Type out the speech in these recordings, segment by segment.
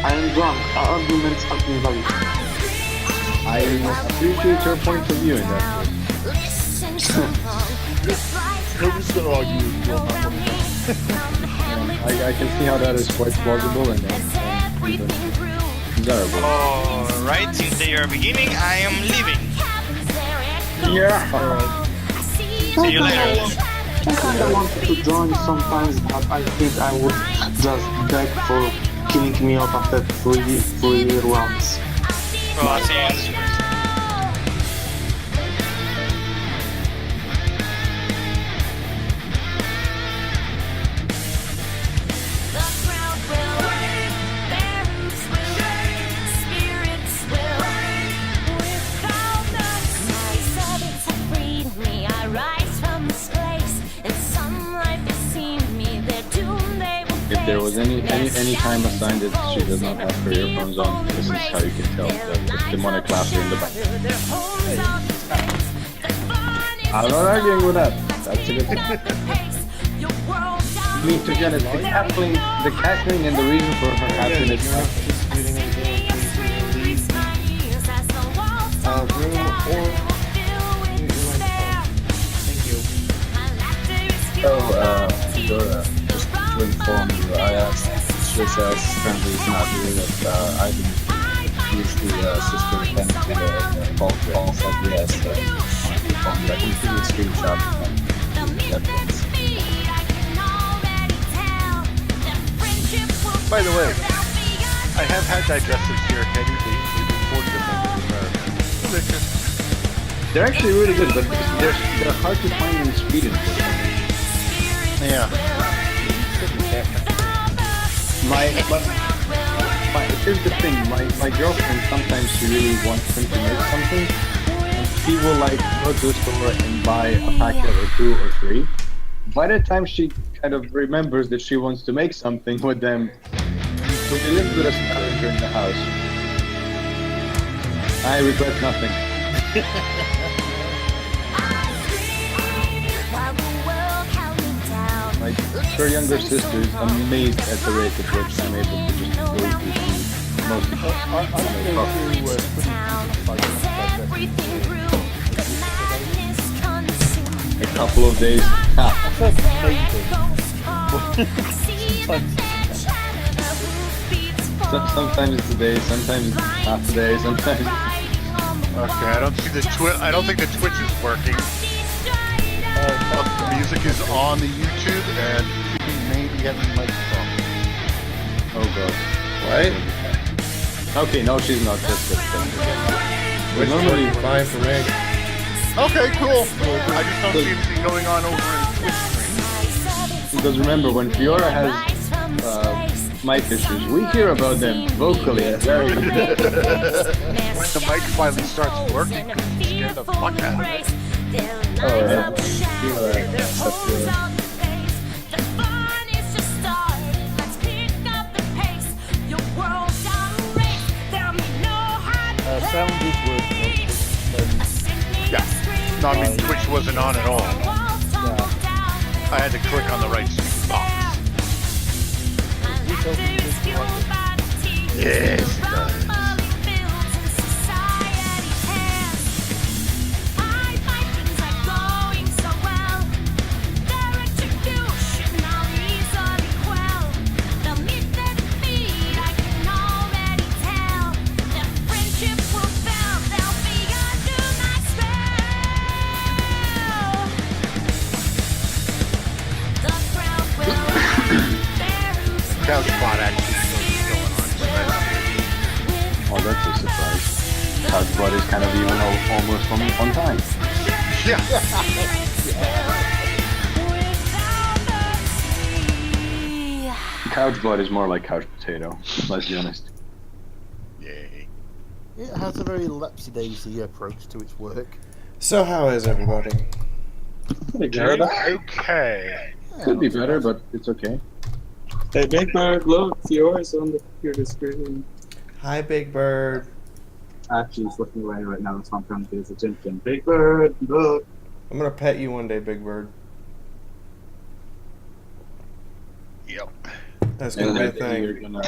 I am drunk. Our arguments are invalid. I appreciate your point of view in that case. Nobody's gonna argue with you on that one. I can see how that is quite plausible and even desirable. Alright, since they are beginning, I am leaving. Yeah. See you later. I kinda wanted to join sometimes, but I think I would just beg for killing me off after three rounds. Well, since If there was any time assigned that she does not have her earphones on, this is how you can tell that the demonic laughter in the back. I'm not arguing with that. That's a good thing. Me to get it. The cackling and the reason for her happiness. Fiaura, just to inform you, I asked Shizas currently is not here, that I didn't use the sister and Paul said yes, I can see the screenshot and the evidence. By the way, I have had digestives here. Can you be fortunate in America? They're actually really good, but they're hard to find in Sweden. Yeah. Here's the thing, my girlfriend, sometimes she really wants him to make something, and she will like go to the store and buy a packet or 2 or 3. By the time she kind of remembers that she wants to make something with them, so we live with a scavenger in the house. I regret nothing. Her younger sister is amazed at the rate at which I'm able to just go through most of a couple of days. Sometimes it's a day, sometimes it's half a day, sometimes. Okay, I don't think the Twitch is working. The music is on the YouTube, and you may be having the microphone. Oh god. What? Okay, no, she's not. That's Which normally fine for me. Okay, cool. I just don't see anything going on over in Twitch stream. Because remember, when Fiaura has mic issues, we hear about them vocally. Very When the mic finally starts working, you scare the fuck out of it. Oh, yeah. Sound is working. Yeah. No, I mean, Twitch wasn't on at all. I had to click on the right box. Yes, it does. Couch bot actually going on. Oh, that's a surprise. Couch Bot is kind of even almost on time. Yeah. Couch Bot is more like Couch Potato, let's be honest. Yay. It has a very lapsy-daisy approach to its work. So how is everybody? Okay. Could be better, but it's okay. Hey, Big Bird, look, Fiaura's on the computer screen. Hi, Big Bird. Actually, he's looking away right now, so I'm trying to get his attention. Big Bird, look. I'm gonna pet you one day, Big Bird. Yep. That's gonna be a thing. You're gonna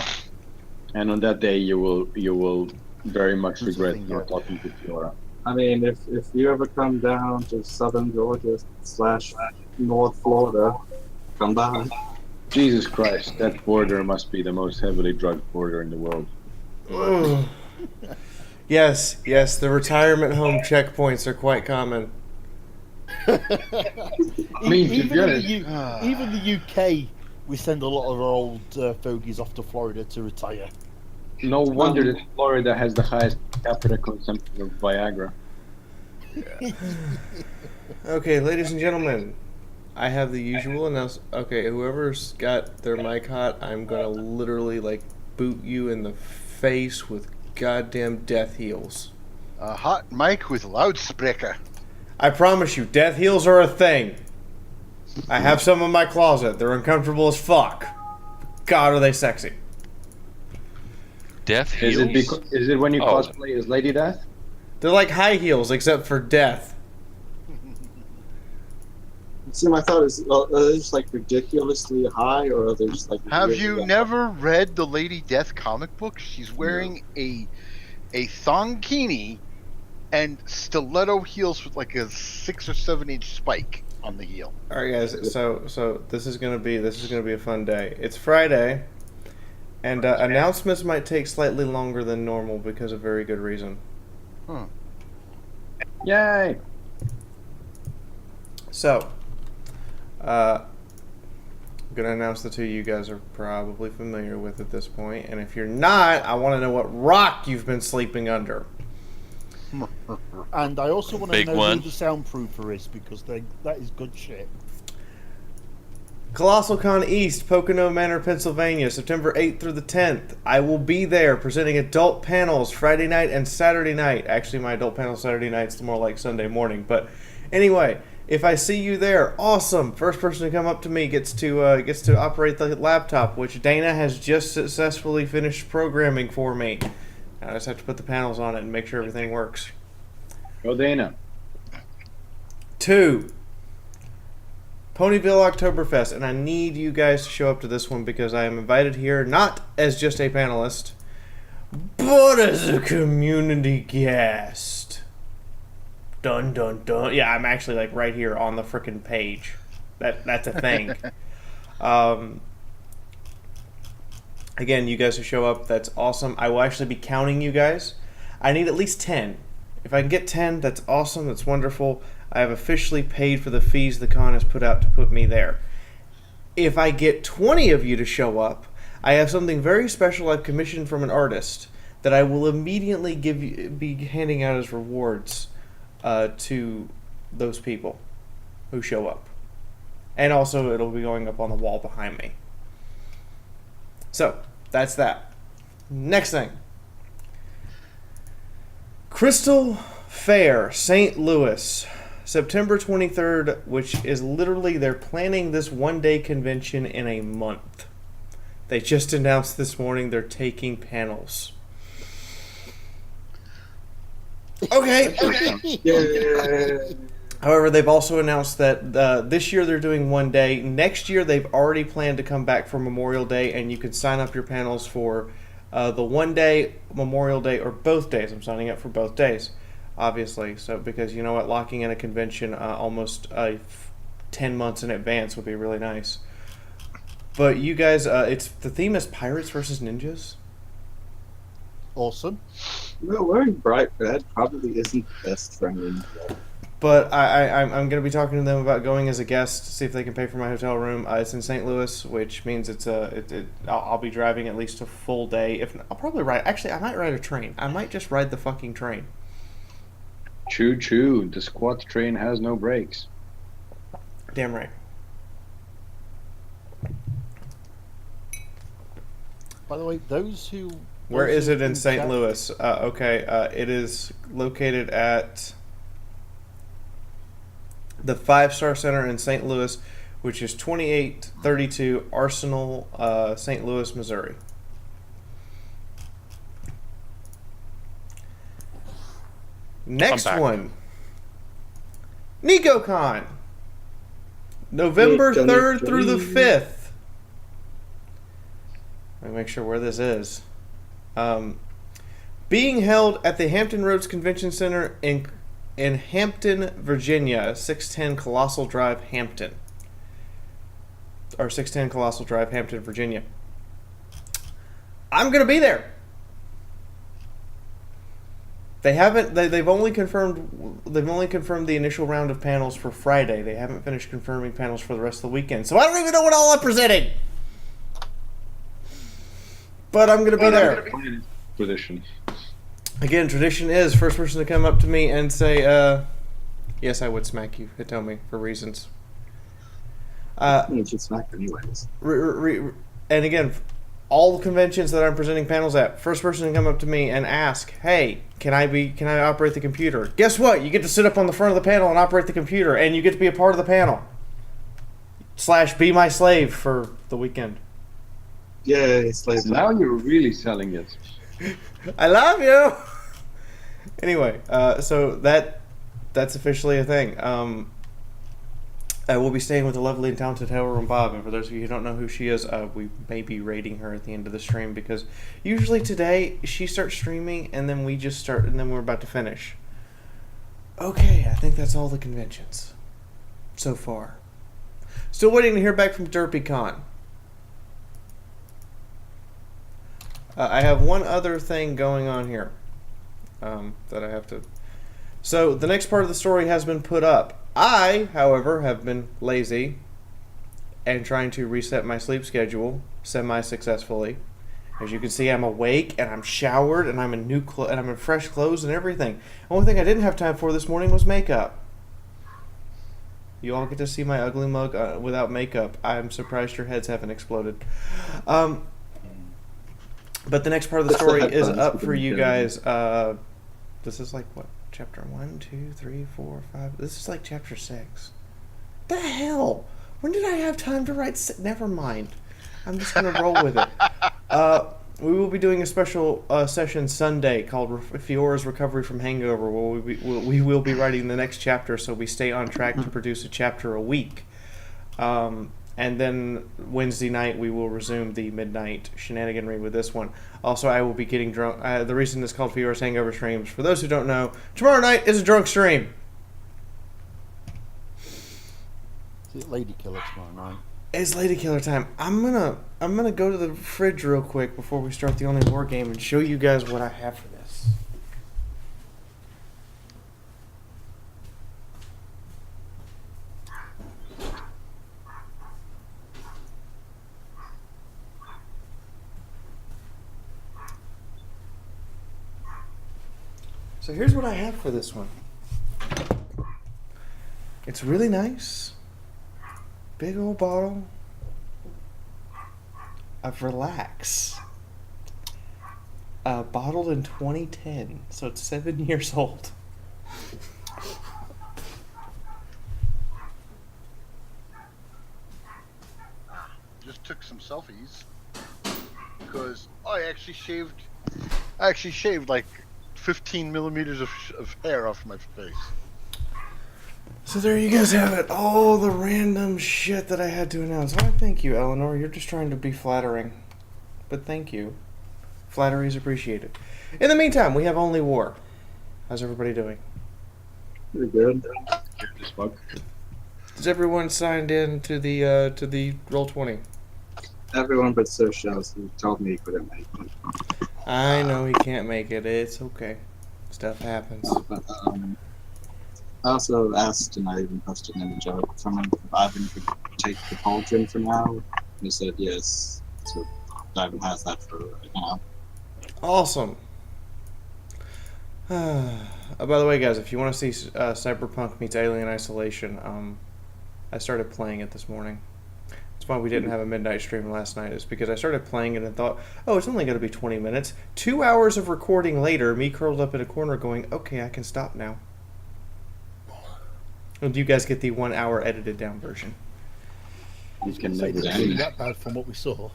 And on that day, you will very much That's the regret thing, not yeah. talking to Fiaura. I mean, if you ever come down to southern Georgia / North Florida, come by. Jesus Christ, that border must be the most heavily drugged border in the world. Ugh. Yes, the retirement home checkpoints are quite common. I mean, to even, be in honest, even the UK, we send a lot of our old fogies off to Florida to retire. no wonder that Florida has the highest per capita consumption of Viagra. Okay, ladies and gentlemen, I have the usual announcement. Okay, whoever's got their mic hot, I'm gonna literally like boot you in the face with goddamn death heels. A hot mic with loudspeaker. I promise you, death heels are a thing. I have some in my closet. They're uncomfortable as fuck. God, are they sexy? Death Is heels? it when you Oh. cosplay as Lady Death? They're like high heels, except for death. See, my thought is, are they just like ridiculously high, or are they just like? Have really you high? never read the Lady Death comic book? She's wearing a thongkini and stiletto heels with like a 6 or 7 inch spike on the heel. All right, guys. So this is gonna be a fun day. It's Friday, and announcements might take slightly longer than normal because of very good reason. Yay! So, I'm gonna announce the two you guys are probably familiar with at this point, and if you're not, I want to know what rock you've been sleeping under. And I also want to Big know one. who the soundproofer is, because that is good shit. Colossal Con East, Pocono Manor, Pennsylvania, September 8th through the 10th. I will be there presenting adult panels Friday night and Saturday night. Actually, my adult panel Saturday night's more like Sunday morning. But anyway, if I see you there, awesome. First person to come up to me gets to operate the laptop, which Dana has just successfully finished programming for me. I just have to put the panels on it and make sure everything works. Go Dana. 2, Ponyville Oktoberfest, and I need you guys to show up to this one because I am invited here not as just a panelist, but as a community guest. Dun dun dun. Yeah, I'm actually like right here on the frickin' page. That's a thing. Again, you guys who show up, that's awesome. I will actually be counting you guys. I need at least 10. If I can get 10, that's awesome. That's wonderful. I have officially paid for the fees the con has put out to put me there. If I get 20 of you to show up, I have something very special I've commissioned from an artist that I will immediately be handing out as rewards to those people who show up. And also, it'll be going up on the wall behind me. So, that's that. Next thing. Crystal Fair, St. Louis, September 23rd, which is literally, they're planning this one-day convention in a month. They just announced this morning they're taking panels. Okay. Yeah. However, they've also announced that this year they're doing one day. Next year, they've already planned to come back for Memorial Day, and you can sign up your panels for the one day, Memorial Day, or both days. I'm signing up for both days, obviously. So, because you know what, locking in a convention almost 10 months in advance would be really nice. But you guys, the theme is Pirates versus Ninjas. Awesome. Well, wearing bright red probably isn't the best friend. But I'm going to be talking to them about going as a guest to see if they can pay for my hotel room. It's in St. Louis, which means I'll be driving at least a full day. If not, I'll probably ride. Actually, I might ride a train. I might just ride the fucking train. Choo choo. The squat train has no brakes. Damn right. By the way, those who... Where those is who it in St. chat- Louis? It is located at the 5-Star Center in St. Louis, which is 2832 Arsenal, St. Louis, Missouri. Next I'm back. one. NicoCon. November Wait, 3rd through the Johnny. 5th. Let me make sure where this is. Being held at the Hampton Roads Convention Center in Hampton, Virginia, 610 Colossal Drive, Hampton. Or 610 Colossal Drive, Hampton, Virginia. I'm going to be there. They've only confirmed the initial round of panels for Friday. They haven't finished confirming panels for the rest of the weekend. So I don't even know what all I'm presenting. But I'm going to be there. Tradition. Again, tradition is first person to come up to me and say, yes, I would smack you. Tell me for reasons. You should smack anyways. And again, all the conventions that I'm presenting panels at, first person to come up to me and ask, hey, can I operate the computer? Guess what? You get to sit up on the front of the panel and operate the computer, and you get to be a part of the panel. / be my slave for the weekend. Yay, slave. Now you're really selling it. I love you. Anyway, so that's officially a thing. I will be staying with the lovely and talented Fiaura and Bob, and for those of you who don't know who she is, we may be rating her at the end of the stream, because usually today she starts streaming and then we just start and then we're about to finish. Okay, I think that's all the conventions so far. Still waiting to hear back from DerpyCon. I have one other thing going on here that I have to... So, the next part of the story has been put up. I, however, have been lazy and trying to reset my sleep schedule semi-successfully. As you can see, I'm awake and I'm showered and I'm in fresh clothes and everything. The only thing I didn't have time for this morning was makeup. You all get to see my ugly mug without makeup. I'm surprised your heads haven't exploded. But the next part of the story is up for you guys. This is like, what, chapter 1, 2, 3, 4, 5? This is like chapter 6. The hell? When did I have time to write? Never mind. I'm just going to roll with it. We will be doing a special session Sunday called Fiora's Recovery from Hangover, where we will be writing the next chapter, so we stay on track to produce a chapter a week. And then Wednesday night we will resume the midnight shenaniganry with this one. Also, I will be getting drunk. The reason it's called Fiora's Hangover Streams, for those who don't know, tomorrow night is a drunk stream. Is it Lady Killer tomorrow night? It's Lady Killer time. I'm gonna go to the fridge real quick before we start the Only War game and show you guys what I have for this. So here's what I have for this one. It's really nice. Big old bottle of Relax. Bottled in 2010, so it's 7 years old. Just took some selfies because I actually shaved like 15 millimeters of hair off my face. So there you guys have it. All the random shit that I had to announce. Why, thank you, Eleanor. You're just trying to be flattering. But thank you. Flattery is appreciated. In the meantime, we have Only War. How's everybody doing? Pretty good. Is everyone signed in to the Roll20? Everyone but Socials, who told me he couldn't make it. I know he can't make it. It's okay. Stuff happens. But, I also asked, and I even posted an image of it, if someone if Ivan could take the cauldron for now. And he said yes. So Ivan has that for right now. Awesome. By the way, guys, if you want to see Cyberpunk meets Alien Isolation, I started playing it this morning. That's why we didn't have a midnight stream last night, is because I started playing it and thought, oh, it's only going to be 20 minutes. 2 hours of recording later, me curled up in a corner going, okay, I can stop now. And you guys get the 1 hour edited down version. You can say it's really that bad from what we saw.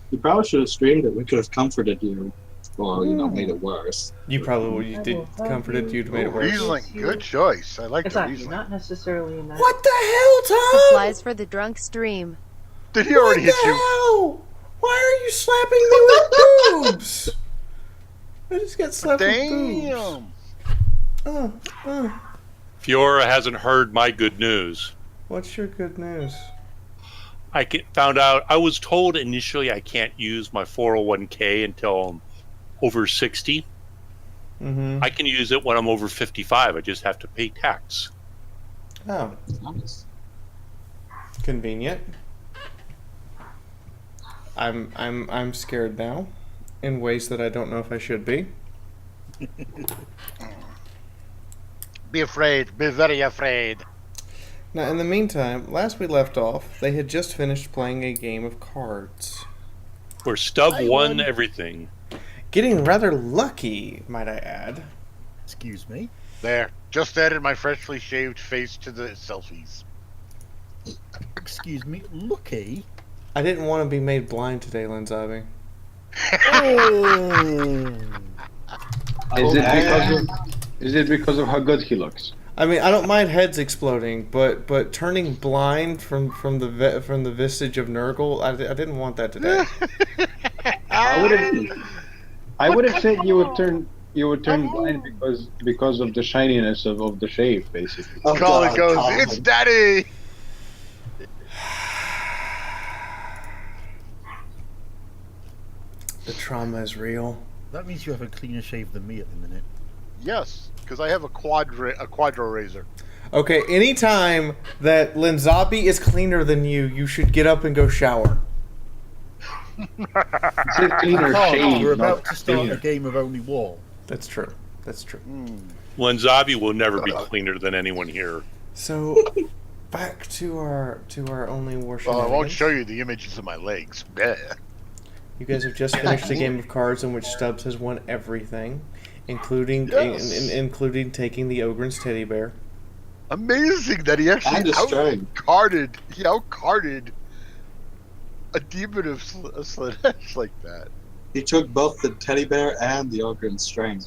You probably should have streamed it. We could have comforted you, or made it worse. You did comforted you to make it worse. Riesling, good choice. I like the Exactly, Riesling. not necessarily in that. What the hell, Tom? Supplies for the drunk stream. Did he already hit What the you? hell? Why are you slapping me with boobs? I just got slapped with boobs. Damn. Fiaura hasn't heard my good news. What's your good news? Found out, I was told initially I can't use my 401k until I'm over 60. Mm-hmm. I can use it when I'm over 55. I just have to pay tax. Oh, Nice. convenient. I'm scared now, in ways that I don't know if I should be. Be afraid. Be very afraid. Now, in the meantime, last we left off, they had just finished playing a game of cards. Where Stubb I won won. everything. Getting rather lucky, might I add. Excuse me. There. Just added my freshly shaved face to the selfies. Excuse me. Lucky. I didn't want to be made blind today, Linzabi. Oh. Is it because of how good he looks? I mean, I don't mind heads exploding, but turning blind from the visage of Nurgle, I didn't want that today. I would have said you would turn blind because of the shininess of the shave, basically. Oh, Call it God, goes. Tom. It's Daddy. The trauma is real. That means you have a cleaner shave than me at the minute. Yes, because I have a quadro razor. Okay, anytime that Linzabi is cleaner than you, you should get up and go shower. It's a cleaner Carl, shave, we're not about to start cleaner. a game of only war. That's true. That's true. Lenzabi will never be cleaner than anyone here. So, back to our only war Well, I won't shenanigans. show you the images of my legs. Bleh. You guys have just finished a game of cards in which Stubbs has won everything, including Yes. including taking the Ogren's teddy bear. Amazing that he actually And a string. outcarded. He outcarded a demon of Slanesh like that. He took both the teddy bear and the ogre and string.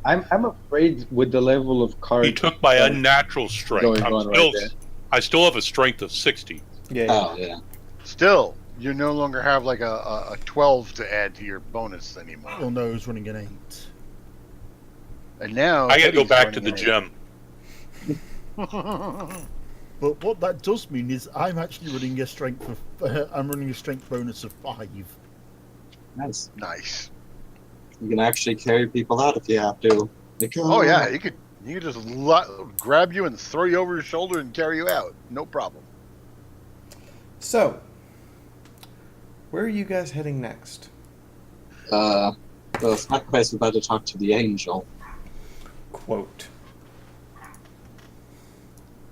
I'm afraid with the level of cards. He took my unnatural strength. Going on right there. I still have a strength of 60. Yeah. Oh, yeah. Still, you no longer have like a 12 to add to your bonus anymore. Oh no, he's running an 8. And now I gotta go Eddie's back to the running gym. But what that does mean is I'm actually running a strength of I'm running a strength bonus of 5. Nice. Nice. You can actually carry people out if you have to. Like, Oh yeah, you could just grab you and throw you over your shoulder and carry you out. No problem. So, where are you guys heading next? Well, Smackface is about to talk to the angel. Quote.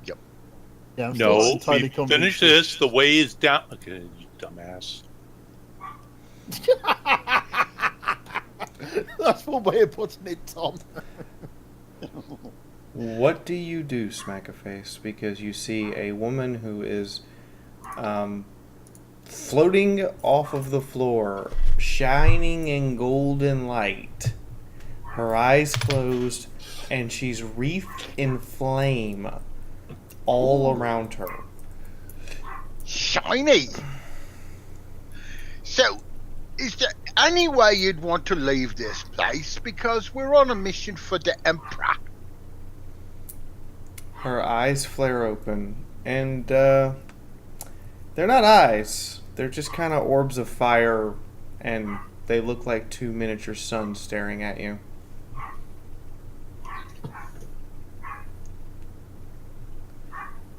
Yeah, I'm still No, entirely we convinced finish this. The way is down. Okay, you dumbass. That's one way of putting it, Tom. What do you do, Smackaface? Because you see a woman who is floating off of the floor, shining in golden light. Her eyes closed, and she's wreathed in flame all around her. Shiny. So, is there any way you'd want to leave this place? Because we're on a mission for the Emperor. Her eyes flare open, and they're not eyes. They're just kind of orbs of fire, and they look like 2 miniature suns staring at you.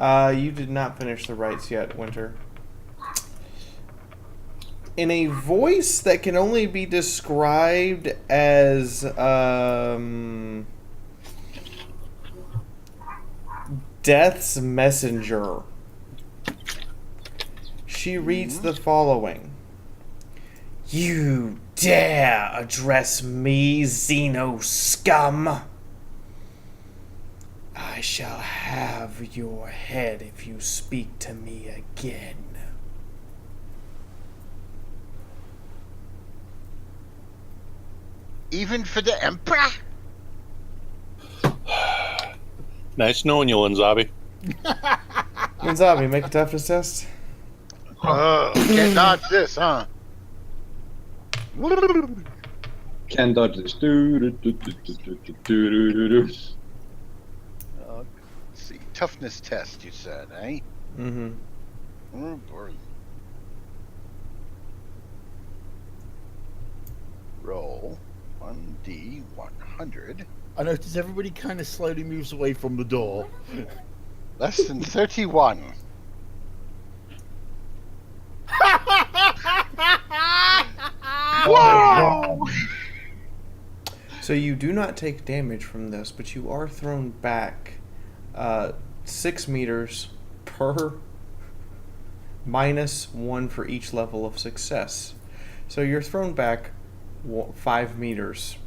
You did not finish the rites yet, Winter. In a voice that can only be described as Death's messenger, she reads the following. You dare address me, Xeno scum? I shall have your head if you speak to me again. Even for the Emperor? Nice knowing you, Lenzabi. Minzabi, make a toughness test. Can't dodge this, huh? Can't dodge this. Let's see. Toughness test, you said, eh? Mm-hmm. Oh, boy. Roll 1d100. I notice everybody kind of slowly moves away from the door. Less than 31. Whoa! So you do not take damage from this, but you are thrown back 6 meters per -1 for each level of success. So you're thrown back 5 meters.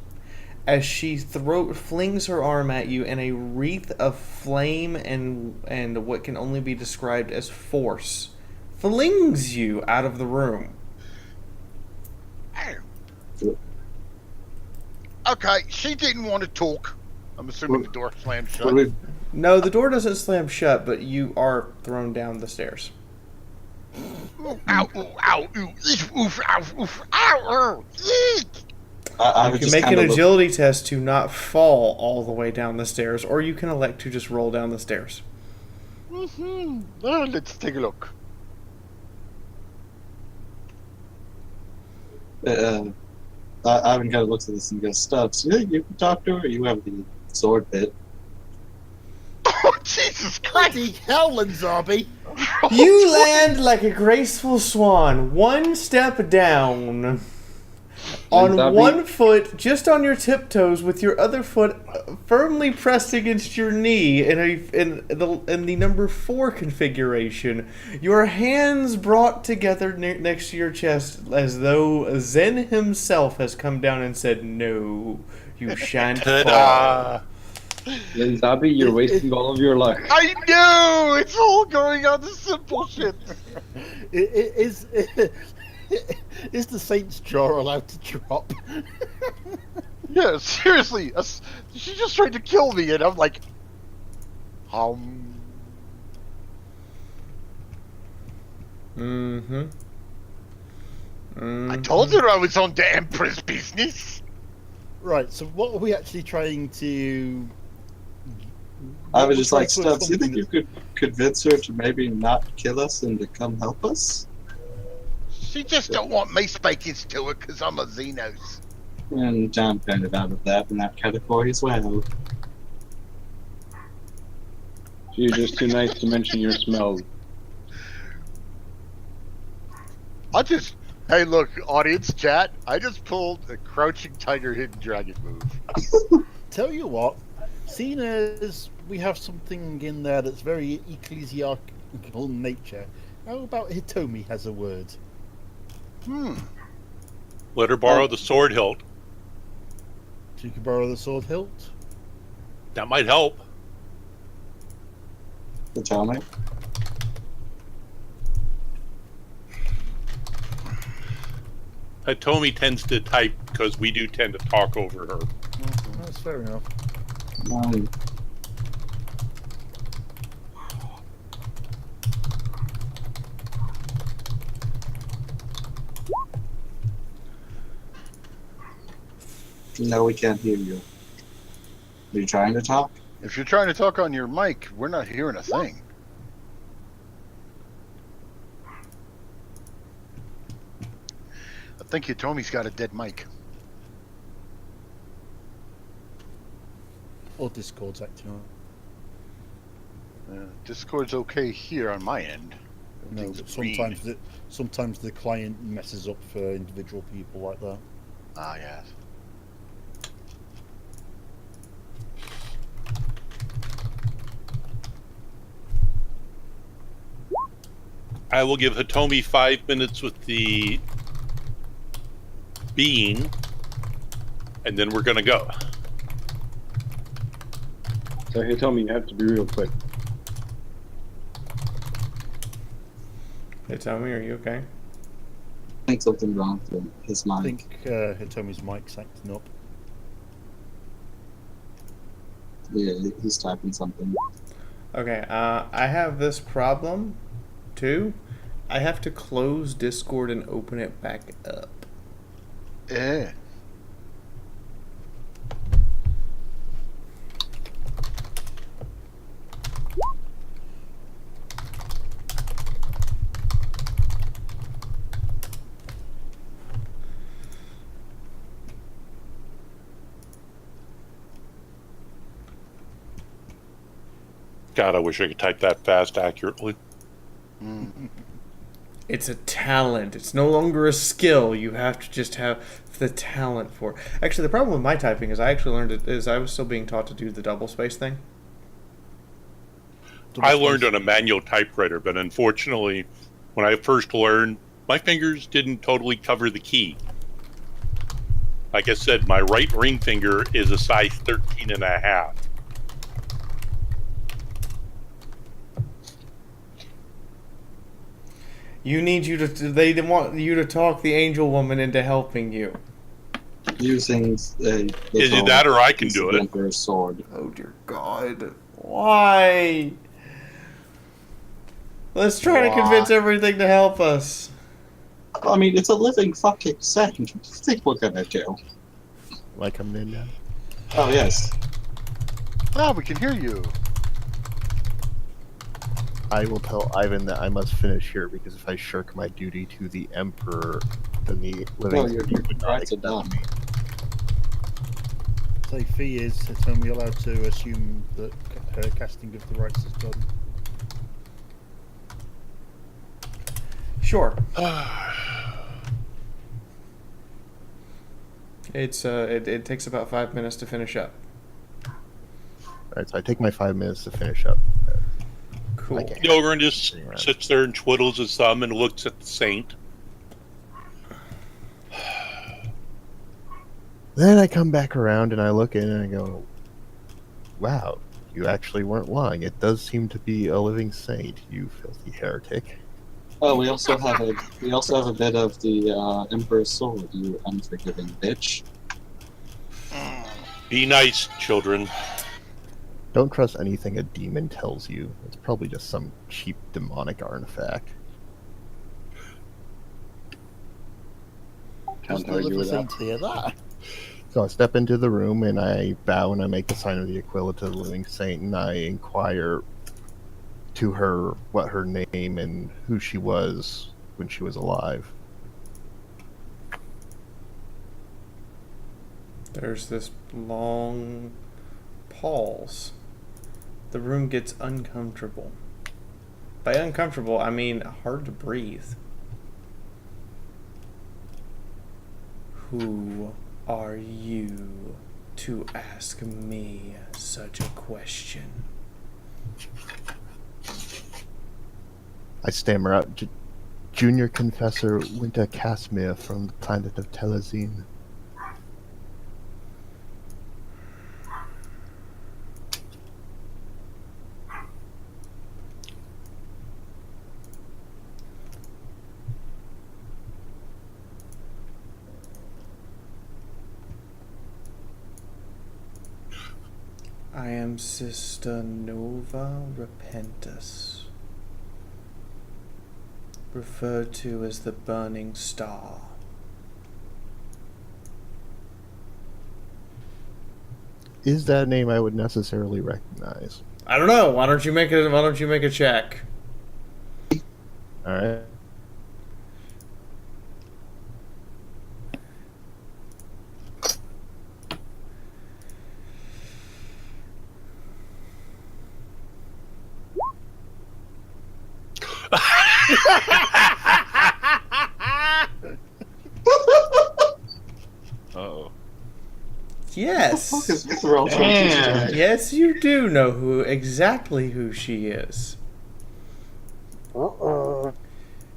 As she flings her arm at you, and a wreath of flame and what can only be described as force flings you out of the room. Okay, she didn't want to talk. I'm assuming the door slammed shut. But we- No, the door doesn't slam shut, but you are thrown down the stairs. Ow, ooh, ow, ooh, eef, oof, ow, oof, ow, eek. I You would can just make kind an of look, agility test to not fall all the way down the stairs, or you can elect to just roll down the stairs. Well, let's take a look. Ivan kind of looks at this and goes, Stubbs, you can talk to her. You have the sword bit. Oh, Jesus Christ! Bloody hell, Linzabi! You land like a graceful swan, one step down, on Linzabi? one foot, just on your tiptoes, with your other foot firmly pressed against your knee in the number 4 configuration. Your hands brought together next to your chest, as though Zen himself has come down and said, "No, you shan't fall." Ta-da! Linzabi, you're wasting all of your luck. I know! It's all going on the simple shit. Is the Saints jar allowed to drop? Yeah, seriously. She just tried to kill me, and I'm like... Mm-hmm. I told her I was on the Empress business. Right, so what are we actually trying to... I was We're just trying like, to Stubbs, you think something you could convince her to maybe not kill us and to come help us? She just don't want me speaking to her because I'm a Xenos. And John kind of out of that in that category as well. You're just too nice to mention your smell. Hey, look, audience chat. I just pulled a Crouching Tiger, Hidden Dragon move. Tell you what, seeing as we have something in there that's very ecclesiastical in nature, how about Hitomi has a word? Let her borrow the sword hilt. She could borrow the sword hilt? That might help. The Tommy. Hitomi tends to type because we do tend to talk over her. That's fair enough. No, we can't hear you. Are you trying to talk? If you're trying to talk on your mic, we're not hearing a thing. I think Hitomi's got a dead mic. Or Discord's acting on. Discord's okay here on my end. No, Everything's but sometimes the client messes up for individual people like that. Ah, yes. I will give Hitomi 5 minutes with the bean, and then we're gonna go. So Hitomi, you have to be real quick. Hey, tell me, are you okay? I think something's wrong with his I mind. think Hitomi's mic's acting up. Yeah, he's typing something. Okay, I have this problem, too. I have to close Discord and open it back up. Eh. God, I wish I could type that fast accurately. It's a talent. It's no longer a skill. You have to just have the talent for it. Actually, the problem with my typing is I actually learned it is I was still being taught to do the double space thing. I learned on a manual typewriter, but unfortunately, when I first learned, my fingers didn't totally cover the key. Like I said, my right ring finger is a size 13 and a half. They want you to talk the angel woman into helping you. Using Is it that or I can do it? Emperor's sword. Oh dear God. Why? Let's try to convince everything to help us. I mean, it's a living fucking saint. What do you think we're gonna do? Am I coming in now? Oh, yes. Ah, we can hear you. I will tell Ivan that I must finish here because if I shirk my duty to the Emperor, then the living you're would not right, accept done. me. So fee is that we're allowed to assume that her casting of the rites is done. Sure. It takes about 5 minutes to finish up. Alright, so I take my 5 minutes to finish up. Cool. Okay. Yogren just sits there and twiddles his thumb and looks at the saint. Then I come back around and I look in and I go, wow, you actually weren't lying. It does seem to be a living saint, you filthy heretic. Oh, we also have a bit of the Emperor's sword, you unforgiving bitch. Be nice, children. Don't trust anything a demon tells you. It's probably just some cheap demonic artifact. Can't argue with that. Hear that. So I step into the room and I bow and I make the sign of the Aquila to the living saint and I inquire to her what her name and who she was when she was alive. There's this long pause. The room gets uncomfortable. By uncomfortable, I mean hard to breathe. Who are you to ask me such a question? I stammer out, Junior Confessor Winter Casimir from the planet of Telazine. I am Sister Nova Repentus, referred to as the Burning Star. Is that a name I would necessarily recognize? I don't know. Why don't you make a check? All right. Uh-oh. Yes. What the fuck is Mithril trying to do? Yes, you do know exactly who she is.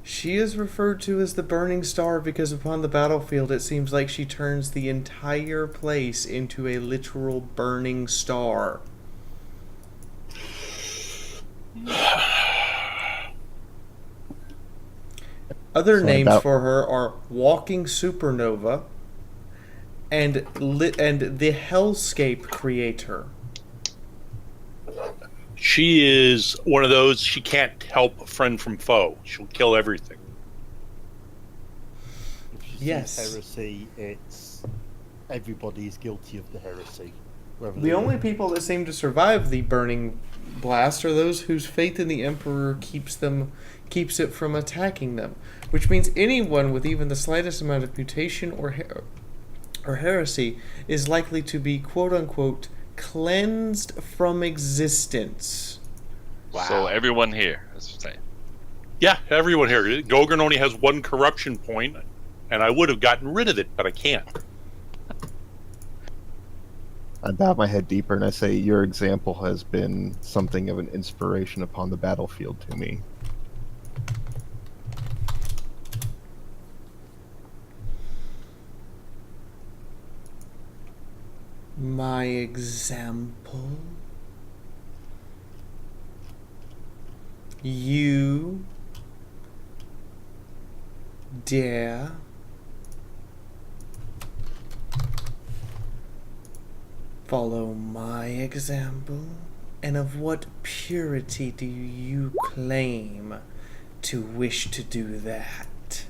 She is referred to as the Burning Star because upon the battlefield it seems like she turns the entire place into a literal burning star. Other names for her are Walking Supernova and the Hellscape Creator. She is one of those, she can't help a friend from foe. She'll kill everything. Yes. heresy, it's everybody is guilty of the heresy. Whether The they- only people that seem to survive the burning blast are those whose faith in the Emperor keeps it from attacking them. Which means anyone with even the slightest amount of mutation or heresy is likely to be quote unquote cleansed from existence. So everyone here, as you say. Yeah, everyone here. Gogren only has one corruption point, and I would have gotten rid of it, but I can't. I bow my head deeper and I say, your example has been something of an inspiration upon the battlefield to me. My example? You dare follow my example? And of what purity do you claim to wish to do that?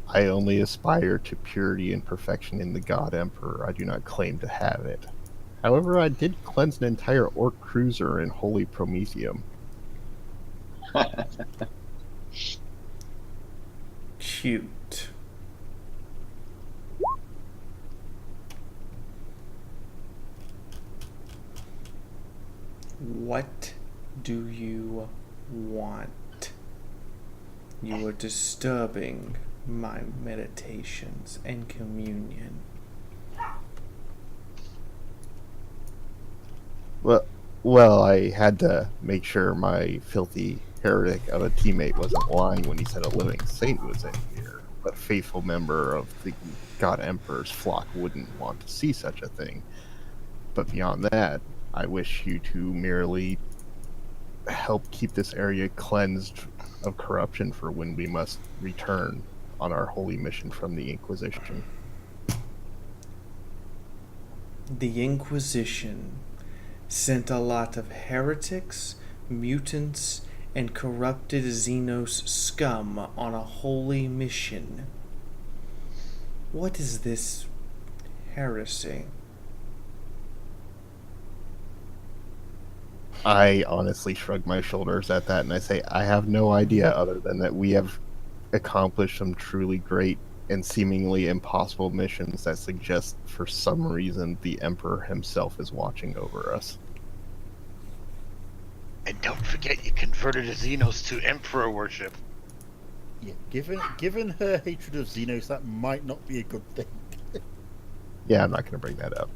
I only aspire to purity and perfection in the God Emperor. I do not claim to have it. However, I did cleanse an entire orc cruiser in Holy Prometheum. Cute. What do you want? You are disturbing my meditations and communion. Well, I had to make sure my filthy heretic of a teammate wasn't lying when he said a living saint was in here. A faithful member of the God Emperor's flock wouldn't want to see such a thing. But beyond that, I wish you to merely help keep this area cleansed of corruption for when we must return on our holy mission from the Inquisition. The Inquisition sent a lot of heretics, mutants, and corrupted Xenos scum on a holy mission. What is this heresy? I honestly shrug my shoulders at that and I say, I have no idea other than that we have accomplished some truly great and seemingly impossible missions that suggest for some reason the Emperor himself is watching over us. And don't forget, you converted a Xenos to Emperor worship. Yeah, given her hatred of Xenos, that might not be a good thing. Yeah, I'm not going to bring that up.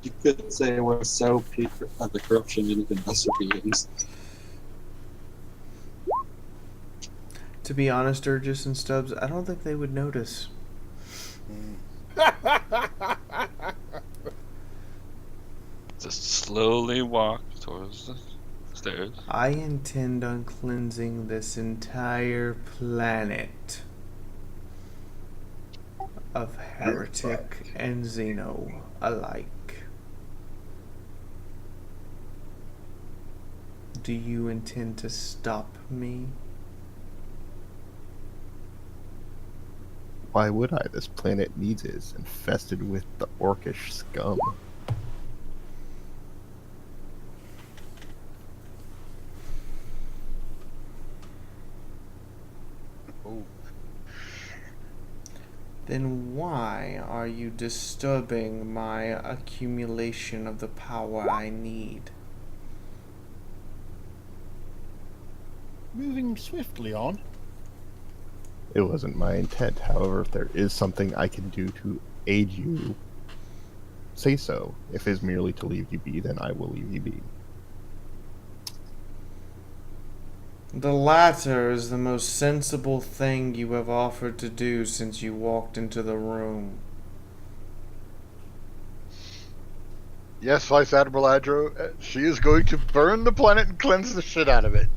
You could say we're so pure of the corruption in even lesser beings. To be honest, Urgis and Stubbs, I don't think they would notice. Just slowly walk towards the stairs. I intend on cleansing this entire planet of heretic and Xeno alike. Do you intend to stop me? Why would I? This planet needs it. It's infested with the orcish scum. Then why are you disturbing my accumulation of the power I need? Moving swiftly on. It wasn't my intent. However, if there is something I can do to aid you, say so. If it is merely to leave you be, then I will leave you be. The latter is the most sensible thing you have offered to do since you walked into the room. Yes, Vice Admiral Adro, she is going to burn the planet and cleanse the shit out of it.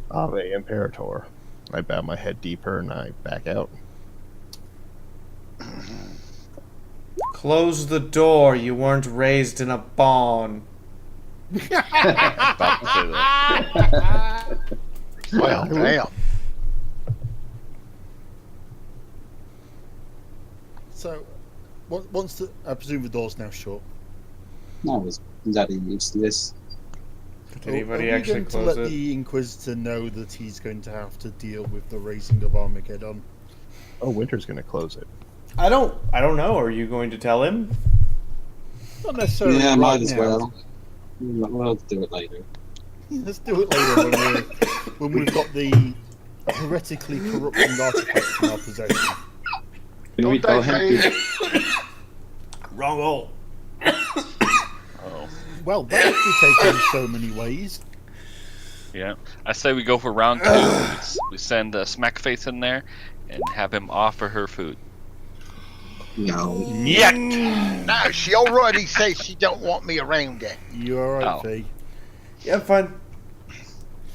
Ave Imperator. I bow my head deeper and I back out. Close the door, you weren't raised in a barn. About to say that. Well, damn. So, once I presume the door's now shut. No, I was bloody used to this. Did anybody Are we actually going to close let it? the Inquisitor know that he's going to have to deal with the raising of Armageddon? Oh, Winter's going to close it. I don't know. Are you going to tell him? Not necessarily. Yeah, right might as now. well. We'll do it later. Let's do it later when we've got the heretically corrupting artifacts in our possession. Can we tell him to... Wrong hole. Oh, Well, that could be taken in so many ways. yeah. I say we go for round 2. We send Smackface in there and have him offer her food. No. Yet. No, she already says she don't want me around it. You alright, Oh. Fee? Yeah, fine.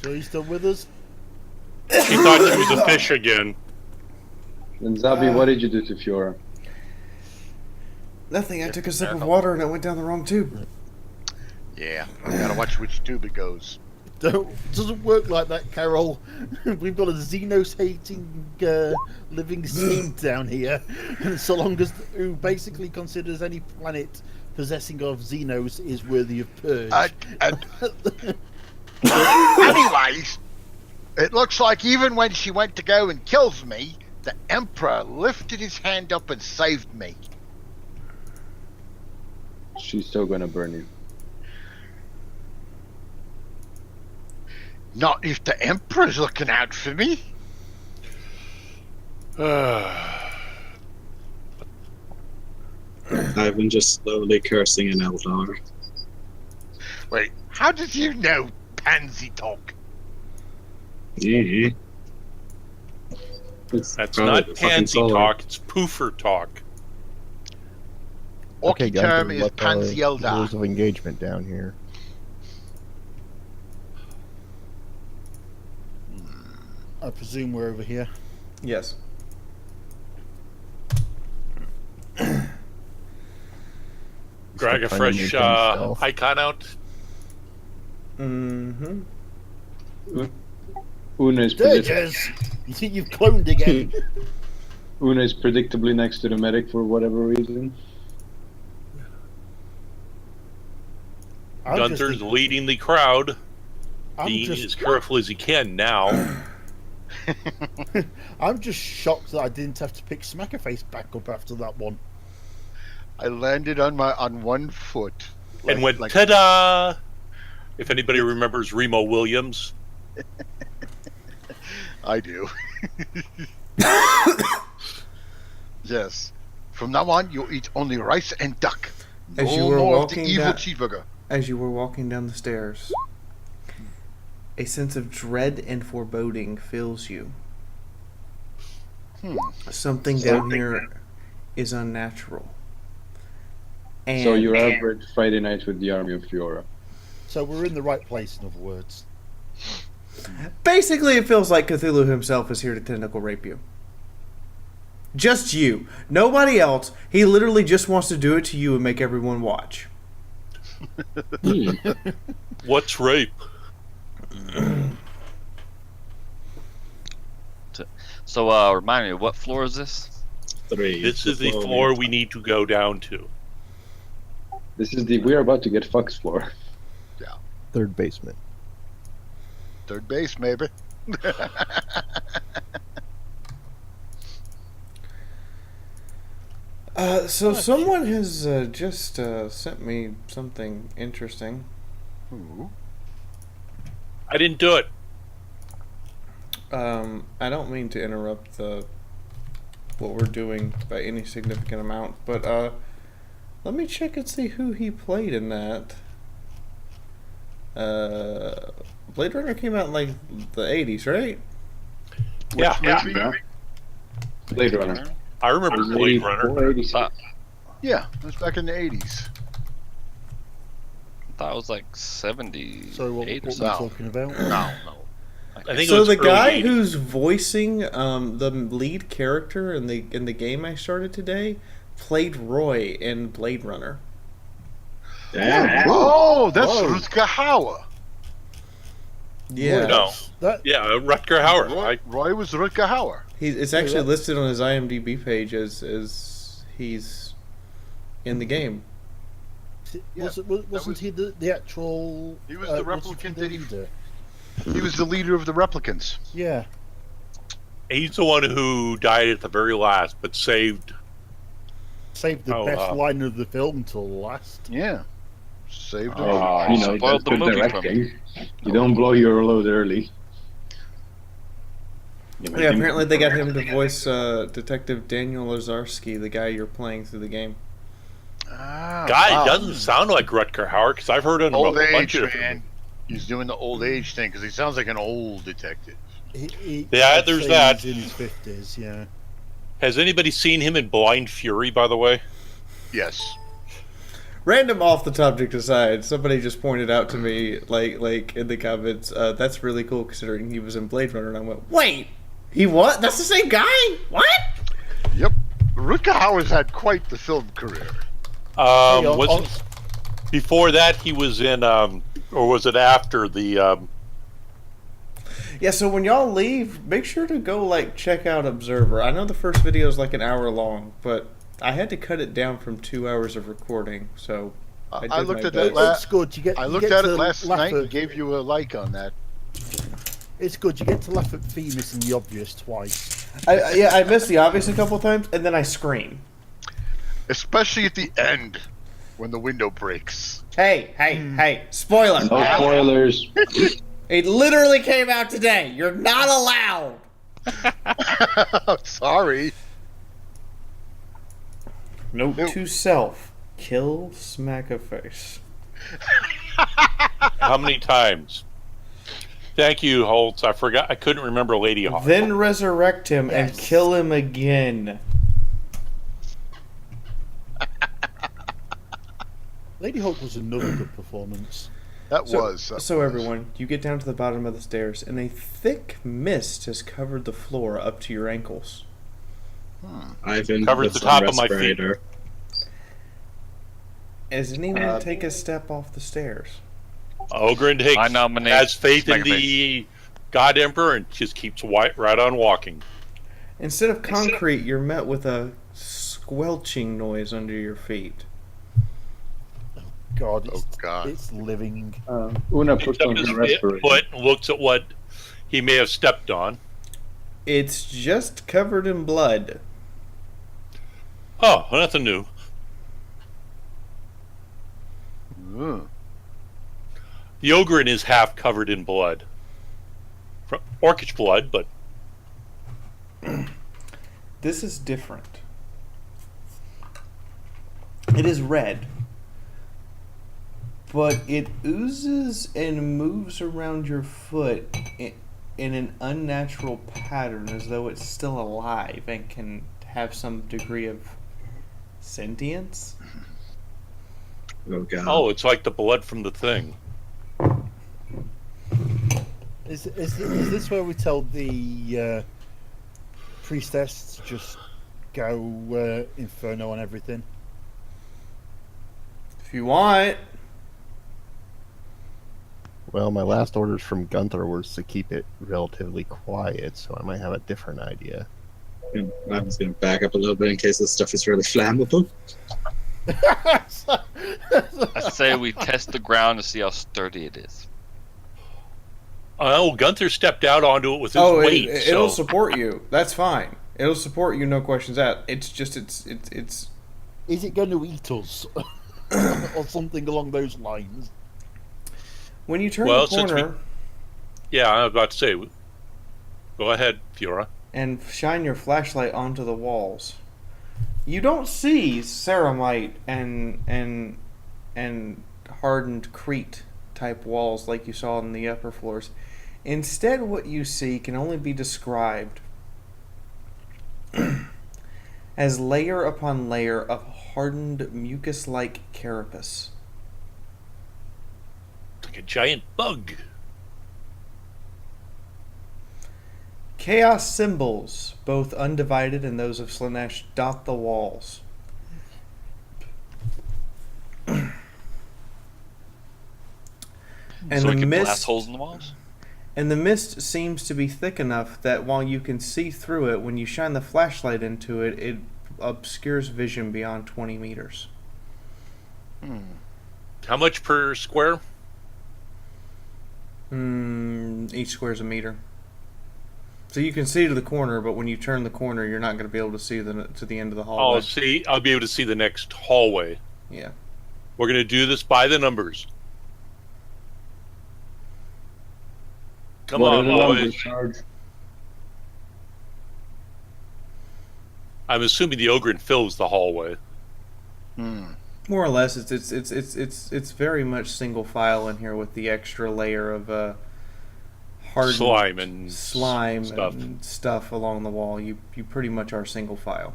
Sure you still with us? She thought she was a fish again. And Zabi, what did you do to Fiora? Nothing. I took a sip of water and it went down the wrong tube. Yeah, I gotta watch which tube it goes. Doesn't work like that, Carol. We've got a Xenos-hating living saint down here, and so long as who basically considers any planet possessing of Xenos is worthy of purge. Anyways, it looks like even when she went to go and kills me, the Emperor lifted his hand up and saved me. She's still gonna burn you. Not if the Emperor's looking out for me. I've been just slowly cursing an Eldar. Wait, how did you know pansy talk? Yeah. That's probably not the fucking pansy solar. talk, it's poofer talk. Orky term then is what are pansy the eldar. rules of engagement down here. I presume we're over here. Yes. Drag a Still trying to fresh maintain stealth. icon out. Mm-hmm. Una is, Sturges! You think you've cloned again? Una is predictably next to the medic for whatever reason. I'm Gunther's just- leading the crowd, I'm being just- as careful as he can now. I'm just shocked that I didn't have to pick Smackerface back up after that one. I landed on one foot. And went, ta-da! If anybody remembers Remo Williams. I do. Yes. From now on, you'll eat only rice and duck. No As you were more of the walking evil down- cheeseburger. As you were walking down the stairs, a sense of dread and foreboding fills you. Something down here is unnatural. And So you're average Friday night with the army of Fiora. So we're in the right place, in other words. basically, it feels like Cthulhu himself is here to tentacle rape you. Just you. Nobody else. He literally just wants to do it to you and make everyone watch. What's rape? So, remind me, what floor is this? 3. This is the floor we need to go down to. This is the we're about to get fucked floor. Third basement. Third base, maybe. So someone has just sent me something interesting. I didn't do it. I don't mean to interrupt what we're doing by any significant amount, but let me check and see who he played in that. Blade Runner came out in like the 80s, right? Yeah. Blade Runner. I remember Blade Runner. 86. Yeah, it was back in the 80s. I thought it was like 78 So what or are we something. talking about? No. I think it So was the early guy 80s. who's voicing the lead character in the game I started today played Roy in Blade Runner. Damn. Oh, that's Whoa. Rutger Hauer. Yeah. No. That, Yeah, Rutger Hauer. Roy was Rutger Hauer. It's actually listed on his IMDb page as he's in the game. Yeah, wasn't he the actual? He was the wasn't he replicant the that he- leader? He was the leader of the replicants. Yeah. He's the one who died at the very last, but saved. Saved the best line of the film till last. Yeah. Saved him. You know, spoiled the movie for me. You don't blow your load early. Yeah, apparently they got him to voice Detective Daniel Lazarski, the guy you're playing through the game. Guy doesn't sound like Rutger Hauer because I've heard him Old a bunch age, of different. man. He's doing the old age thing because he sounds like an old detective. Yeah, there's that. He's in his 50s, yeah. Has anybody seen him in Blind Fury, by the way? Yes. Random off the subject aside, somebody just pointed out to me, like in the comments, that's really cool considering he was in Blade Runner, and I went, wait, he what? That's the same guy? What? Yep. Rutger Hauer's had quite the film career. Wasn't before that he was in, or was it after the? Yeah, so when y'all leave, make sure to go check out Observer. I know the first video is like an hour long, but I had to cut it down from 2 hours of recording, so I looked at that. that It's good. I looked at it last night and gave you a like on that. It's good. You get to laugh at Fee missing the obvious twice. I missed the obvious a couple times, and then I scream. Especially at the end when the window breaks. Hey, spoiler. No spoilers. It literally came out today. You're not allowed. Sorry. Note to self. Kill smack a face. How many times? Thank you, Holtz. I forgot. I couldn't remember Lady Hawk. Then resurrect him and kill him again. Lady Hawk was another good performance. That was. So everyone, you get down to the bottom of the stairs, and a thick mist has covered the floor up to your ankles. Ivan Covered puts the top on of my feet. respirator. As anyone take a step off the stairs? Ogren Hicks I nominate has faith in Smackface. the God Emperor and just keeps right on walking. Instead of concrete, you're met with a squelching noise under your feet. God, God. It's living. Una Picks puts up on his her respirator. foot and looks at what he may have stepped on. It's just covered in blood. Oh, nothing new. The Ogren is half covered in blood. Orcish blood, but This is different. It is red, but it oozes and moves around your foot in an unnatural pattern, as though it's still alive and can have some degree of sentience. Oh god. oh, it's like the blood from the thing. Is this where we tell the priestess to just go inferno on everything? If you want. Well, my last orders from Gunther was to keep it relatively quiet, so I might have a different idea. I'm just gonna back up a little bit in case this stuff is really flammable. I say we test the ground to see how sturdy it is. Oh, Gunther stepped out onto it with his Oh, weight. it'll so support you. That's fine. It'll support you, no questions asked. It's just, it's. Is it going to eat us? Or something along those lines? When you turn Well, the since corner yeah, I was about to say. Go ahead, Fiora. and shine your flashlight onto the walls, you don't see ceramite and hardened crete type walls like you saw in the upper floors. Instead, what you see can only be described as layer upon layer of hardened mucus-like carapace. Like a giant bug. Chaos symbols, both undivided and those of Slanesh, dot the walls. And so the we can blast mist, holes in the walls? and the mist seems to be thick enough that while you can see through it, when you shine the flashlight into it, it obscures vision beyond 20 meters. How much per square? Each square is a meter. So you can see to the corner, but when you turn the corner, you're not going to be able to see to the end of the hallway. Oh, see, I'll be able to see the next hallway. Yeah. We're going to do this by the numbers. Come What are on, the numbers, boys. Sarge? I'm assuming the Ogren fills the hallway. More or less, it's very much single file in here with the extra layer of hardened Slime and slime stuff. and stuff along the wall. You pretty much are single file.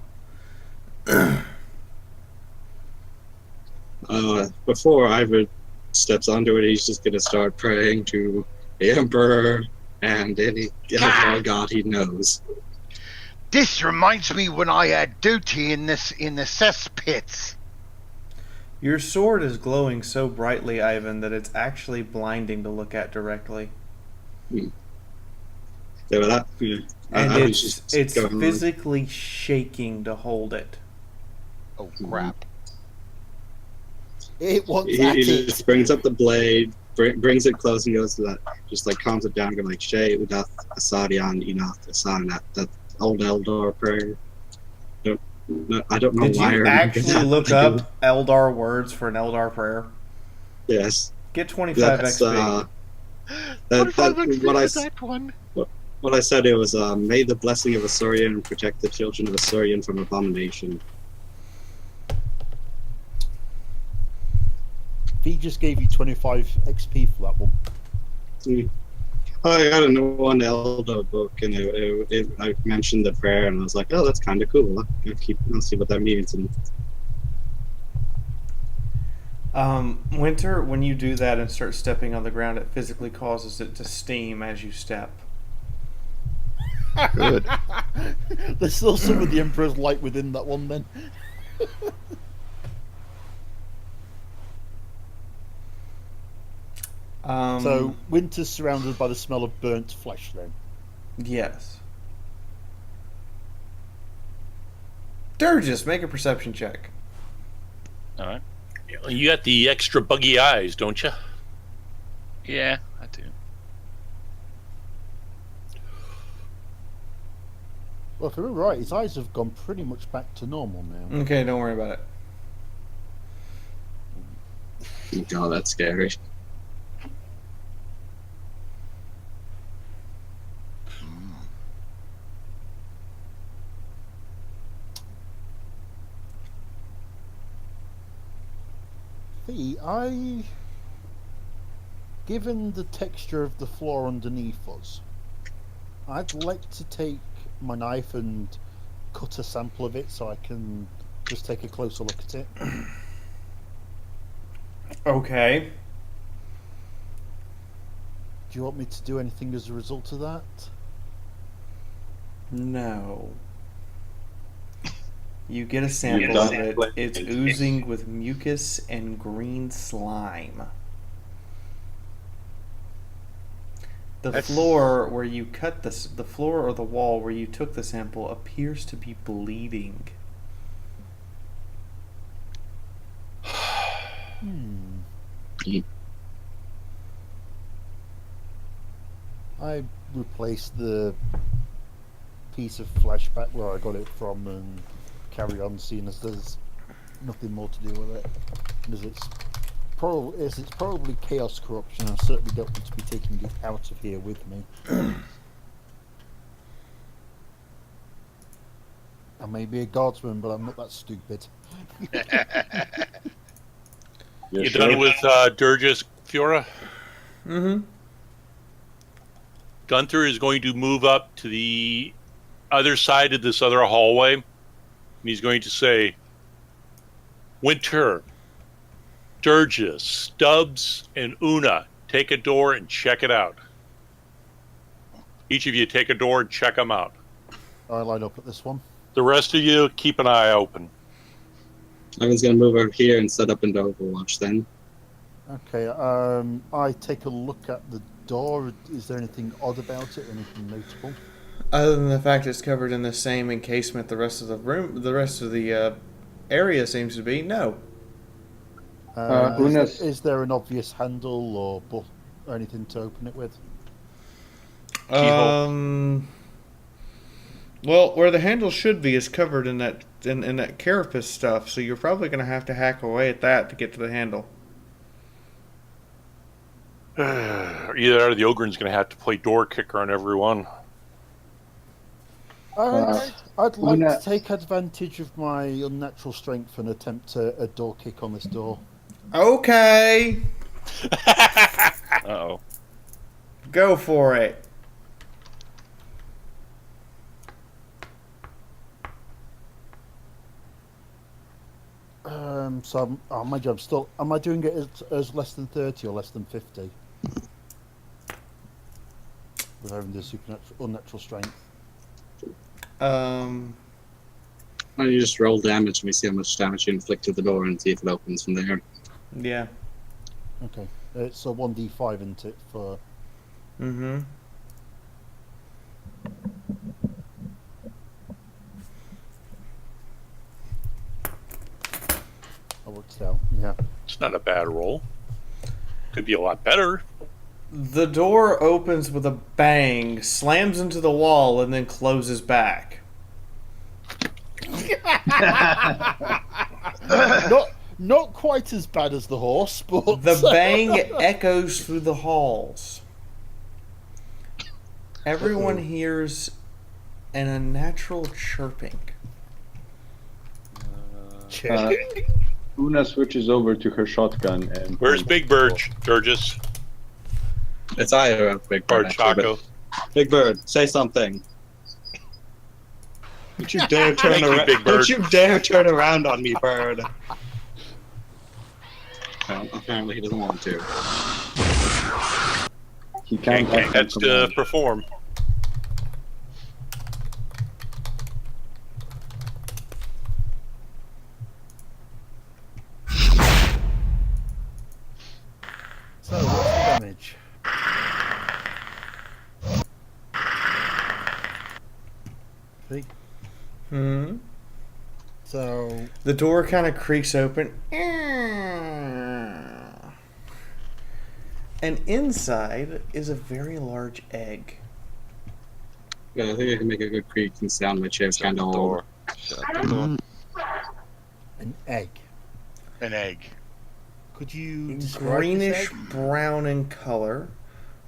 Before Ivan steps onto it, he's just gonna start praying to the Emperor and any other god he knows. This reminds me when I had duty in the cesspits. Your sword is glowing so brightly, Ivan, that it's actually blinding to look at directly. So that, And I was just it's going on. physically shaking to hold it. Oh crap! It wants He at just it. brings up the blade, brings it close, and goes to that. Just like calms it down, going like Shay Udath Asadian Enath Asan, that old Eldar prayer. I don't know Did why. I you remember actually that. look I do. up Eldar words for an Eldar prayer? Yes. Get 25 That's XP. What I said, it was may the blessing of Asurian protect the children of Asurian from abomination. He just gave you 25 XP for that one. I got a one Elder book, and I mentioned the prayer, and I was like, "Oh, that's kind of cool. I'll see what that means." And Winter, when you do that and start stepping on the ground, it physically causes it to steam as you step. Good. There's still some of the Emperor's light within that one then. So, Winter's surrounded by the smell of burnt flesh then. Yes. Durgis, make a perception check. All right. You got the extra buggy eyes, don't you? Yeah, I do. Well, if I remember right, his eyes have gone pretty much back to normal now. Okay, don't worry about it. God, that's scary. Given the texture of the floor underneath us, I'd like to take my knife and cut a sample of it so I can just take a closer look at it. Okay. Do you want me to do anything as a result of that? No. You get a sample of it. It's oozing with mucus and green slime. The floor where you cut this, the floor or the wall where you took the sample appears to be bleeding. I replaced the piece of flesh back where I got it from and carry on, seeing as there's nothing more to do with it. And as it's probably chaos corruption, I certainly don't want to be taking it out of here with me. I may be a guardsman, but I'm not that stupid. You done with Durgis, Fiaura? Mm-hmm. Gunther is going to move up to the other side of this other hallway, and he's going to say, Winter, Durgis, Stubbs, and Una, take a door and check it out. Each of you take a door and check them out. I line up at this one. The rest of you, keep an eye open. Ivan's gonna move over here and set up into Overwatch then. Okay, I take a look at the door. Is there anything odd about it? Anything notable? Other than the fact it's covered in the same encasement the rest of the room, the rest of the area seems to be, no. Unas, Is there an obvious handle or anything to open it with? Keyhole. Well, where the handle should be is covered in that carapace stuff, so you're probably going to have to hack away at that to get to the handle. Either the Ogren's going to have to play door kicker on everyone. I'd like to take advantage of my unnatural strength and attempt a door kick on this door. Okay. Uh-oh. Go for it. So my job still. Am I doing it as less than 30 or less than 50? With having the unnatural strength. Why don't you just roll damage and we see how much damage you inflict to the door and see if it opens from there. Yeah. Okay. It's a 1d5, isn't it? For. Mm-hmm. I worked it out. Yeah. It's not a bad roll. Could be a lot better. The door opens with a bang, slams into the wall, and then closes back. Not quite as bad as the horse, but The bang echoes through the halls. Everyone hears an unnatural chirping. Una switches over to her shotgun and. Where's Big Bird, Georges? It's I, Big Bird. Or actually, Chaco? but- Big Bird, say something. Don't you dare turn Thank you, around! Big Bird. Don't you dare turn around on me, Bird. Well, apparently he doesn't want to. He can't. That's to perform. So what's the damage? See? Hmm. So The door kind of creaks open. And inside is a very large egg. Yeah, I think I can make a good creaking sound. My chair's Shut kind the of door. old. Shut the door. an egg. An egg. Could you describe Greenish this egg? brown in color,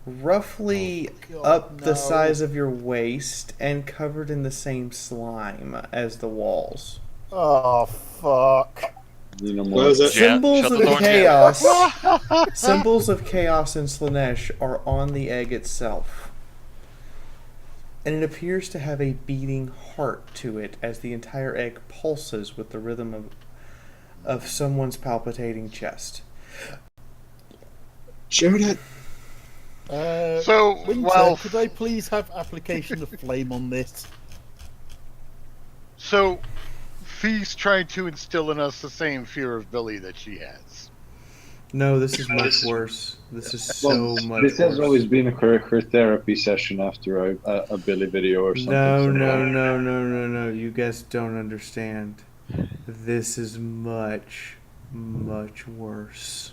roughly Oh, God, up the no. size of your waist and covered in the same slime as the walls. Oh fuck! What is it? Jan, Symbols shut of the door, Jan. chaos. Symbols of chaos in Slanesh are on the egg itself. And it appears to have a beating heart to it as the entire egg pulses with the rhythm of someone's palpitating chest. Shoot it! So, Winter, well, could I please have application of flame on this? so Fee's trying to instill in us the same fear of Billy that she has. No, this is much worse. This is so much This worse. has always been her therapy session after a Billy video or something. No. You guys don't understand. This is much, much worse.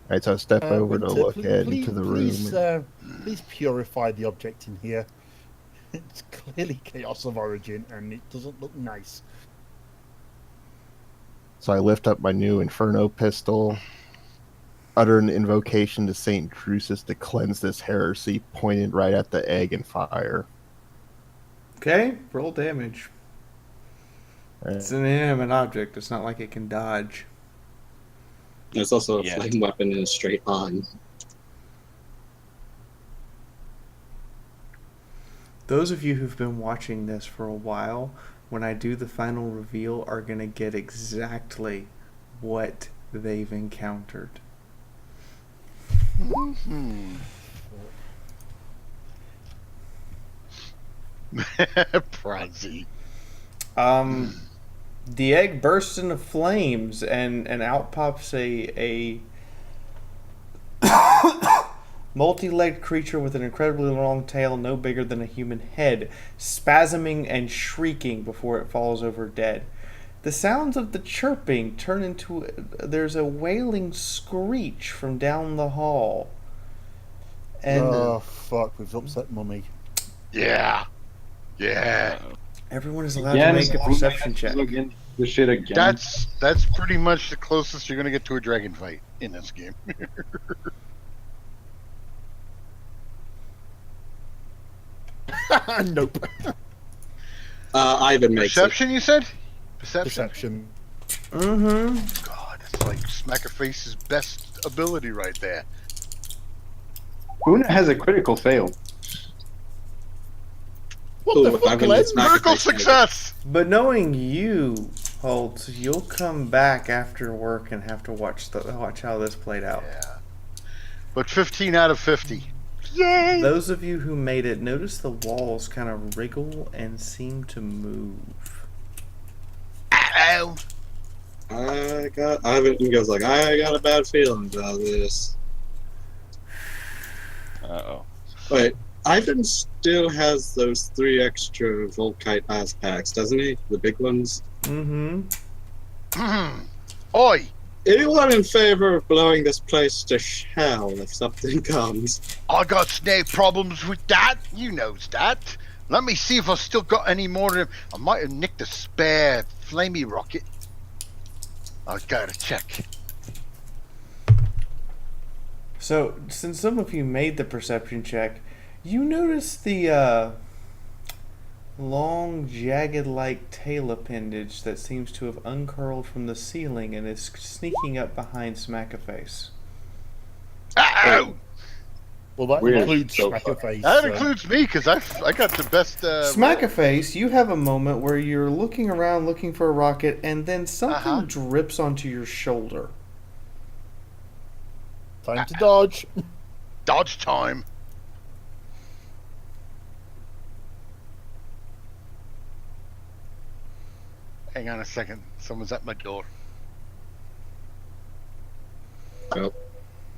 Alright, so I step over to Winter, look into the room. Please purify the object in here. It's clearly chaos of origin, and it doesn't look nice. So I lift up my new Inferno pistol, utter an invocation to Saint Drusus to cleanse this heresy, pointed right at the egg and fire. Okay, roll damage. Alright. It's an inanimate object. It's not like it can dodge. There's also a Yeah. flame weapon in a straight line. Those of you who've been watching this for a while, when I do the final reveal, are going to get exactly what they've encountered. Prozzy. The egg bursts into flames, and out pops a multi-legged creature with an incredibly long tail, no bigger than a human head, spasming and shrieking before it falls over dead. The sounds of the chirping turn into... There's a wailing screech from down the hall. And Oh, fuck, we've upset Mummy. Yeah. Yeah. everyone is allowed to make a perception check. Look into the shit again. That's pretty much the closest you're gonna get to a dragon fight in this game. Nope. Ivan makes Perception, you said? Perception? Perception. Mm-hmm. God, that's like Smackerface's best ability right there. Una has a critical fail. What the fuck, Glenn? Critical success! But knowing you, Holt, you'll come back after work and have to watch how this played out. Yeah. But 15 out of 50. Yay! Those of you who made it, notice the walls kind of wriggle and seem to move. Ow! Ivan goes like, I got a bad feeling about this. Uh-oh. Wait, Ivan still has those 3 extra Volkite ice packs, doesn't he? The big ones? Mm-hmm. Oi! Anyone in favor of blowing this place to hell if something comes? I got no problems with that. You knows that. Let me see if I still got any more of them. I might have nicked a spare flamey rocket. I gotta check. So, since some of you made the perception check, you notice the long, jagged-like tail appendage that seems to have uncurled from the ceiling and is sneaking up behind Smackaface. Ow! Well, that Weird. includes So Smackerface. That so- includes me, because I got the best... Smackaface, you have a moment where you're looking around looking for a rocket, and then something drips onto your shoulder. Time to dodge. Dodge time. Hang on a second. Someone's at my door.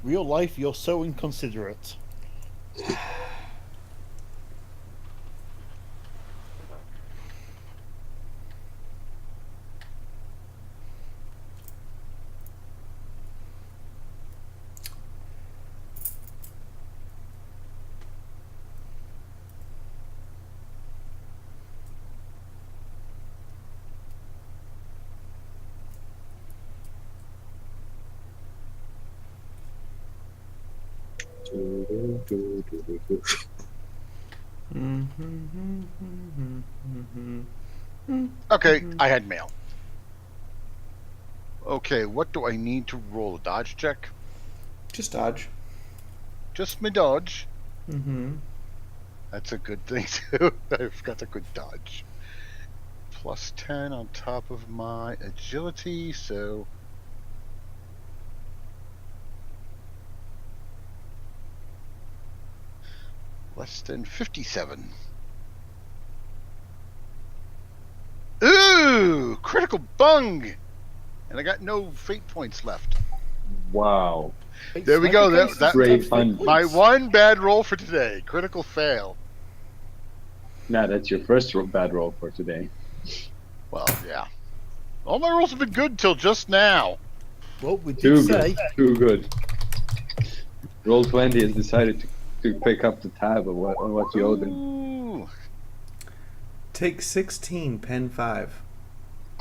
Real life, you're so inconsiderate. Okay, I had mail. Okay, what do I need to roll? A dodge check? Just dodge. Just my dodge. Mm-hmm. That's a good thing too. I've got a good dodge. Plus 10 on top of my agility, so... less than 57. Ooh! Critical bung! And I got no fate points left. Wow. There we go. That Great fun. my one bad roll for today. Critical fail. Nah, that's your first bad roll for today. Well, yeah. All my rolls have been good till just now. Well, we Too did say. good. Too good. Roll 20 has decided to pick up the tab of what you owe them. Ooh. Take 16, pen 5.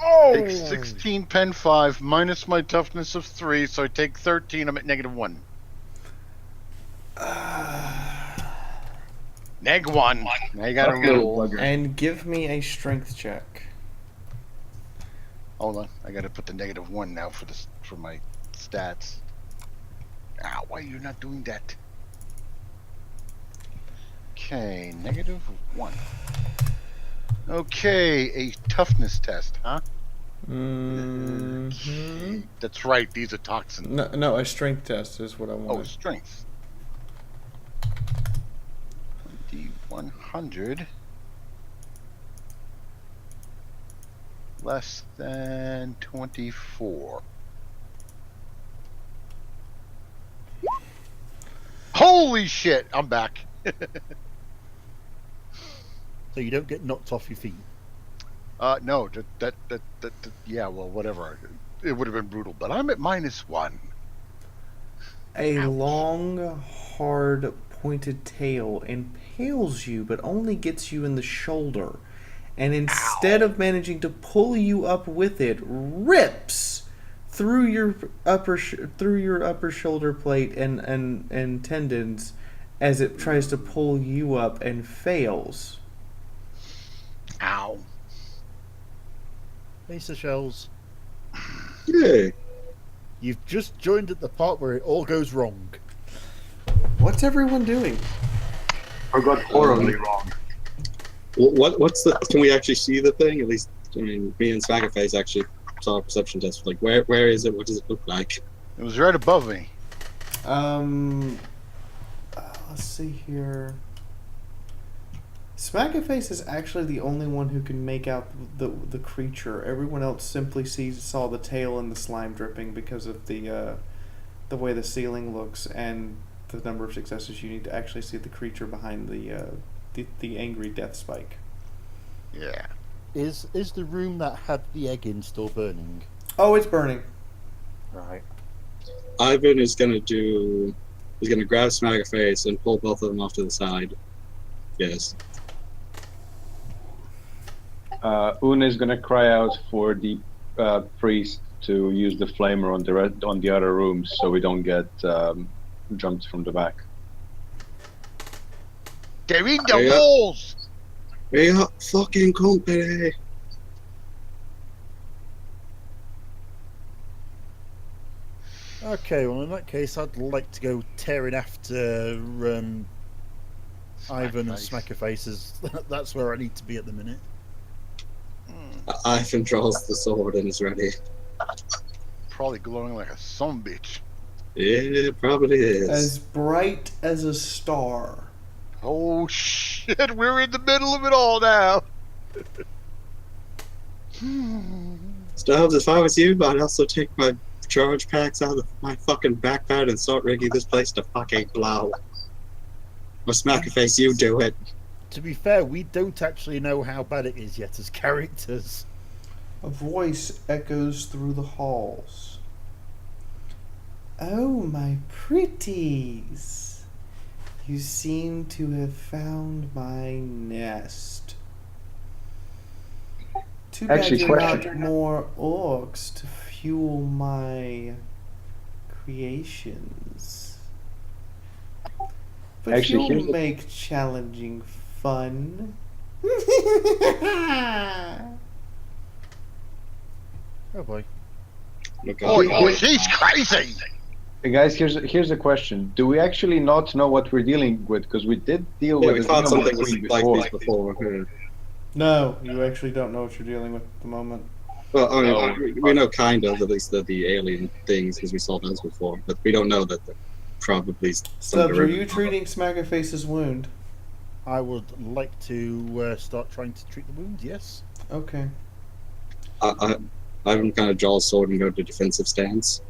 Oh! Take 16 pen 5 minus my toughness of 3, so I take 13. I'm at -1. -1. Now you gotta roll. And give me a strength check. Hold on. I gotta put the -1 now for my stats. Ow, why are you not doing that? Okay, -1. Okay, a toughness test, huh? Mm-hmm. That's right, these are toxins. No, a strength test is what I want. Oh, strength. 100. Less than 24. Holy shit! I'm back. So you don't get knocked off your feet. No, that yeah, well, whatever. It would have been brutal, but I'm at -1. A long, hard, pointed tail impales you, but only gets you in the shoulder. And instead of managing to pull you up with it, rips through your upper shoulder plate and tendons as it tries to pull you up and fails. Ow. Hey, Seychelles. Yeah. You've just joined at the part where it all goes wrong. What's everyone doing? I got horribly wrong. What's the? Can we actually see the thing? At least, I mean, me and Swaggerface actually saw a perception test. Like, where is it? What does it look like? It was right above me. Let's see here. Smackaface is actually the only one who can make out the creature. Everyone else simply saw the tail and the slime dripping because of the way the ceiling looks and the number of successes you need to actually see the creature behind the angry death spike. Yeah. Is the room that had the egg in still burning? Oh, it's burning. Right. Ivan is gonna grab Smaggerface and pull both of them off to the side. Yes. Una is gonna cry out for the priest to use the flamer on the other rooms so we don't get jumped from the back. They're in the walls! We are fucking company! Okay, well in that case I'd like to go tearing after Ivan and Smackerfaces. That's where I need to be at the minute. Ivan draws the sword and is ready. Probably glowing like a sumbitch. Yeah, it probably is. As bright as a star. Oh shit, we're in the middle of it all now. Stubbs, if I was you, I'd also take my charge packs out of my fucking backpack and start rigging this place to fucking blow. Or Smackerface, you do it. To be fair, we don't actually know how bad it is yet as characters. A voice echoes through the halls. Oh, my pretties. You seem to have found my nest. Too bad Actually, you're not question. more orcs to fuel my creations. But Actually, here's you'll the- make challenging fun. Oh boy. Oh, she's crazy! Hey guys, here's a question. Do we actually not know what we're dealing with? Because we did deal Yeah, with we a thought Xenomorph something was thing like before. this before. Yeah. No, you actually don't know what you're dealing with at the moment. Well, I mean, we know kind of, at least the alien things, because we saw those before, but we don't know that they're probably some Stubbs, are derivative you of it. treating Smaggerface's wound? I would like to start trying to treat the wound, yes. Okay. Ivan kind of draws sword and go to defensive stance.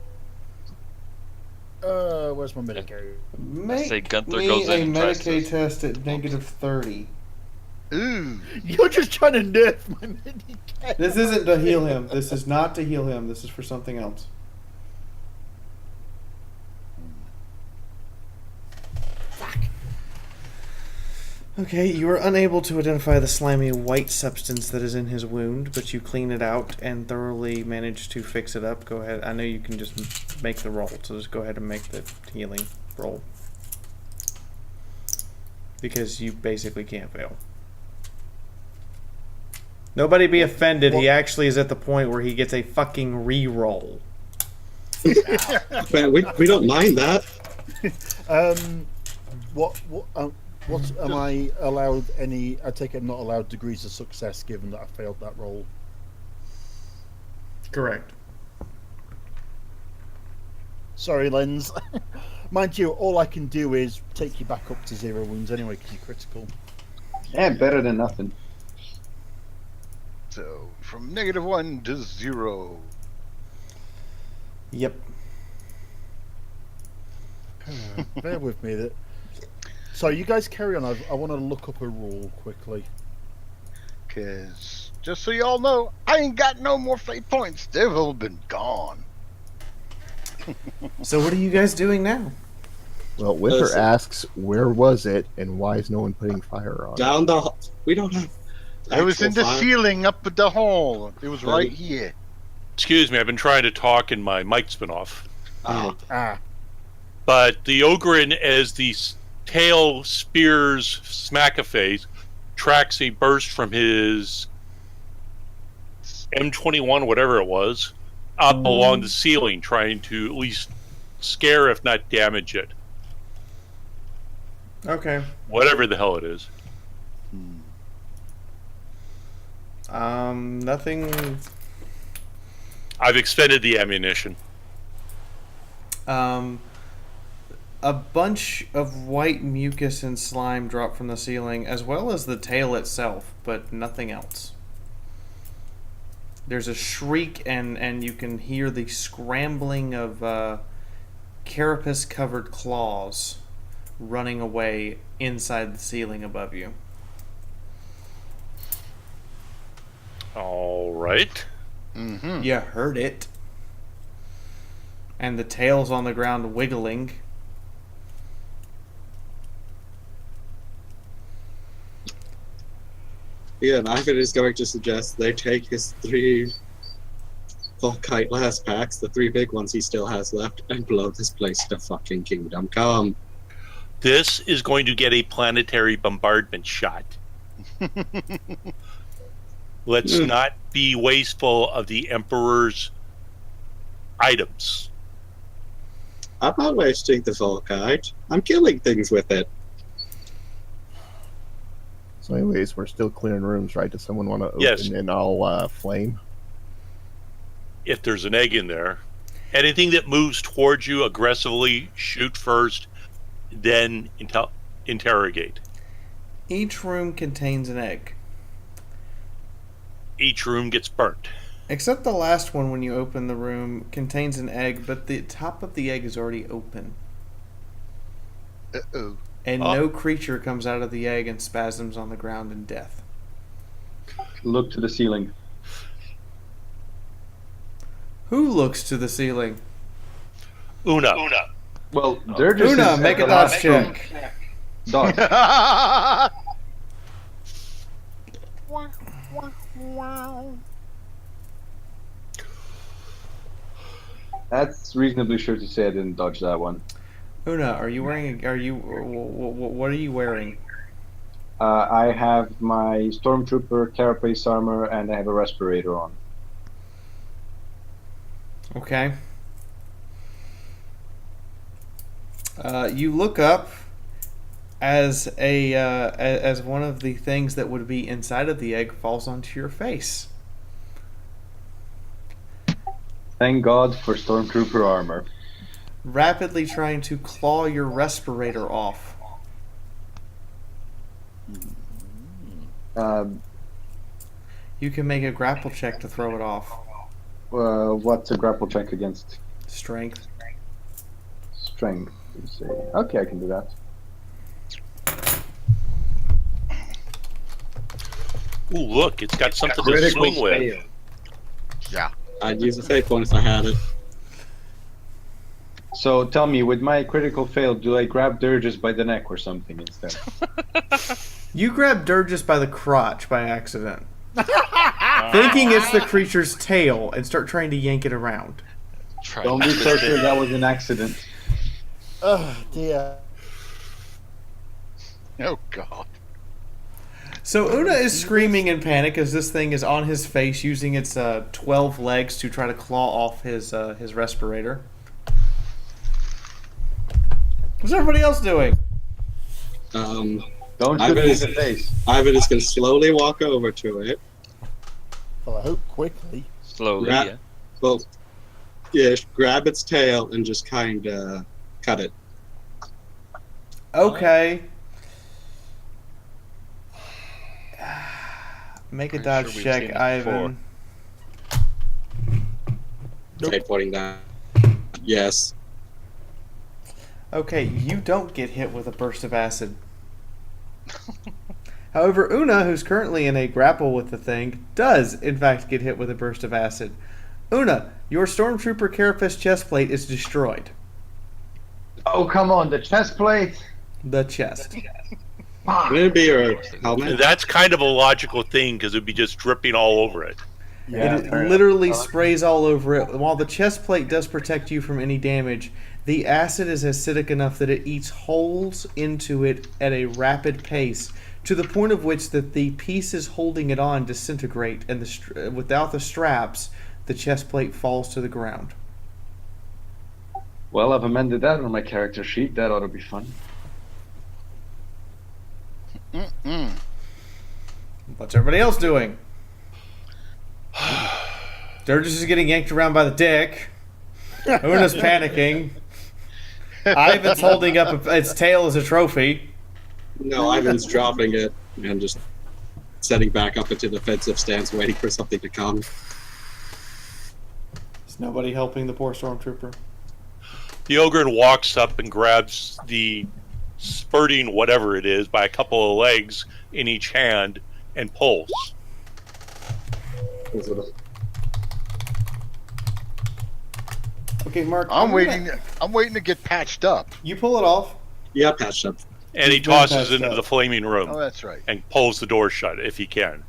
Where's my medic? Make say Gunther me goes in a and tries Medicaid to- test at -30. Ooh. You're just trying to nerf my medic. This isn't to heal him. This is not to heal him. This is for something else. Okay, you are unable to identify the slimy white substance that is in his wound, but you clean it out and thoroughly manage to fix it up. Go ahead. I know you can just make the roll, so just go ahead and make the healing roll. Because you basically can't fail. Nobody be offended. He actually is at the point where he gets a fucking re-roll. Man, we don't mind that. What am I allowed any? I take it I'm not allowed degrees of success given that I failed that roll. Correct. Sorry, Lens. Mind you, all I can do is take you back up to 0 wounds anyway because you're critical. Yeah, better than nothing. So from -1 to 0. Yep. Bear with me. So you guys carry on. I want to look up a rule quickly. Cause just so y'all know, I ain't got no more fate points. They've all been gone. So what are you guys doing now? Well, Whipper asks, where was it, and why is no one putting fire on it? Down the. We don't have. It was in actual the fire. ceiling up at the hall. It was right here. Excuse me, I've been trying to talk and my mic's been off. Ah, But the Ogren, as the tail spears Smackaface, tracks a burst from his M21, whatever it was, up along the ceiling, trying to at least scare, if not damage it. Okay. Whatever the hell it is. Nothing. I've expended the ammunition. A bunch of white mucus and slime drop from the ceiling, as well as the tail itself, but nothing else. There's a shriek, and you can hear the scrambling of carapace-covered claws running away inside the ceiling above you. All right. Mm-hmm. You heard it. And the tail's on the ground wiggling. Yeah, and Ivan is going to suggest they take his 3 Volkite last packs, the 3 big ones he still has left, and blow this place to fucking kingdom come. This is going to get a planetary bombardment shot. Let's not be wasteful of the Emperor's items. I'm not wasting the Volkite. I'm killing things with it. So anyways, we're still clearing rooms, right? Does someone want to open Yes. and I'll flame? If there's an egg in there. Anything that moves towards you aggressively, shoot first, then interrogate. Each room contains an egg. Each room gets burnt. Except the last one, when you open the room, contains an egg, but the top of the egg is already open. Uh-oh. And no creature comes out of the egg and spasms on the ground in death. Look to the ceiling. Who looks to the ceiling? Una. Well, they're just Una, inside make a the dodge last room. check. Dodge. That's reasonably sure to say I didn't dodge that one. Una, are you wearing? What are you wearing? I have my Stormtrooper carapace armor and I have a respirator on. Okay. You look up as as one of the things that would be inside of the egg falls onto your face. Thank God for Stormtrooper armor. Rapidly trying to claw your respirator off. You can make a grapple check to throw it off. What's a grapple check against? Strength. Strength. You say. Okay, I can do that. Ooh, look, it's got something to Critical swing with. fail. Yeah. I'd use a fate point if I had it. So tell me, with my critical fail, do I grab Durges by the neck or something instead? You grab Durgis by the crotch by accident. Thinking it's the creature's tail and start trying to yank it around. Don't be so sure that was an accident. oh dear. Oh God. So Una is screaming in panic as this thing is on his face, using its 12 legs to try to claw off his respirator. What's everybody else doing? Don't shoot Ivan me in is, the face. Ivan is going to slowly walk over to it. Well, I hope quickly. Slowly, Gra- yeah. Well, yeah, grab its tail and just kind of cut it. Okay. Make a Pretty dodge sure we've check, seen it Ivan. Teleporting that. Yes. Okay, you don't get hit with a burst of acid. However, Una, who's currently in a grapple with the thing, does in fact get hit with a burst of acid. Una, your Stormtrooper Carapace chestplate is destroyed. Oh, come on, the chest plate. The chest. Would it be your helmet? That's kind of a logical thing because it'd be just dripping all over it. Yeah, It literally sprays all over it. While the chest plate does protect you from any damage, the acid is acidic enough that it eats holes into it at a rapid pace, to the point of which that the pieces holding it on disintegrate, and without the straps, the chest plate falls to the ground. Well, I've amended that on my character sheet. That ought to be fun. What's everybody else doing? Sturgis is getting yanked around by the dick. Una's panicking. Ivan's holding up its tail as a trophy. No, Ivan's dropping it and just setting back up into defensive stance, waiting for something to come. Is nobody helping the poor stormtrooper? The Ogren walks up and grabs the spurting whatever it is by a couple of legs in each hand and pulls. Okay, Mark. I'm waiting to get patched up. You pull it off. Yeah, patched up. And he He's been tosses patched into up. the flaming room Oh, that's right. and pulls the door shut if he can.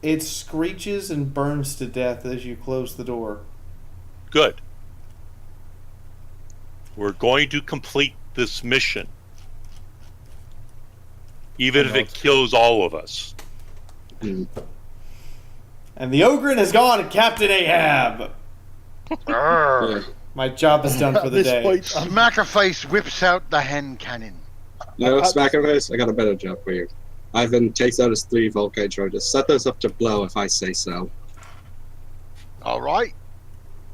It screeches and burns to death as you close the door. Good. We're going to complete this mission. Even if it kills all of us. Mm. And the Ogren has gone, Captain Ahab! Yeah. My job is done for the At this day. point, Smackerface whips out the hand cannon. No, Smackerface, I got a better job for you. Ivan takes out his 3 Volkite charges. Set those up to blow if I say so. All right.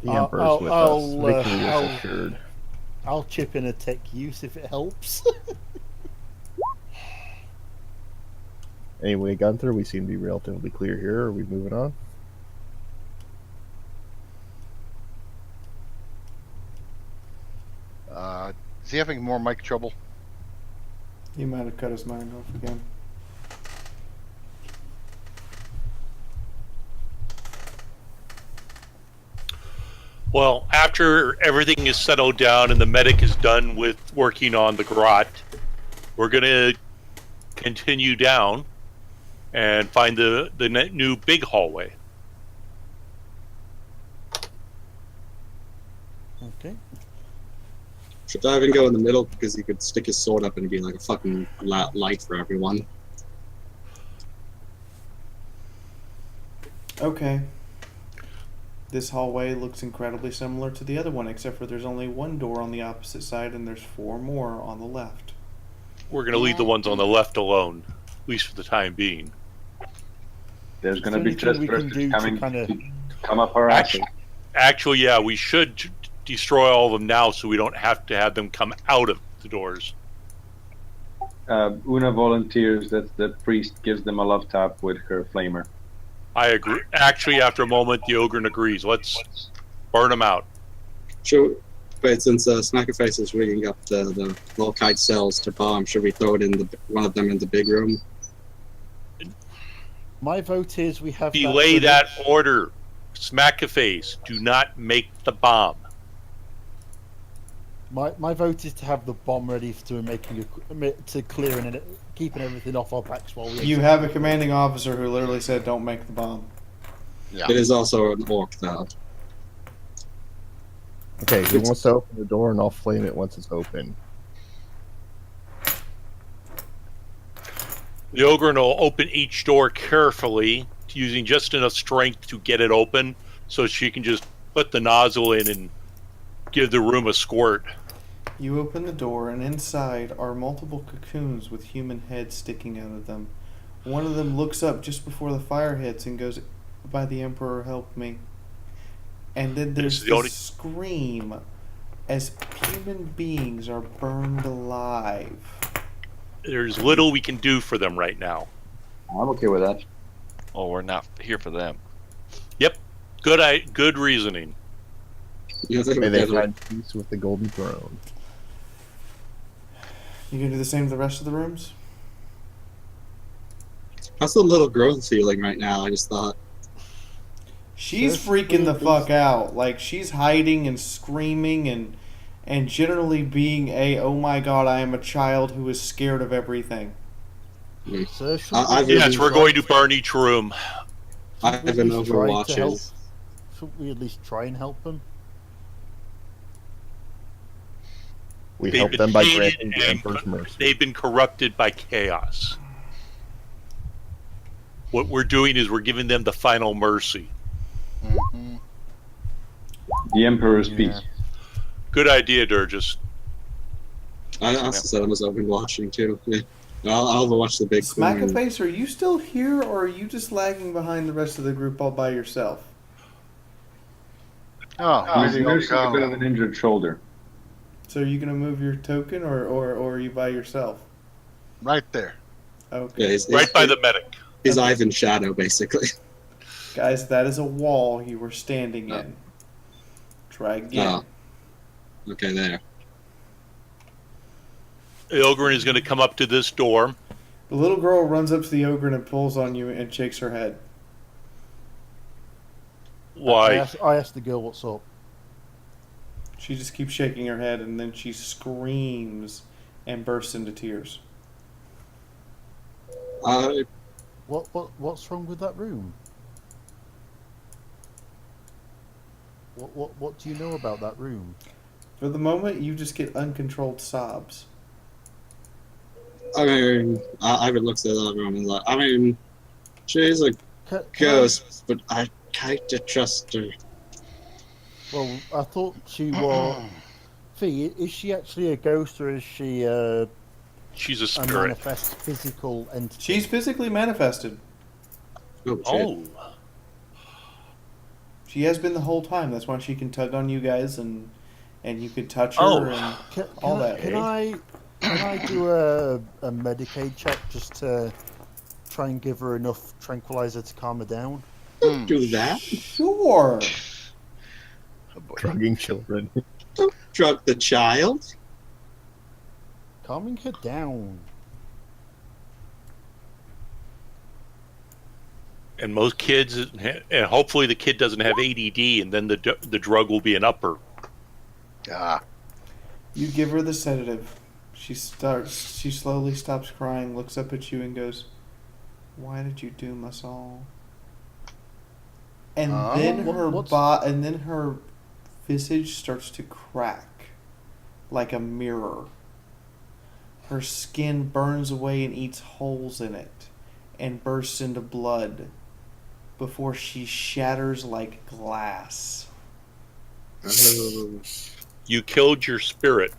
The I'll- Emperor's I'll- with I'll, us. Victory I'll- is assured. I'll chip in a tech use if it helps. Anyway, Gunther, we seem to be relatively clear here. Are we moving on? Is he having more mic trouble? He might have cut his mind off again. Well, after everything is settled down and the medic is done with working on the grot, we're going to continue down and find the new big hallway. Okay. Should Ivan go in the middle because he could stick his sword up and be like a fucking light for everyone. Okay. This hallway looks incredibly similar to the other one, except for there's only one door on the opposite side and there's 4 more on the left. We're going to leave the ones on the left alone, at least for the time being. There's going to be Anything we can chest do coming to kind of... to come up our asses. Actually, yeah, we should destroy all of them now so we don't have to have them come out of the doors. Una volunteers that the priest gives them a love tap with her flamer. I agree. Actually, after a moment, the Ogren agrees. Let's burn them out. Sure. Wait, since Smackerface is rigging up the Volkite cells to bomb, should we throw it in one of them in the big room? My vote is we have... Belay that order. Smackerface, do not make the bomb. My vote is to have the bomb ready to clearing it, keeping everything off our backs while we... You have a commanding officer who literally said, "Don't make the bomb." Yeah. It is also an orc, though. Okay, who wants to open the door and I'll flame it once it's open? The Ogren will open each door carefully, using just enough strength to get it open, so she can just put the nozzle in and give the room a squirt. You open the door, and inside are multiple cocoons with human heads sticking out of them. One of them looks up just before the fire hits and goes, "By the Emperor, help me." And then there's this scream as human beings are burned alive. There's little we can do for them right now. I'm okay with that. Oh, we're not here for them. Yep. Good reasoning. Yeah, they May they were find peace with the golden throne. You gonna do the same to the rest of the rooms? How's the little girl feeling right now? I just thought. She's Just freaking the please. fuck out. Like, she's hiding and screaming and generally being a, oh my god, I am a child who is scared of everything. So I've Yes, we're going to burn each room. I've been overwatching. Should we at least try and help them? We They've help been them by hated granting the and Emperor's mercy. They've been corrupted by chaos. What we're doing is we're giving them the final mercy. The Emperor's Yeah. peace. Good idea, Durgis. I also said I was overwatching too. Yeah. I'll overwatch the big queen. Smackaface, are you still here, or are you just lagging behind the rest of the group all by yourself? Oh, He's nursing a bit of an injured shoulder. So are you gonna move your token, or are you by yourself? right there. Okay. Yeah, he's, Right by the medic. He's Ivan Shadow, basically. Guys, that is a wall you were standing in. Try again. Oh. Okay, there. The Ogre is going to come up to this door. The little girl runs up to the ogre and pulls on you and shakes her head. Why? I asked the girl what's up. She just keeps shaking her head, and then she screams and bursts into tears. What's wrong with that room? What do you know about that room? For the moment, you just get uncontrolled sobs. I mean, Ivan looks at that room and like, I mean, she's a Can ghost, but I kinda trust her. Well, I thought she was. Fee, is she actually a ghost or is she She's a a spirit. manifest physical entity? She's physically manifested. Oh, shit. Oh. She has been the whole time. That's why she can tug on you guys and you can touch her Oh. and Can, all can, that. can I do a Medicaid check just to try and give her enough tranquilizer to calm her down? Don't do that. Sure. Oh boy. Drugging children. Don't drug the child. Calming her down. And most kids, and hopefully the kid doesn't have ADD, and then the drug will be an upper. Ah, You give her the sedative. She slowly stops crying, looks up at you, and goes, "Why did you doom us all?" And then her visage starts to crack like a mirror. Her skin burns away and eats holes in it, and bursts into blood before she shatters like glass. Oh. You killed your spirit.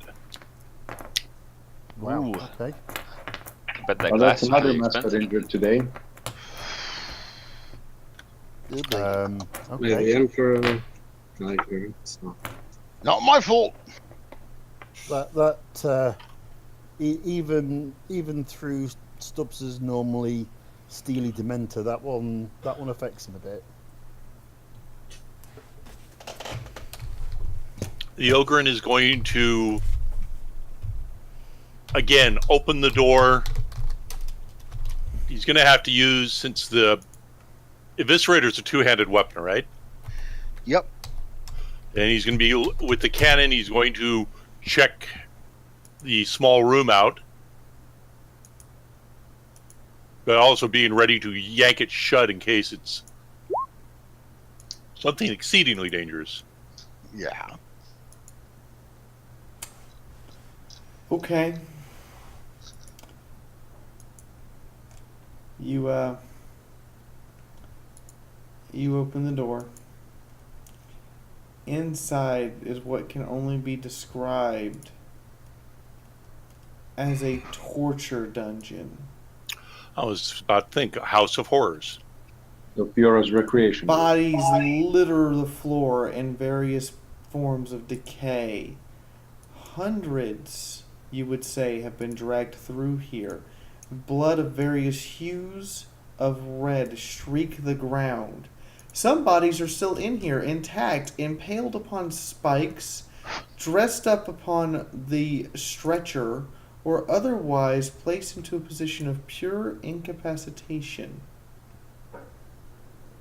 Wow. Ooh. Okay. But that Well, glass that's is another really mess that expensive. injured today. May Okay. the Emperor guide her. So. not my fault. Even through Stubbs's normally steely dementor, that one affects him a bit. The Ogre is going to, again, open the door. He's going to have to use, since the Eviscerator is a two-handed weapon, right? Yep. And he's going to be, with the cannon, he's going to check the small room out. But also being ready to yank it shut in case it's something exceedingly dangerous. Yeah. Okay. You open the door. Inside is what can only be described as a torture dungeon. I was about to think, a House of Horrors. So Fiaura's recreation. Bodies litter the floor in various forms of decay. Hundreds, you would say, have been dragged through here. Blood of various hues of red streak the ground. Some bodies are still in here, intact, impaled upon spikes, dressed up upon the stretcher, or otherwise placed into a position of pure incapacitation.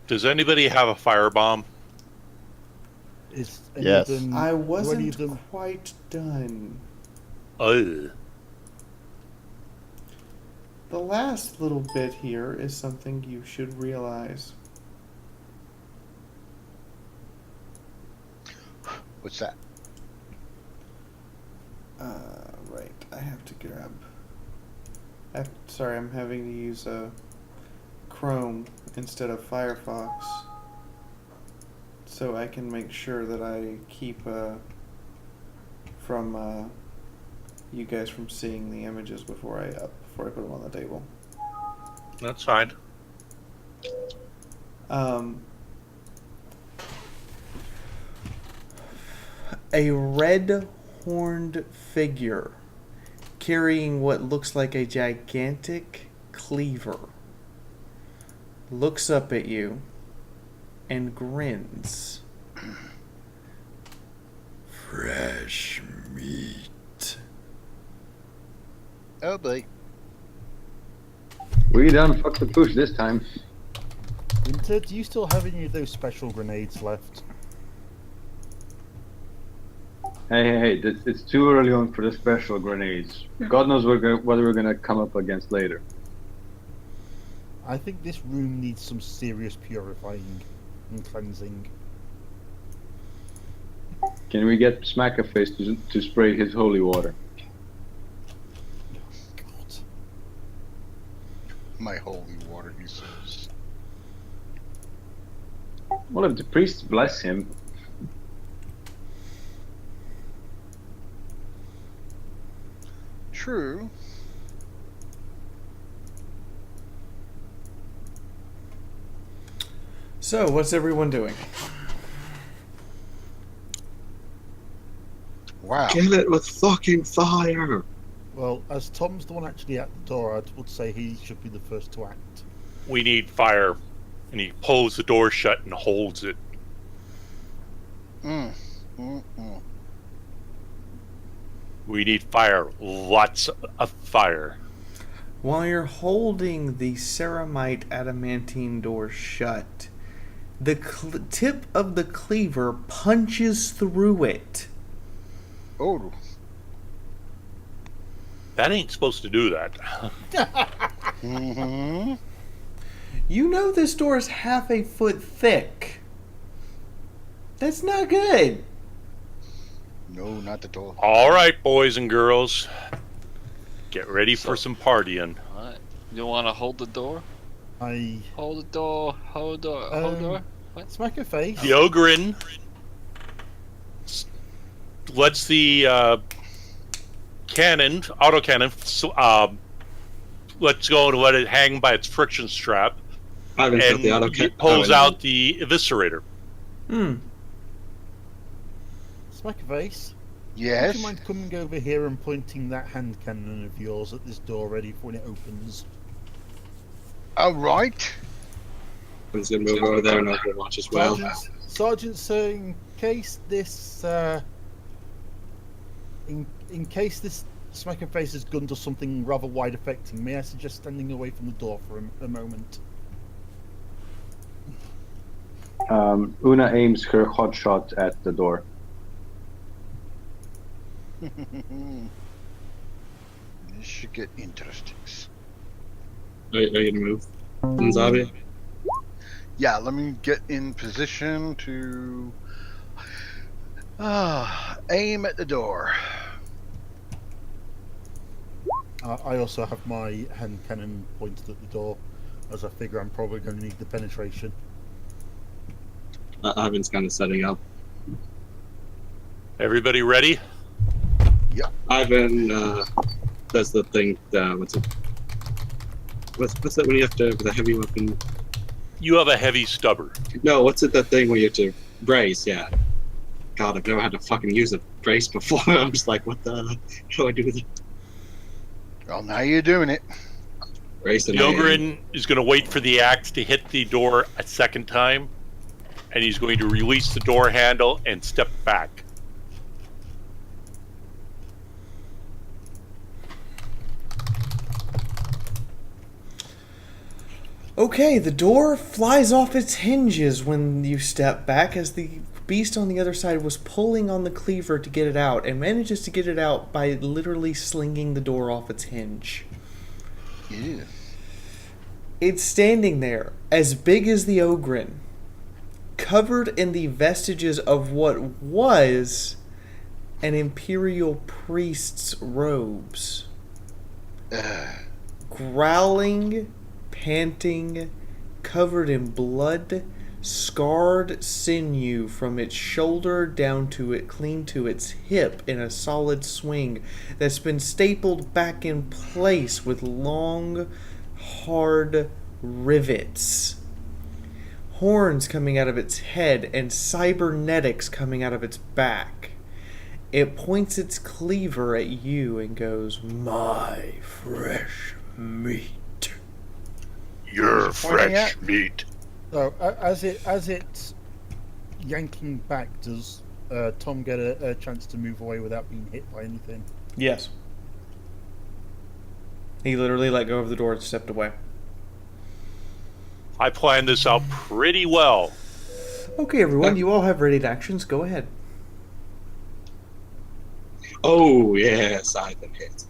Does anybody have a firebomb? Is any Yes. of them, I do any wasn't of them, quite done. Ugh. The last little bit here is something you should realize. What's that? Right, I have to grab... sorry, I'm having to use Chrome instead of Firefox, so I can make sure that I keep from you guys from seeing the images before I put them on the table. That's fine. A red-horned figure carrying what looks like a gigantic cleaver looks up at you and grins. Fresh meat. Oh boy. We done fucked the push this time. Winter, do you still have any of those special grenades left? Hey, it's too early on for the special grenades. God knows what we're gonna come up against later. I think this room needs some serious purifying and cleansing. Can we get Smackaface to spray his holy water? God. My holy water, he says. Well, if the priests bless him. True. So, what's everyone doing? Wow. Kill it with fucking fire! Well, as Tom's the one actually at the door, I would say he should be the first to act. We need fire. And he pulls the door shut and holds it. We need fire. Lots of fire. While you're holding the ceramite adamantine door shut, the tip of the cleaver punches through it. Oh. That ain't supposed to do that. Mm-hmm. You know this door is half a foot thick. That's not good. No, not the door. All right, boys and girls. Get ready for some partying. What? You want to hold the door? Hold the door. Hold the door. Hold the door. What? Smack a face. The Ogrin lets the autocannon let's go and let it hang by its friction strap, Ivan's got and the auto it pulls out the eviscerator. Smack a face. Yes. Would you mind coming over here and pointing that hand cannon of yours at this door ready for when it opens? All right. I'm just gonna move over there and Overwatch as well. Sergeant, sir, in case this, in case this Smack and Face's gun does something rather wide affecting, may I suggest standing away from the door for a moment? Una aims her hot shot at the door. This should get interesting. Are you gonna move, Zabi? Yeah, let me get in position to aim at the door. I also have my hand cannon pointed at the door, as I figure I'm probably going to need the penetration. Ivan's kind of setting up. Everybody ready? Yep. Ivan does the thing. What's it? What's that when you have to with a heavy weapon? You have a heavy stubber. No, what's it? That thing where you have to brace? Yeah. God, I've never had to fucking use a brace before. I'm just like, what the? How do I do with it? Well, now you're doing it. Race and The Ogryn is going to wait for the axe to hit the door a second time, and he's going to release the door handle and step back. Okay, the door flies off its hinges when you step back as the beast on the other side was pulling on the cleaver to get it out and manages to get it out by literally slinging the door off its hinge. Yeah. It's standing there, as big as the Ogryn, covered in the vestiges of what was an imperial priest's robes. Growling, panting, covered in blood, scarred sinew from its shoulder down to it, clean to its hip in a solid swing that's been stapled back in place with long, hard rivets. Horns coming out of its head and cybernetics coming out of its back. It points its cleaver at you and goes, "My fresh meat." Your Who's pointing fresh at? meat. So as it's yanking back, does Tom get a chance to move away without being hit by anything? Yes. He literally let go of the door and stepped away. I planned this out pretty well. Okay, everyone, you all have ready actions. Go ahead. Oh, yes, I've been hit.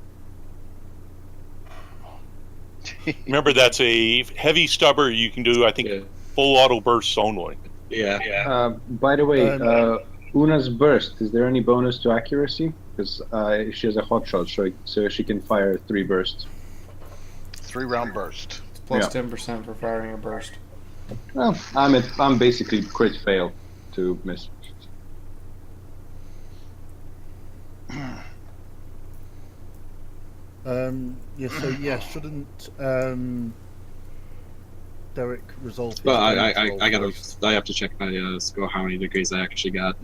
Remember, that's a heavy stubber. You can do, I think, Yeah. full auto bursts only. Yeah. By the way, Una's burst, is there any bonus to accuracy? Because she has a hot shot, so she can fire 3 bursts. 3-round burst. Plus 10% for firing a burst. Well, I'm basically crit fail to miss. Shouldn't Derek resolve his Well, bonus I roll gotta, first? I have to check my score, how many degrees I actually got.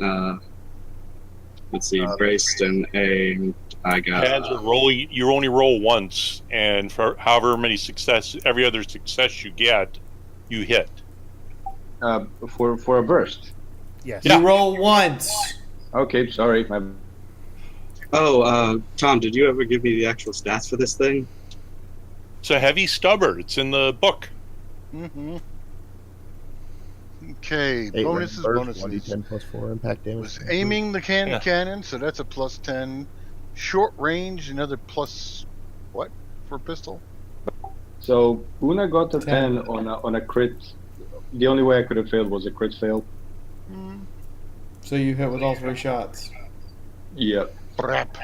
Let's see, braced and aimed. I got. As a roll, you only roll once, and for however many success, every other success you get, you hit. For a burst. Yes. You roll once. Okay, sorry. Oh, Tom, did you ever give me the actual stats for this thing? It's a heavy stubber. It's in the book. Mm-hmm. Okay, 8 bonuses. round burst, 1d10 plus 4 impact damage. Was aiming the Yeah. cannon, so that's a plus 10. Short range, another plus what for pistol? So Una got a 10. 10 on a crit. The only way I could have failed was a crit fail. So you hit with all 3 shots. Yeah. Prep.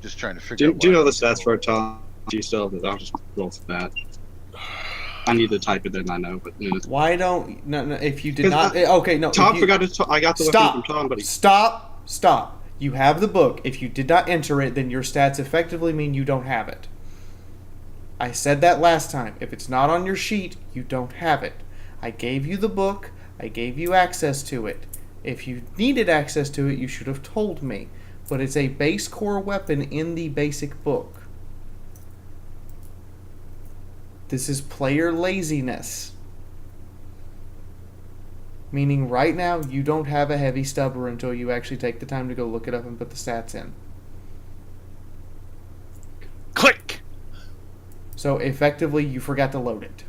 Just trying to figure out. Do you know what- the stats for it, Tom? Do you still? I'll just roll for that. I need to type it in, I know, but Why don't... No, if you did 'Cause not... Okay, no. Tom if you, forgot to. I got the weapon from Tom, but he. Stop. You have the book. If you did not enter it, then your stats effectively mean you don't have it. I said that last time. If it's not on your sheet, you don't have it. I gave you the book. I gave you access to it. If you needed access to it, you should have told me. But it's a base core weapon in the basic book. This is player laziness. Meaning right now, you don't have a heavy stubber until you actually take the time to go look it up and put the stats in. Click! So effectively, you forgot to load it.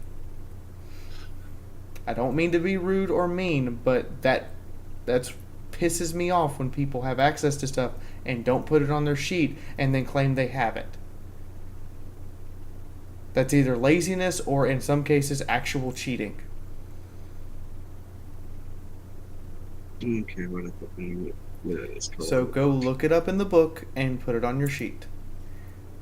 I don't mean to be rude or mean, but that's pisses me off when people have access to stuff and don't put it on their sheet and then claim they have it. That's either laziness or, in some cases, actual cheating. Okay, what I put in So go look it up in the book and put it on your sheet.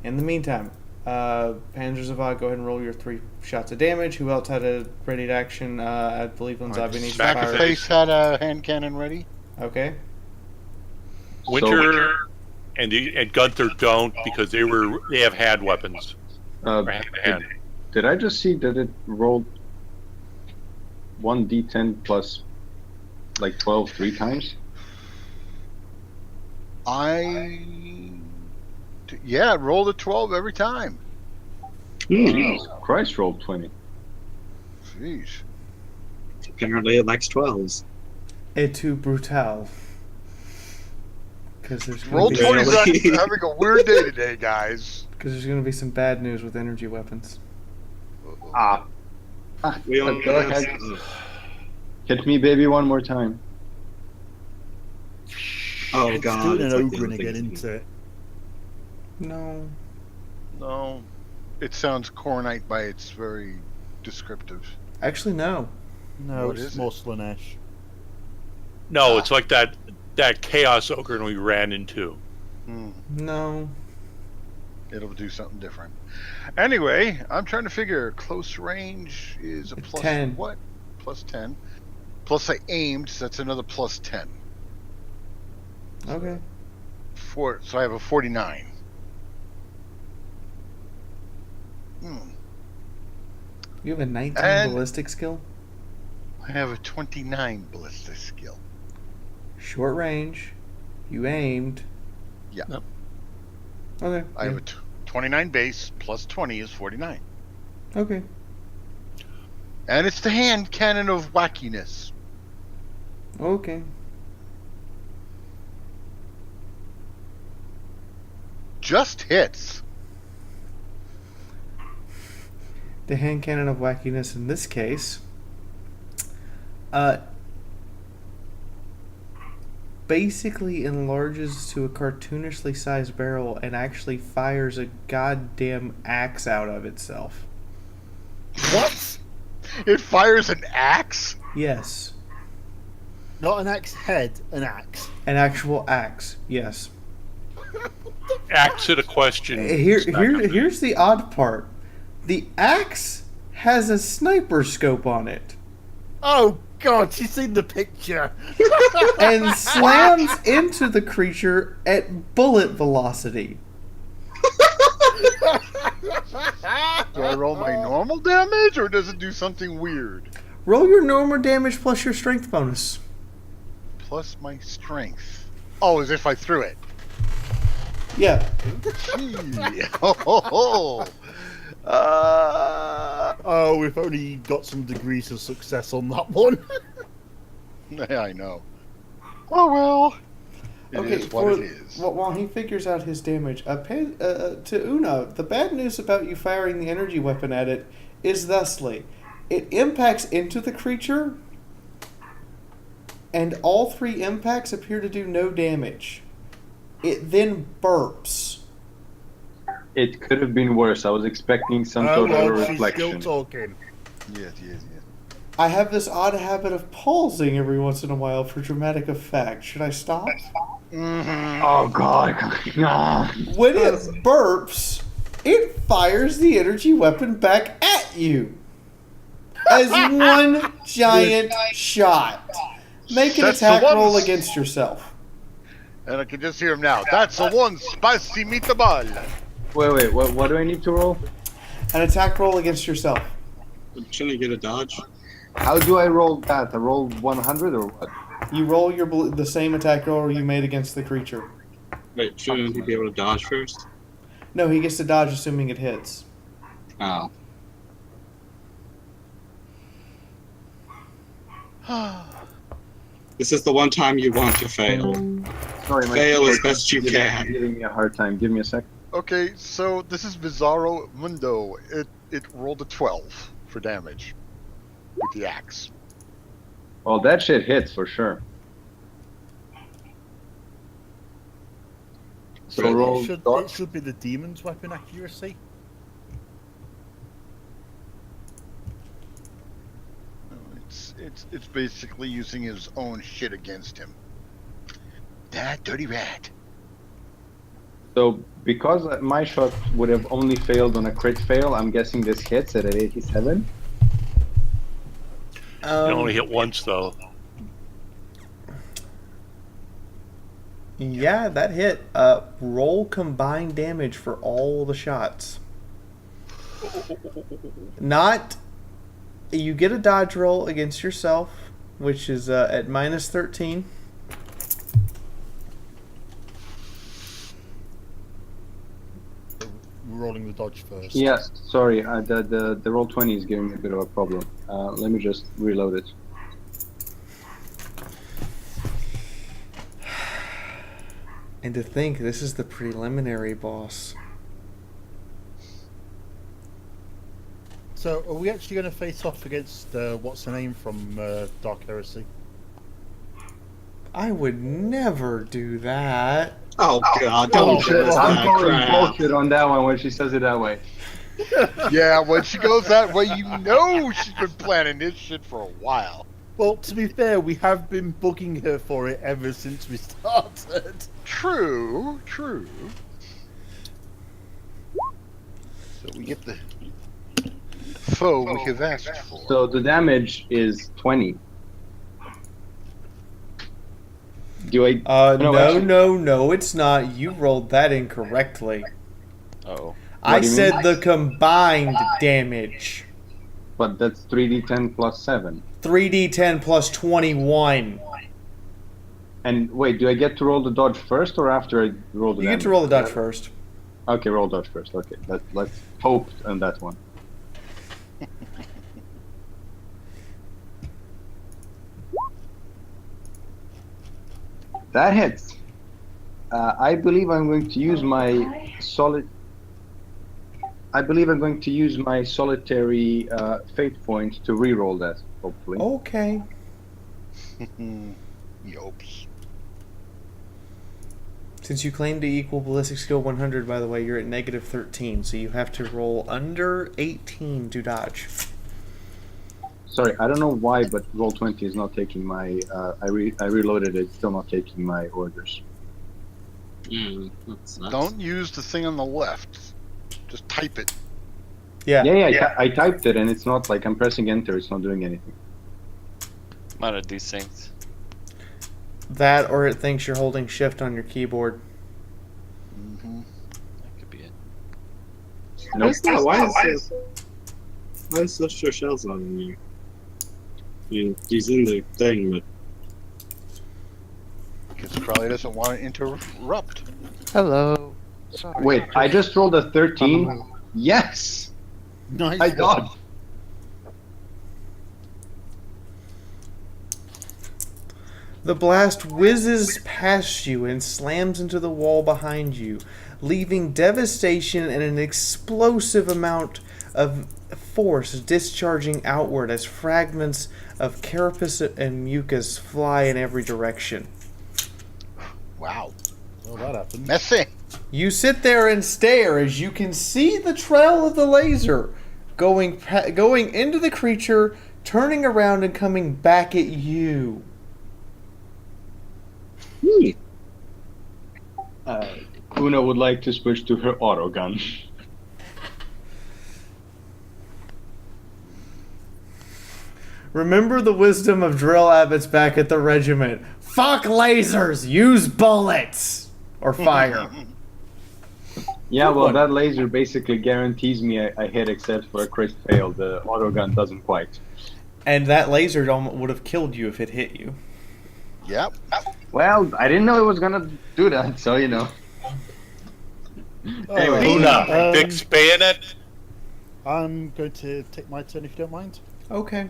In the meantime, Panzer Zavad, go ahead and roll your 3 shots of damage. Who else had a ready to action? I believe Linzabi needs to Smack fire. face had a hand cannon ready. Okay. Winter and Gunther don't because they have hand weapons. Or hand to hand. Did I just see that it rolled 1d10 plus like 12 3 times? Yeah, roll a 12 every time. Jesus Christ, roll 20. Jeez. Apparently it likes 12s. Et tu brutal. Because there's Roll going to be 20's Really? having a weird day today, guys. because there's going to be some bad news with energy weapons. We all Go ahead. Hit me, baby, one more time. Oh It's god. doing an it's like the ogre other again, thing. isn't it? No. No. It sounds Cornite by its very descriptive. Actually, no. No, What it's is it? more Slanesh. No, it's like that chaos ogre we ran into. No. It'll do something different. Anyway, I'm trying to figure close range is a plus 10. what? Plus 10. Plus I aimed, so that's another plus 10. Okay. So I have a 49. You have a 19 And- ballistic skill? I have a 29 ballistic skill. Short range. You aimed. Yeah. Yep. Okay. I have a 29 base plus 20 is 49. Okay. And it's the hand cannon of wackiness. Okay. Just hits. The hand cannon of wackiness in this case basically enlarges to a cartoonishly sized barrel and actually fires a goddamn axe out of itself. What? It fires an axe? Yes. Not an axe head, an axe. An actual axe. Yes. Axe it a question. Here's the odd part. The axe has a sniper scope on it Oh god, she's seen the picture. and slams into the creature at bullet velocity. Do I roll my normal damage or does it do something weird? Roll your normal damage plus your strength bonus. Plus my strength. Oh, as if I threw it. Yeah. Gee. Ho, ho, ho. Oh, we've only got some degrees of success on that one. Yeah, I know. Oh well. It is what it is. While he figures out his damage, to Una, the bad news about you firing the energy weapon at it is thusly. It impacts into the creature, and all 3 impacts appear to do no damage. It then burps. It could have been worse. I was expecting some Oh, sort of well, she's reflection. still talking. Yes. I have this odd habit of pausing every once in a while for dramatic effect. Should I stop? Oh god. No. When it burps, it fires the energy weapon back at you as one giant shot. Make an That's attack the one- roll against yourself. And I can just hear him now. That's a one spicy meatball. Wait, what do I need to roll? An attack roll against yourself. Shouldn't I get a dodge? How do I roll that? I roll 100 or what? You roll the same attack roll you made against the creature. Wait, shouldn't he be able to dodge first? No, he gets to dodge assuming it hits. Oh. This is the one time you want to fail. Sorry, my Fail keyboard as best you is can. giving me a hard time. Give me a sec. Okay, so this is Bizarro Mundo. It rolled a 12 for damage with the axe. Well, that shit hits for sure. So So roll it dodge. should be the demon's weapon accuracy. It's basically using his own shit against him. That dirty rat. So because my shot would have only failed on a crit fail, I'm guessing this hits at an 87. It only hit once though. Yeah, that hit. Roll combined damage for all the shots. Not. You get a dodge roll against yourself, which is at minus 13. rolling the dodge first. Yes, sorry, the roll 20 is giving me a bit of a problem. Let me just reload it. And to think, this is the preliminary boss. So, are we actually going to face off against what's her name from Dark Heresy? I would never do that. Oh god, don't do I'm that calling crap. bullshit on that one when she says it that way. Yeah, when she goes that way, you know she's been planning this shit for a while. Well, to be fair, we have been bugging her for it ever since we started. True. So we get the foe we have asked for. So the damage is 20. Do I? actually- No, it's not. You rolled that incorrectly. Uh-oh. I do you said mean? the combined damage. But that's 3d10 plus 7. 3d10 plus 21. And wait, do I get to roll the dodge first or after I roll the You damage? get to roll the dodge first. Okay, roll dodge first. Okay, let's hope on that one. That hits. I believe I'm going to use my solitary fate point to re-roll that. Hopefully. Okay. Yopes. Since you claim to equal ballistic skill 100, by the way, you're at negative 13, so you have to roll under 18 to dodge. Sorry, I don't know why, but roll 20 is not taking my. I reloaded it, still not taking my orders. That's nuts. Don't use the thing on the left. Just type it. Yeah. I typed it and it's not like I'm pressing enter. It's not doing anything. Might have desynced. That, or it thinks you're holding shift on your keyboard. Mm-hmm. That could be it. Nope. Why is Social Shells on you? He's in the thing, but Because he probably doesn't want to interrupt. Hello. Sorry. Wait, I just rolled a 13. Yes, Nice. I dodged. The blast whizzes past you and slams into the wall behind you, leaving devastation and an explosive amount of force discharging outward as fragments of carapace and mucus fly in every direction. Wow. Well, that happened. Messy. You sit there and stare as you can see the trail of the laser going into the creature, turning around and coming back at you. Una would like to switch to her auto gun. Remember the wisdom of drill abbots back at the regiment. Fuck lasers! Use bullets! Or fire. Yeah, Good well, one. that laser basically guarantees me a hit except for a crit fail. The auto gun doesn't quite. And that laser would have killed you if it hit you. Yep. Well, I didn't know it was gonna do that, so you know. Anyway, Una, fix bayonet. I'm going to take my turn if you don't mind. Okay.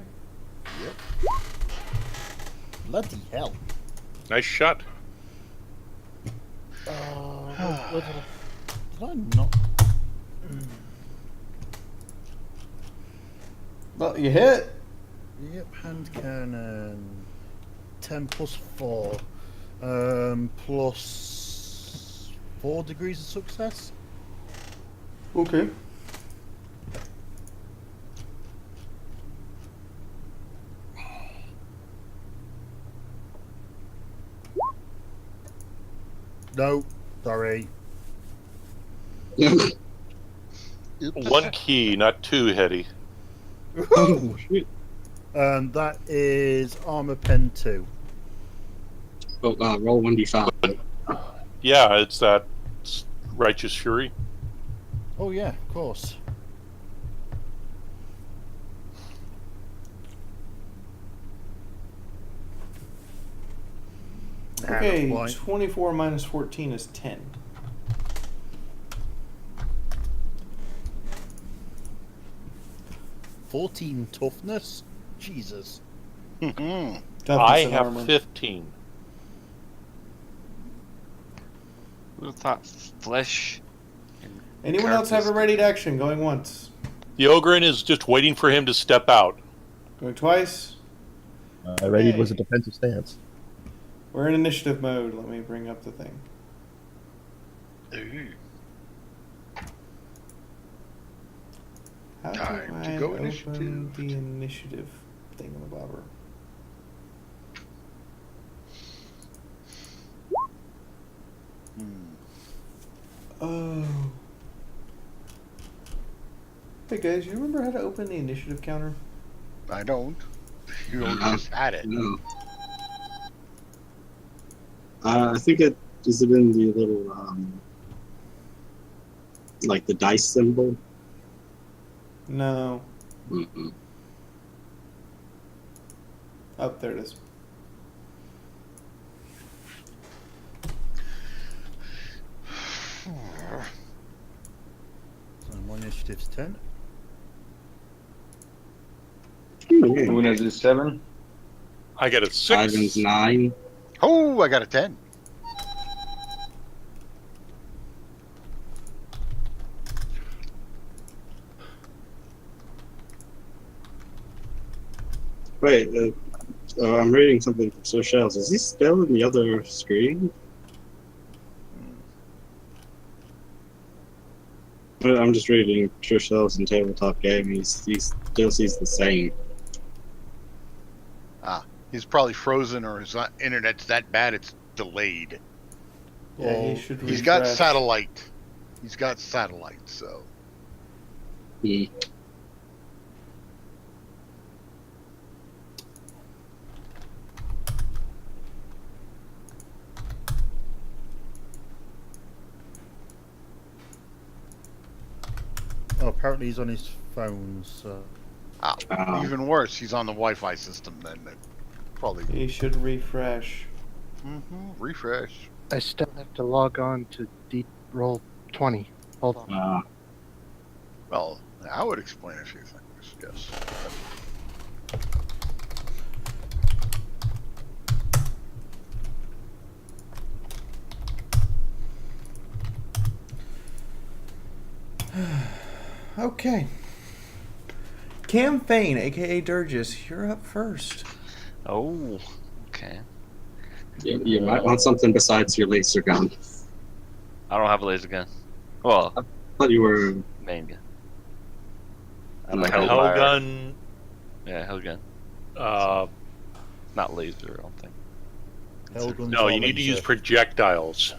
Bloody hell. Nice shot. Where did I not? Well, you hit. Yep, hand cannon. 10 plus 4. Plus 4 degrees of success. Okay. No, sorry. One key, not two, Hetty. oh shit. And that is armor pen 2. Oh, roll 1d5. Yeah, it's that righteous fury. Oh yeah, of course. Okay, Why? 24 minus 14 is 10. 14 toughness. Jesus. Mhm. Toughness I and have armor. 15. Who would have thought flesh? And Anyone else have a carcass- ready to action? Going once. The Ogren is just waiting for him to step out. Going twice. Ready Okay. was a defensive stance. We're in initiative mode. Let me bring up the thing. Ooh. How Time do to I go open initiative. the initiative thingamabobber? Oh. Hey guys, you remember how to open the initiative counter? I don't. You just had it. No. I think it is it in the little like the dice symbol. No. Mm-mm. Oh, there it is. So my initiative's 10. Luna's is 7. I got a 6. Ivan's 9. Oh, I got a 10. Wait, I'm reading something from Sir Shells. Is he still in the other screen? I'm just reading Sir Shells in tabletop game. He still sees the same. He's probably frozen or his internet's that bad it's delayed. Yeah, he should He's got refresh. satellite. He's got satellite, so. Hmm. Oh, apparently he's on his phone, so... Even worse, he's on the Wi-Fi system then. Probably. He should refresh. Refresh. I still have to log on to roll 20. Hold on. Well, I would explain a few things. Yes. Okay. Cam Fane, aka Durgis, you're up first. Oh, okay. You might want something besides your laser gun. I don't have a laser gun. Well, I thought you were. main gun. I No, have a Hell Hellfire. gun. Yeah, hell gun. Uh, Not laser, I don't think. Helgun's no, are you need to use laser. projectiles.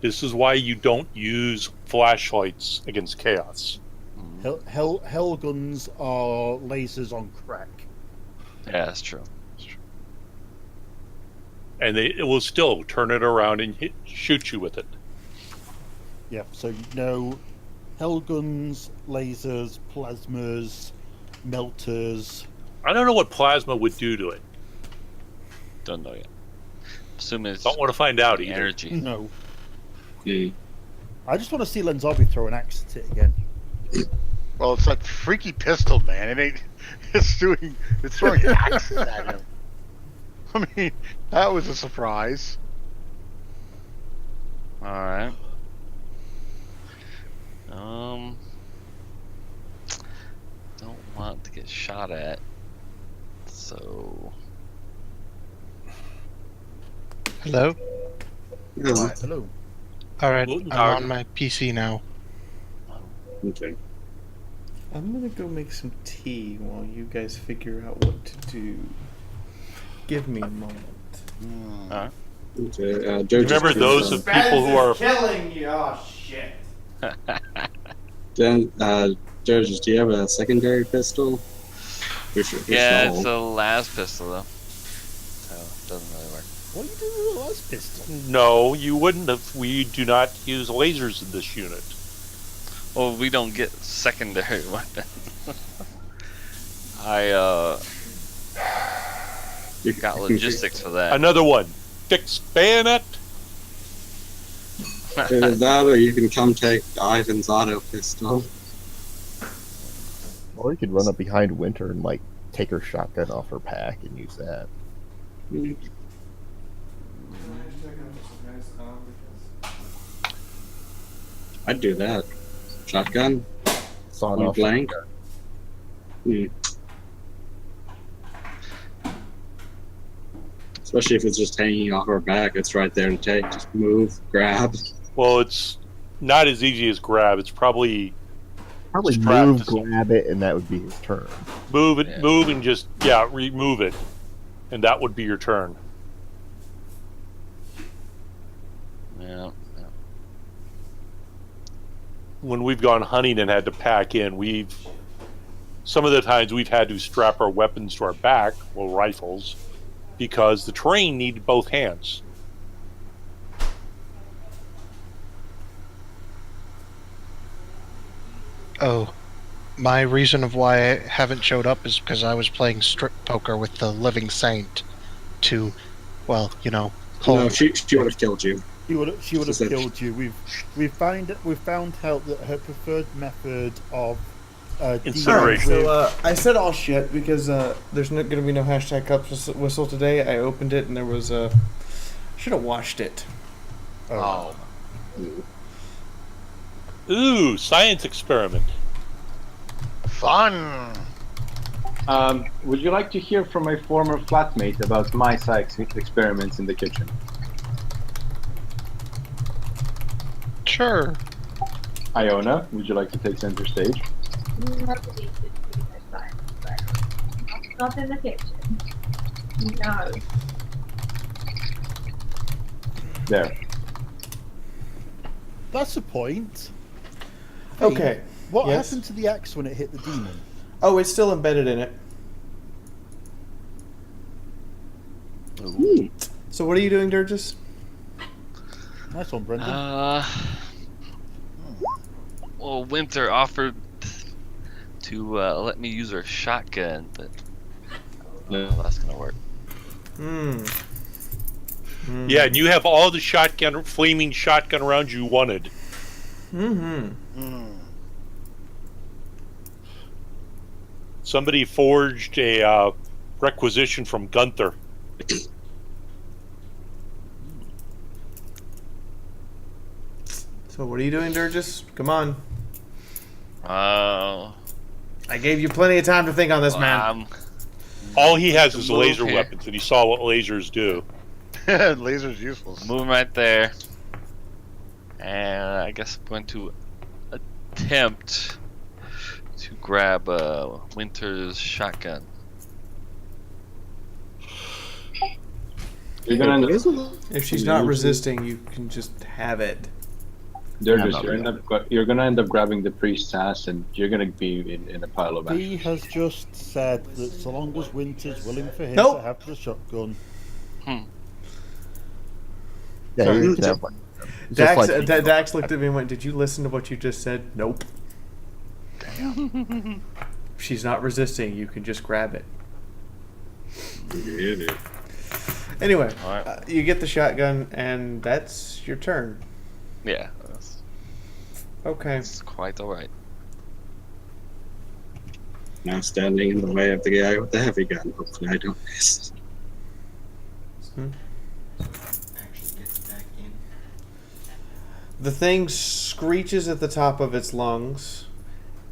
This is why you don't use flashlights against chaos. Helguns are lasers on crack. Yeah, that's true. And it will still turn it around and shoot you with it. Yeah, so no Helguns, lasers, plasmas, melters. I don't know what plasma would do to it. Don't know yet. Assume it's Don't want to find out either. energy. No. Hmm. I just want to see Lenzobi throw an axe at it again. Well, it's that freaky pistol, man. It ain't. It's throwing axes at him. I mean, that was a surprise. All right. Don't want to get shot at. So Hello? Yeah. Hello. Alright, Guten I'm Tag. on my PC now. Okay. I'm gonna go make some tea while you guys figure out what to do. Give me a moment. Okay. Joe just Remember those confirmed. of people who are. killing you. Oh shit. Then, George, do you have a secondary pistol? yeah, it's the last pistol though. So it doesn't really work. What are you doing with the last pistol? No, you wouldn't have. We do not use lasers in this unit. Well, we don't get secondary weapons. I got logistics for that. Another one. Fixed bayonet. Either that or you can come take Ivan's auto pistol. Or you could run up behind Winter and like take her shotgun off her pack and use that. I'd do that. Shotgun, Sawed point off. blank. Especially if it's just hanging off her back, it's right there to take. Just move, grab. Well, it's not as easy as grab. It's probably Probably Strap move, to some- grab it, and that would be his turn. move it, Yeah. move and just remove it, and that would be your turn. Yeah. When we've gone hunting and had to pack in, some of the times we've had to strap our weapons to our back, well, rifles, because the terrain needed both hands. Oh, my reason of why I haven't showed up is because I was playing strip poker with the Living Saint to, well, No, hold. she would have killed you. She would have Said- killed you. We've found out that her preferred method of Incineration. dealing So with- I said all shit because there's not going to be no hashtag cup whistle today. I opened it and there was should have washed it. Oh. Ooh, science experiment. Fun. Would you like to hear from my former flatmate about my science experiments in the kitchen? Sure. Iona, would you like to take center stage? Not in the kitchen. No. There. That's the point. Hey, Okay. What Yes? happened to the axe when it hit the demon? Oh, it's still embedded in it. So what are you doing, Durgis? Nice one, Brendan. Well, Winter offered to let me use her shotgun, but I don't know how that's gonna work. Yeah, and you have all the flaming shotgun rounds you wanted. Somebody forged a requisition from Gunther. So what are you doing, Durgis? Come on. Uh, I gave you plenty of time to think on this, man. All he has is Move laser here. weapons, and he saw what lasers do. Laser's useless. Moving right there, and I guess I'm going to attempt to grab Winter's shotgun. You're gonna end up, If she's not resisting, you can just have it. you're gonna end up grabbing the priest's ass, and you're gonna be in a pile of ash. He has just said that so long as Winter's willing for him Nope. to have the shotgun. Yeah, Sorry. you can have one. Just Dax, like- Dax looked at me and went, "Did you listen to what you just said?" Nope. Damn. If she's not resisting, you can just grab it. Yeah, dude. Anyway, Alright. you get the shotgun, and that's your turn. Yeah, Okay. that's quite alright. Now standing in the way of the guy with the heavy gun. Hopefully I don't miss. The thing screeches at the top of its lungs,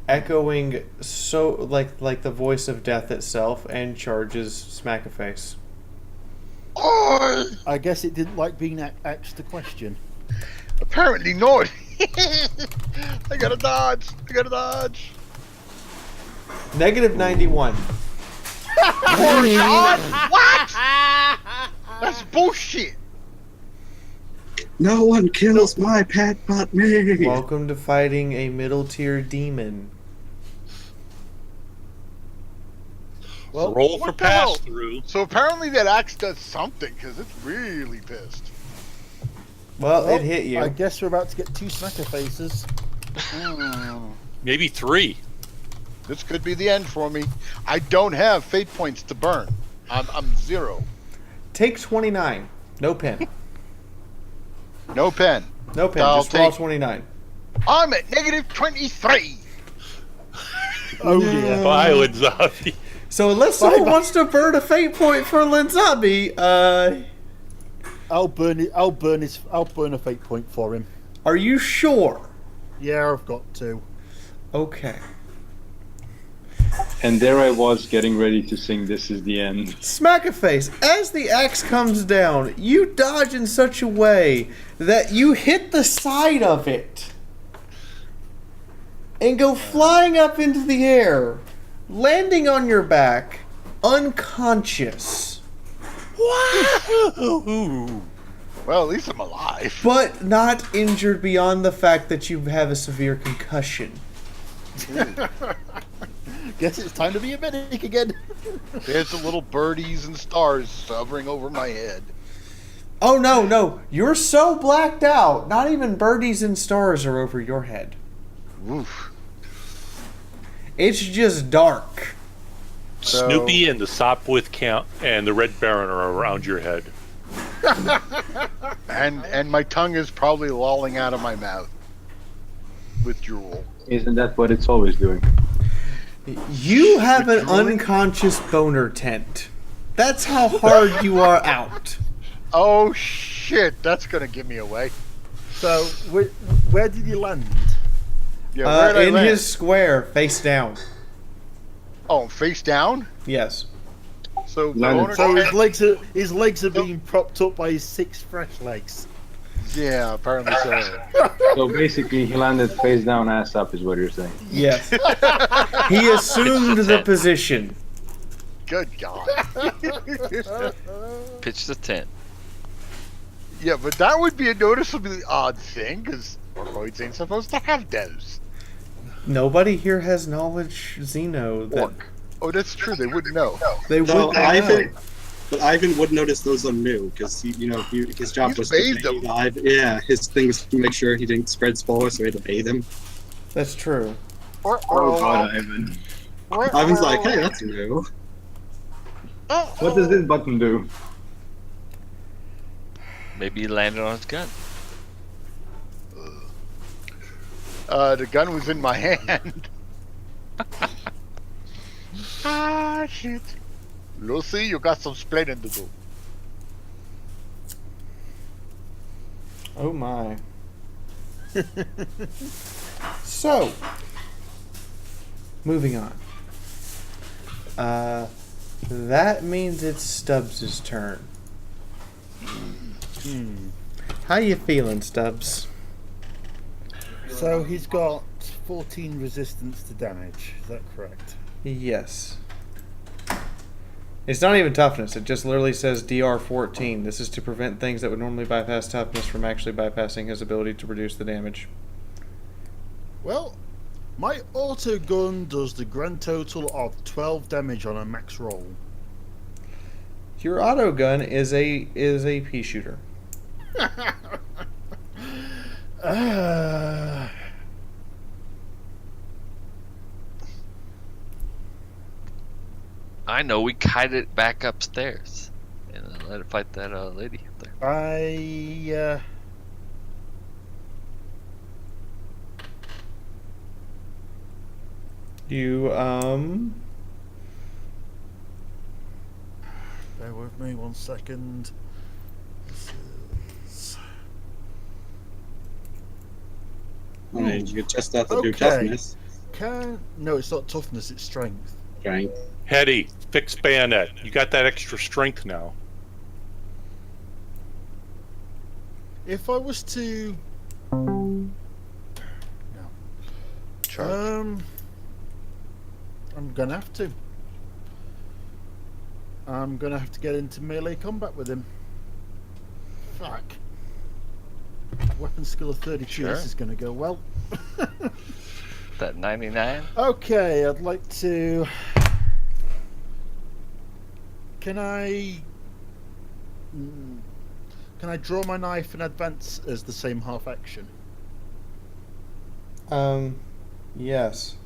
echoing so like the voice of death itself, and charges Smackaface. I guess it didn't like being asked a question. Apparently not. I gotta dodge. Negative 91. Oh, God, what? That's bullshit. No one kills my pet but me. Welcome to fighting a middle tier demon. Well, Roll for what the hell? pass through. So apparently that axe does something because it's really pissed. Well, it hit you. I guess we're about to get two smacker faces. Maybe 3. This could be the end for me. I don't have fate points to burn. I'm 0. Take 29. No pen. No pen. No pen. I'll Just roll take- 29. I'm at negative 23. Oh dear. Bye, Linzabi. So unless someone wants to burn a fate point for Linzabi, I'll burn a fate point for him. are you sure? Yeah, I've got to. Okay. And there I was getting ready to sing "This Is the End." Smack a face. As the axe comes down, you dodge in such a way that you hit the side of it and go flying up into the air, landing on your back, unconscious. Wow! Well, at least I'm alive. But not injured beyond the fact that you have a severe concussion. Guess it's time to be a medic again. There's the little birdies and stars hovering over my head. Oh no, you're so blacked out, not even birdies and stars are over your head. Oof. It's just dark. So- Snoopy and the Sopwith Count and the Red Baron are around your head. And my tongue is probably lolling out of my mouth with drool. Isn't that what it's always doing? You have an unconscious boner tent. That's how hard you are out. Oh shit, that's gonna give me away. So, where did you land? Yeah, where'd I In land? his square, face down. Oh, face down? Yes. So, Landed. So his legs are being propped up by his 6 fresh legs. yeah, apparently so. So basically, he landed face down, ass up, is what you're saying. Yes. He assumed the position. Good God. Pitch the tent. Yeah, but that would be a noticeably odd thing, because orcoids ain't supposed to have those. Nobody here has knowledge, Xeno. That Orc. Oh, that's true, they wouldn't know. they No, would But Ivan would notice those on new because his job He's was bathed to him. bathe Ivan. Yeah, his thing was to make sure he didn't spread spores, so he had to bathe him. That's true. Oh God, Ivan. Ivan's like, hey, that's new. What does this button do? Maybe he landed on his gun. The gun was in my hand. Ah, shit. Lucy, you got some splaining to do. Oh my. So, moving on. That means it's Stubbs' turn. How you feeling, Stubbs? So he's got 14 resistance to damage. Is that correct? Yes. It's not even toughness. It just literally says DR 14. This is to prevent things that would normally bypass toughness from actually bypassing his ability to reduce the damage. Well, my auto gun does the grand total of 12 damage on a max roll. Your auto gun is a pea shooter. I know, we kite it back upstairs and let it fight that lady up there. You Bear with me 1 second. Right, you could test out the new Okay. toughness. No, it's not toughness, it's strength. Strength. Hetty, fix bayonet. You got that extra strength now. If I was to... No. I'm gonna have to. I'm gonna have to get into melee combat with him. Fuck. Weapon skill of 32, Sure. This is gonna go well. That 99? Okay, I'd like to... Can I draw my knife and advance as the same half action? yes.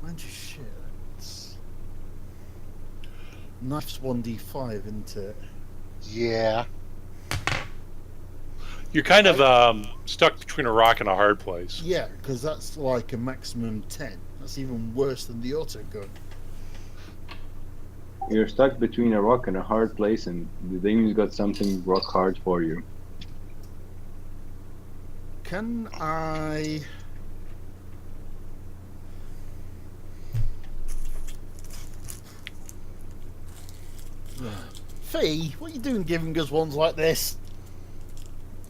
Mind you, shit. Knife's 1d5, isn't it? Yeah. You're kind of stuck between a rock and a hard place. Yeah, because that's like a maximum 10. That's even worse than the auto gun. You're stuck between a rock and a hard place, and the demon's got something rock hard for you. Can I... Fee, what are you doing giving us ones like this?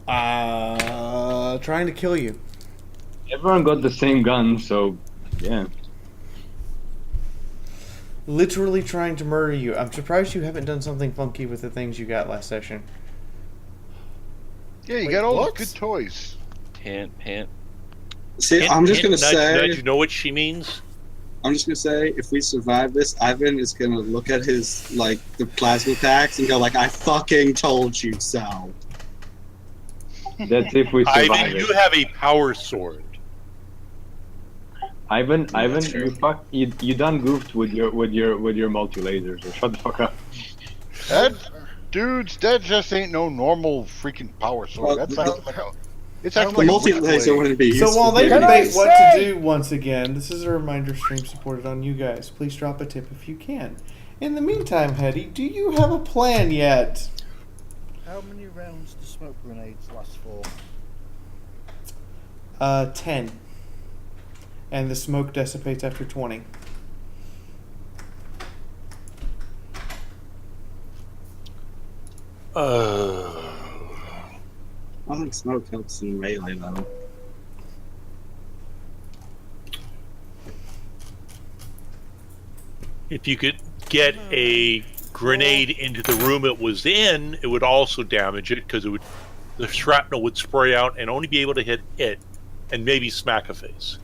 Trying to kill you. Everyone got the same gun, so yeah. Literally trying to murder you. I'm surprised you haven't done something funky with the things you got last session. Yeah, you Wait, got all what? the good toys. Hint, hint. See, Hint, I'm just hint, gonna nudge, say, nudge, you know what she means? I'm just gonna say, if we survive this, Ivan is gonna look at his the plasma packs and go like, "I fucking told you so." That's if we survive Ivan, it. you have a power sword. Ivan, that's true. you done goofed with your multi lasers. So shut the fuck up. That just ain't no normal freaking power sword. Well, That's well, like it's The actually like a multi-laser Witchblade. wouldn't be So useful. while they here. debate what to do once again, this is a reminder stream supported on you guys. Please drop a tip if you can. In the meantime, Hetty, do you have a plan yet? How many rounds do smoke grenades last for? 10. And the smoke dissipates after 20. I think smoke helps in melee though. If you could get a grenade into the room it was in, it would also damage it because the shrapnel would spray out and only be able to hit it and maybe smack a face.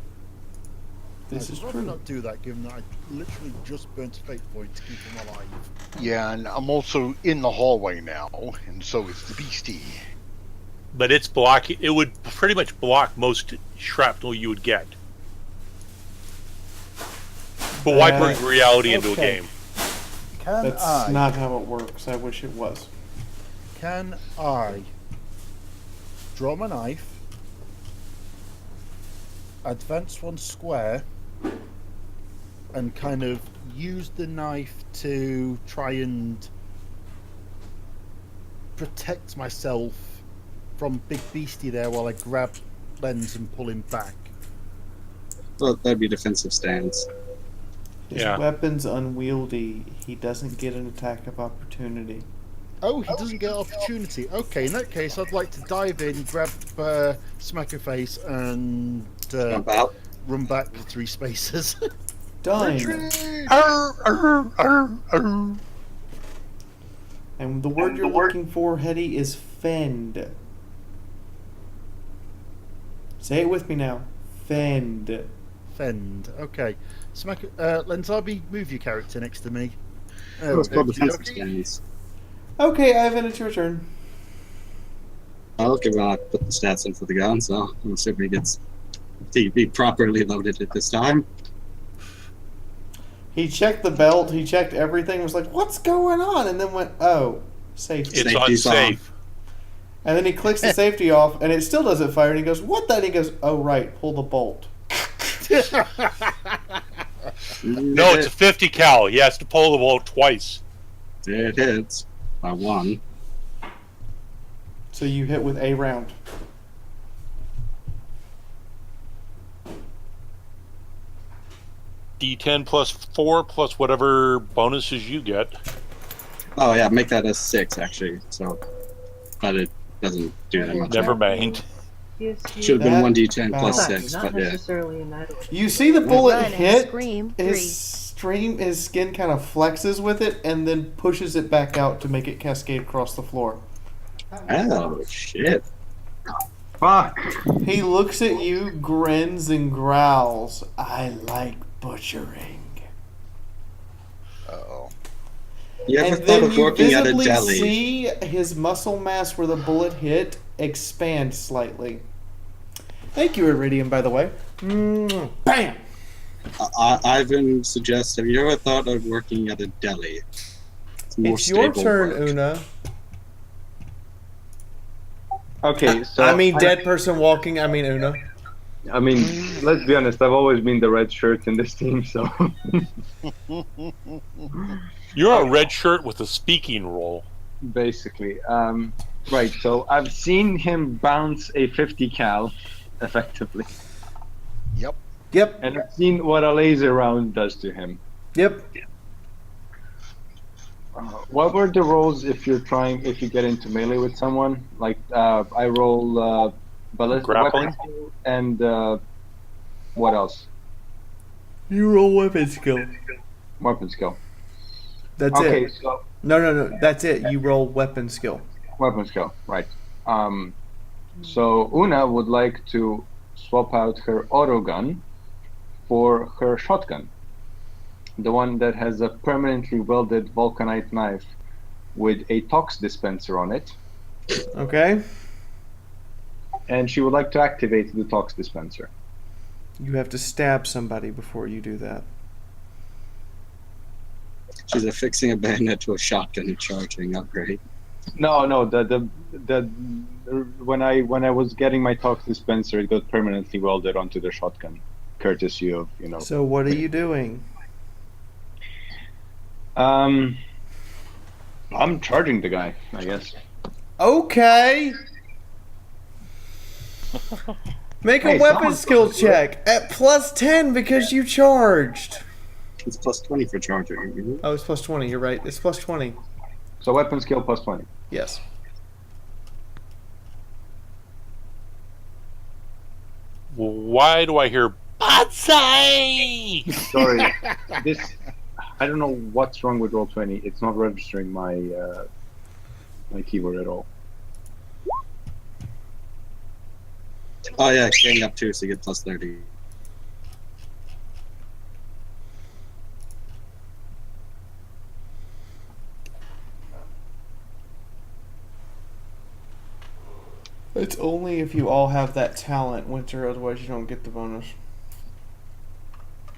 This is I'd true. not do that, given that I literally just burnt a fate point to keep him alive. Yeah, and I'm also in the hallway now, and so is the beastie. But it's blocking. It would pretty much block most shrapnel you would get. But why bring reality into a okay. game? Can That's I? not how it works. I wish it was. Can I draw my knife, advance one square, and kind of use the knife to try and protect myself from Big Beastie there while I grab Lens and pull him back? Well, that'd be a defensive stance. His weapon's unwieldy. He doesn't get an attack of opportunity. Oh, he doesn't get opportunity. Okay, in that case, I'd like to dive in, grab Smackerface, and Jump out. run back 3 spaces. Done. And the word you're looking for, Hetty, is fend. Say it with me now. Fend. Fend. Okay. Lens, move your character next to me. Oh, it's called okey defensive dokey. stance. Okay, Ivan, it's your turn. I'll give I put the stats in for the gun, so I'm assuming he gets be properly loaded at this time. He checked the belt, he checked everything, was like, what's going on? And then went, oh, safety. It's Safety's unsafe. And then he clicks the safety off, and it still doesn't fire, and he goes, what then? He goes, oh, right, pull the bolt. No, it's a 50 cal. He has to pull the bolt twice. It hits by 1. So you hit with a round. D10 plus 4 plus whatever bonuses you get. Oh yeah, make that a 6 actually. So, but it doesn't do that much. Never mind. Should have been That 1d10 plus bounce. 6, Not but yeah. necessarily in that order. You see the bullet Run and hit, scream. his skin kind of flexes with it, and then pushes it back out to make it cascade across the floor. Oh shit! Fuck! He looks at you, grins, and growls, I like butchering. Uh-oh. You ever And thought then of you working at a visibly deli? see his muscle mass where the bullet hit expand slightly. Thank you, Iridium, by the way. Bam! Ivan suggests, have you ever thought of working at a deli? It's more It's your stable turn, work. Una. Okay, so I mean, dead person walking. I mean, Una. I mean, let's be honest. I've always been the red shirt in this team, so You're a red shirt with a speaking role. basically, right. So I've seen him bounce a 50 cal, effectively, Yep. Yep. and I've seen what a laser round does to him. Yep. What were the rolls if you get into melee with someone? Like I roll ballistic Grappling? weapon skill and what else? You roll weapon skill. Weapon skill. That's Okay, it. so No. That's it. You roll weapon skill. weapon skill, right? So Una would like to swap out her auto gun for her shotgun, the one that has a permanently welded vulcanite knife with a tox dispenser on it, Okay. and she would like to activate the tox dispenser. You have to stab somebody before you do that. She's affixing a bayonet to a shotgun and charging upgrade. No, the when I was getting my tox dispenser, it got permanently welded onto the shotgun, courtesy of So what are you doing? I'm charging the guy, I guess. Okay. Make a Hey, weapon someone's skill supposed to do check at +10 because you charged. It's plus 20 for charging. Oh, it's +20. You're right. It's +20. So weapon skill plus 20. Yes. Why do I hear Batsai? Sorry, this I don't know what's wrong with Roll20. It's not registering my my keyboard at all. Oh yeah, getting up 2, so you get plus 30. It's only if you all have that talent, Winter, otherwise you don't get the bonus.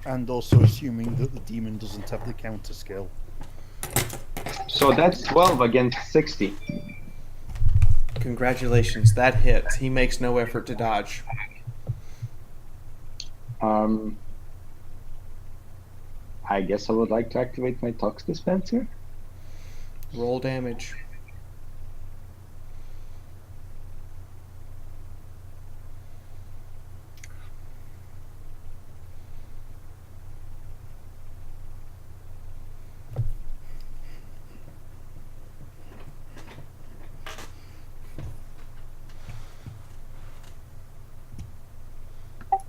And also assuming that the demon doesn't have the counter skill. So that's 12 against 60. Congratulations, that hits. He makes no effort to dodge. I guess I would like to activate my tox dispenser. Roll damage.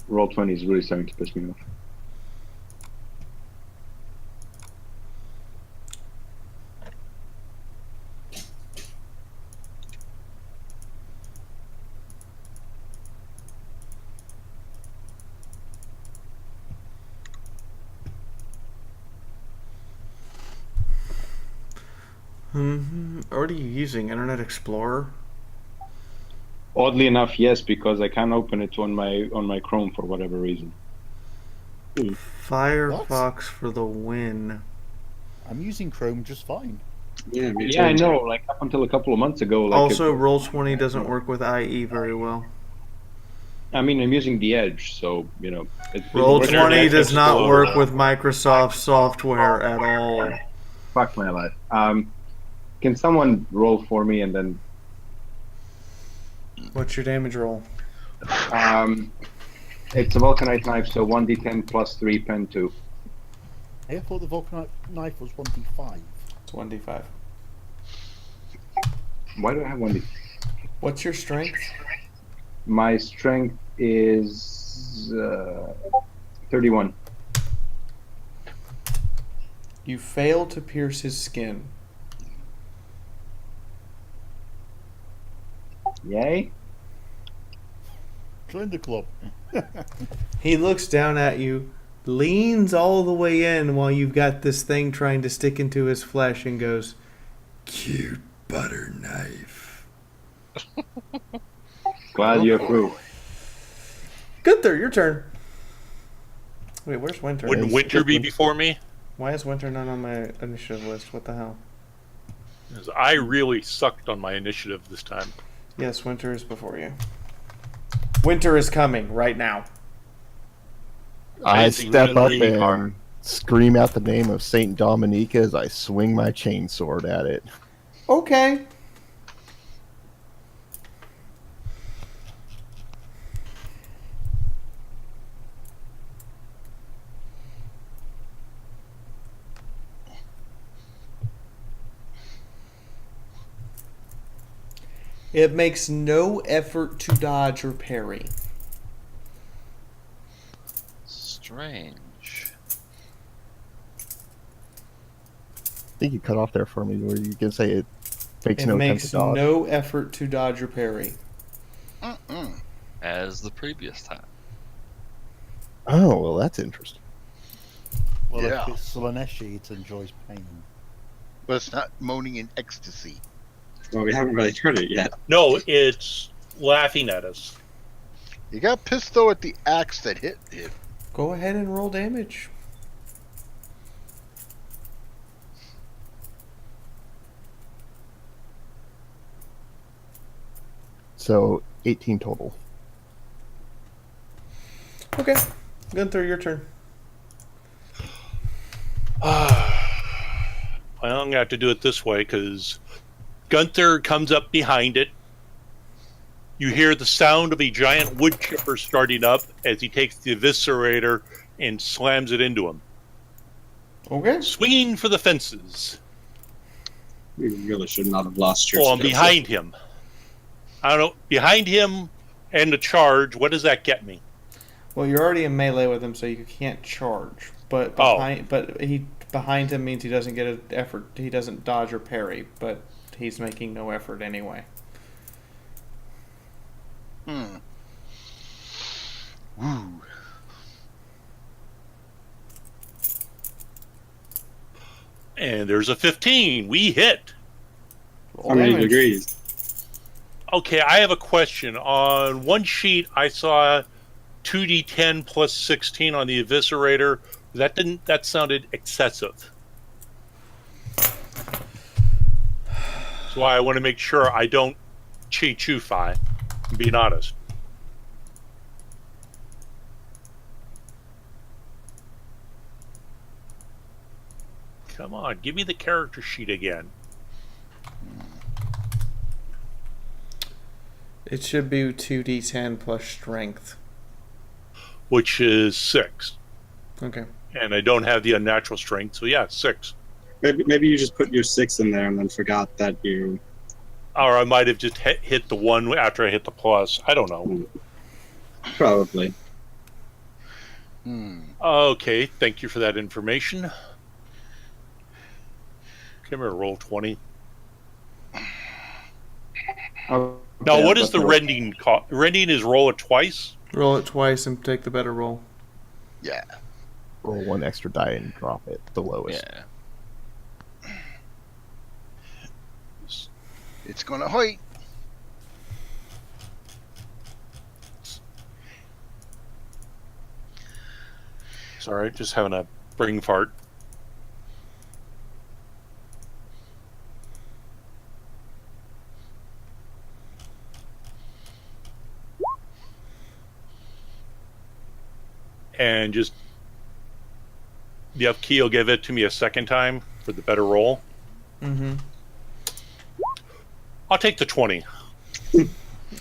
Roll20 is really starting to piss me off. What are you using? Internet Explorer? Oddly enough, yes, because I can't open it on my Chrome for whatever reason. Firefox for the win. I'm using Chrome just fine. Yeah, me too. Yeah, I know. Like up until a couple of months ago. Like Also, Roll20 doesn't work with IE very well. I mean, I'm using the Edge, so it Roll20 Internet does not Explorer. work with Microsoft software at all. Fuck my life. Can someone roll for me and then? What's your damage roll? It's a vulcanite knife, so 1d10 plus 3 pen 2. I thought the Vulcan knife was 1d5. It's 1d5. Why do I have 1d? What's your strength? My strength is 31. You fail to pierce his skin. Yay! Join the club. He looks down at you, leans all the way in while you've got this thing trying to stick into his flesh and goes, "Cute butter knife." Glad you approve. Gunther, your turn. Wait, where's Winter? Wouldn't Winter be before me? Why is Winter not on my initiative list? What the hell? 'Cause I really sucked on my initiative this time. Yes, winter is before you. Winter is coming right now. I It's step up really and hard. scream out the name of Saint Dominica as I swing my chainsword at it. Okay. It makes no effort to dodge or parry. Strange. I think you cut off there for me where you can say it makes It no attempt makes to dodge. no effort to dodge or parry. As the previous time. Oh, well, that's interesting. Well, Yeah. if it's Slaneshi, it enjoys pain. But it's not moaning in ecstasy. Well, we haven't really heard it yet. No, it's laughing at us. You got pissed though at the axe that hit him. Go ahead and roll damage. So 18 total. Okay. Gunther, your turn. Well, I'm going to have to do it this way because Gunther comes up behind it. You hear the sound of a giant wood chipper starting up as he takes the eviscerator and slams it into him. Okay. Swinging for the fences. We really should not have lost your Oh, I'm behind him. I don't know. Behind him and the charge, what does that get me? Well, you're already in melee with him, so you can't charge. But behind him means he doesn't get an effort. He doesn't dodge or parry, but he's making no effort anyway. Woo. And there's a 15. We hit. How many degrees? Okay, I have a question. On one sheet, I saw 2d10 plus 16 on the eviscerator. That sounded excessive. That's why I want to make sure I don't chi-chu-fi. I'm being honest. Come on, give me the character sheet again. It should be 2d10 plus strength. Which is 6. Okay. And I don't have the unnatural strength, so yeah, 6. Maybe you just put your 6 in there and then forgot that you... Or I might have just hit the 1 after I hit the plus. I don't know. Probably. Okay, thank you for that information. Come here, roll 20. Oh, Now, what is the rending cost? Rending is roll it twice? Roll it twice and take the better roll. Yeah. Roll one extra die and drop it, the lowest. Yeah. It's gonna hurt. Sorry, just having a brain fart. And just the up key will give it to me a second time for the better roll. Mm-hmm. I'll take the 20.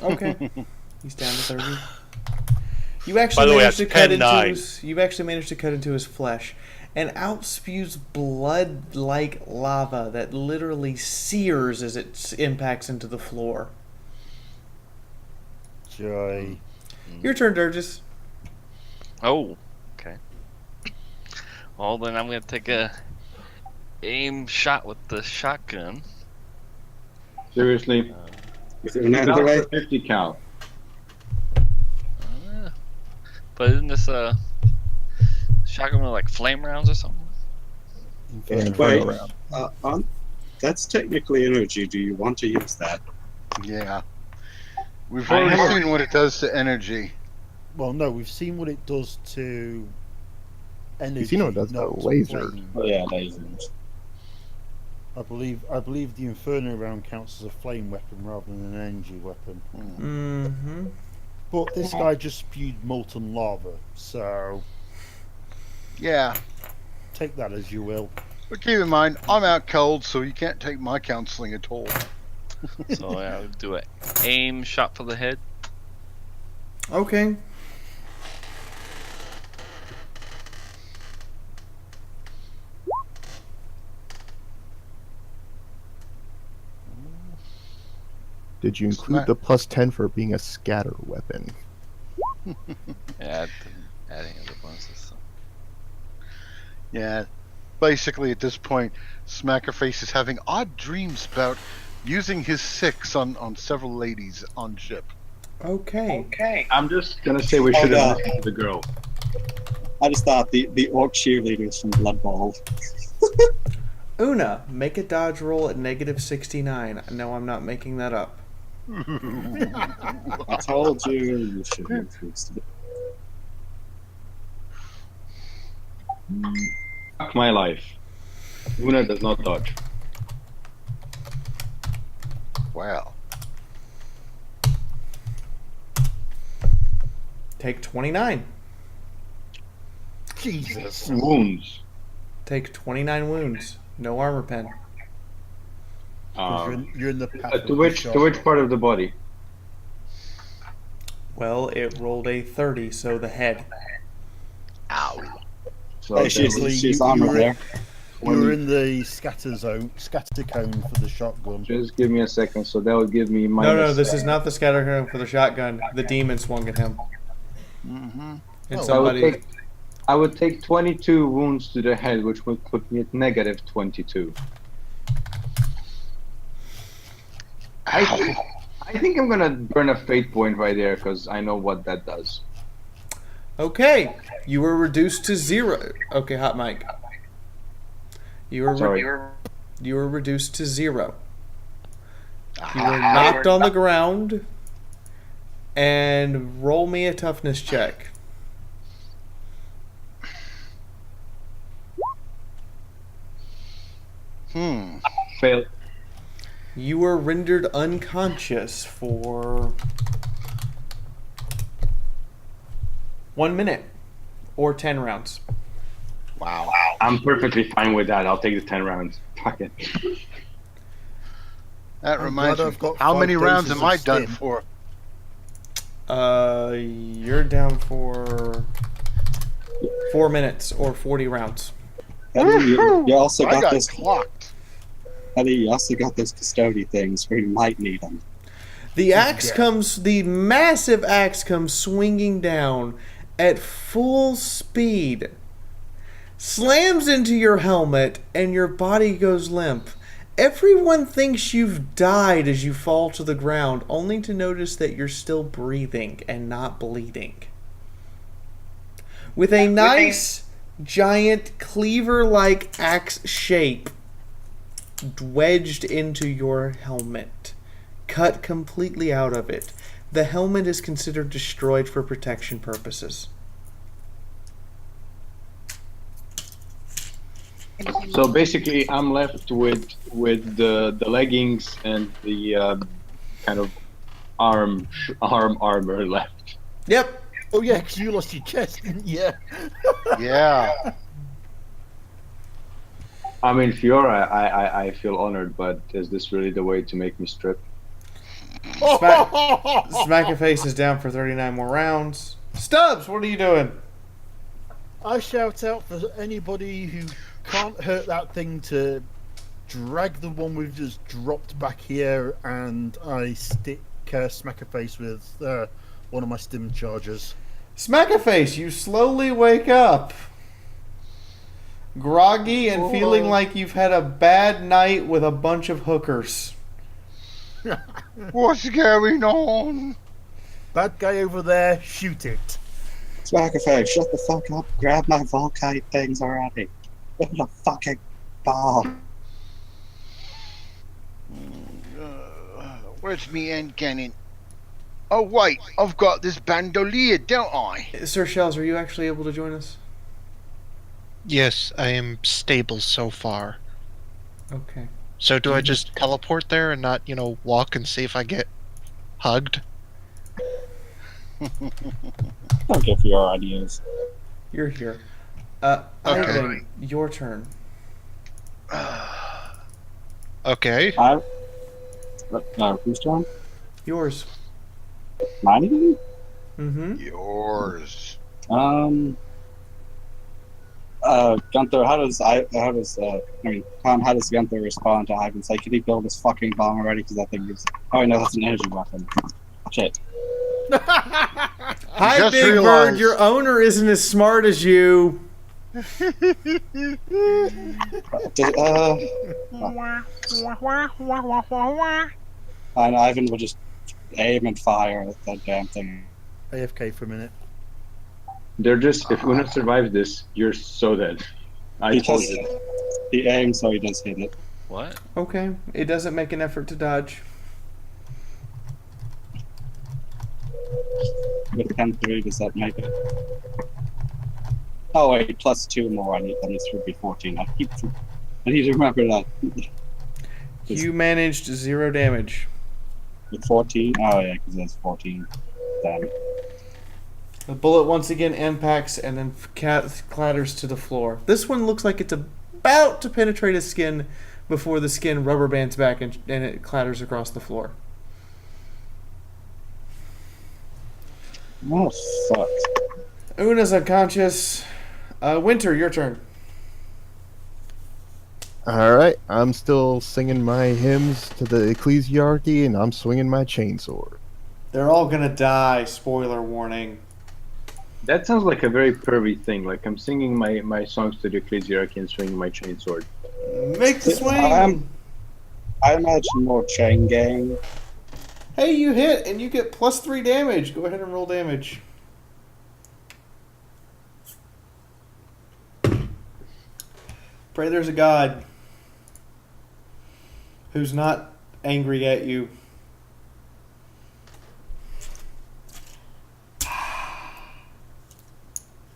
Okay. He's down to 30. You actually By the way, managed to that's cut 10, into 9. his. You actually managed to cut into his flesh, and out spews blood like lava that literally sears as it impacts into the floor. Joy. Your turn, Durgis. Oh, okay. Well, then I'm gonna take a aim shot with the shotgun. Seriously. Is there another way? 50 cal. But isn't this a shotgun with like flame rounds or something? And Wait, round. that's technically energy. Do you want to use that? Yeah. We've already seen what it does to energy. Well, no, we've seen what it does to energy. You've seen what it does to not laser. flame. Oh yeah, lasers. I believe the Inferno round counts as a flame weapon rather than an energy weapon. Mm-hmm. But this guy just spewed molten lava, so Yeah. take that as you will. But keep in mind, I'm out cold, so you can't take my counseling at all. So I'll do an aim shot for the head. Okay. Did you include the +10 for being a scatter weapon? Yeah, adding other bonuses. So. Yeah. Basically, at this point, Smackerface is having odd dreams about using his 6 on several ladies on ship. Okay. I'm just gonna say we should have listened to the girl. I just thought the orc cheerleaders from Blood Bowl. Una, make a dodge roll at -69. No, I'm not making that up. I told you should have used it. Fuck my life. Una does not dodge. Wow. Take 29. Jesus. Wounds. Take 29 wounds. No armor pen. 'Cause you're in the path To of which the shot. part of the body? Well, it rolled a 30, so the head. Ow. So Hey, she's armor there. You were in the scatter cone for the shotgun. Just give me a second. So that would give me No, minus. this is not the scatter gun for the shotgun. The demon swung at him. Mm-hmm. And So somebody. I would take 22 wounds to the head, which would put me at -22. I think I'm gonna burn a fate point right there because I know what that does. Okay, you were reduced to 0. Okay, hot mic. You were Sorry. you were reduced to 0. You were knocked on the ground. And roll me a toughness check. Fail. You were rendered unconscious for 1 minute or 10 rounds. Wow. I'm perfectly fine with that. I'll take the 10 rounds. Fuck it. That I'm reminds glad me. I've got How 5 many rounds doses am I of done stim. for? You're down for 4 minutes or 40 rounds. Eddie, you also I got got those. clocked. Eddie, you also got those custody things where you might need them. The the massive axe comes swinging down at full speed, slams into your helmet, and your body goes limp. Everyone thinks you've died as you fall to the ground, only to notice that you're still breathing and not bleeding. With a nice, giant, cleaver-like axe shape wedged into your helmet, cut completely out of it. The helmet is considered destroyed for protection purposes. So basically, I'm left with the leggings and the kind of arm armor left. Yep. Oh yeah, because you lost your chest, didn't you? Yeah. I mean, Fiaura, I feel honored, but is this really the way to make me strip? Smackaface is down for 39 more rounds. Stubbs, what are you doing? I shout out for anybody who can't hurt that thing to drag the one we've just dropped back here, and I stick Smackerface with one of my stim chargers. Smackaface, you slowly wake up. Groggy and feeling like you've had a bad night with a bunch of hookers. What's going on? Bad guy over there, shoot it. Smackerface, shut the fuck up. Grab my Volkite things already. Give it a fucking ball. Where's me end cannon? Oh wait, I've got this bandolier, don't I? Sir Shells, are you actually able to join us? Yes, I am stable so far. Okay. So do I just teleport there and not, walk and see if I get hugged? Don't give your ideas. You're here. Okay. Ivan, your turn. Okay. Whose turn? Yours. Mine again? Mm-hmm. Yours. Gunther, how does Gunther respond to Ivan? Say, can he build this fucking bomb already? Because that thing is. Oh no, that's an energy weapon. Shit. Hi, just Big realized- Bird. Your owner isn't as smart as you. And Ivan will just aim and fire at that damn thing. AFK for a minute. They're just, if Una survives this, you're so dead. I told Because you. he aims, so he does hit it. What? Okay. It doesn't make an effort to dodge. With 10-3, does that make it? Oh wait, plus 2 more. I need to be 14. I need to remember that. You managed 0 damage. With 14? Oh yeah, because that's 14 damage. The bullet once again impacts and then clatters to the floor. This one looks like it's about to penetrate his skin before the skin rubber bands back and it clatters across the floor. Oh, fuck. Una's unconscious. Winter, your turn. Alright, I'm still singing my hymns to the ecclesiarchy, and I'm swinging my chainsword. They're all gonna die. Spoiler warning. That sounds like a very pervy thing. Like I'm singing my songs to the ecclesiarchy and swinging my chainsword. Make the swing. I imagine more chain gang. Hey, you hit and you get +3 damage. Go ahead and roll damage. Pray there's a God who's not angry at you.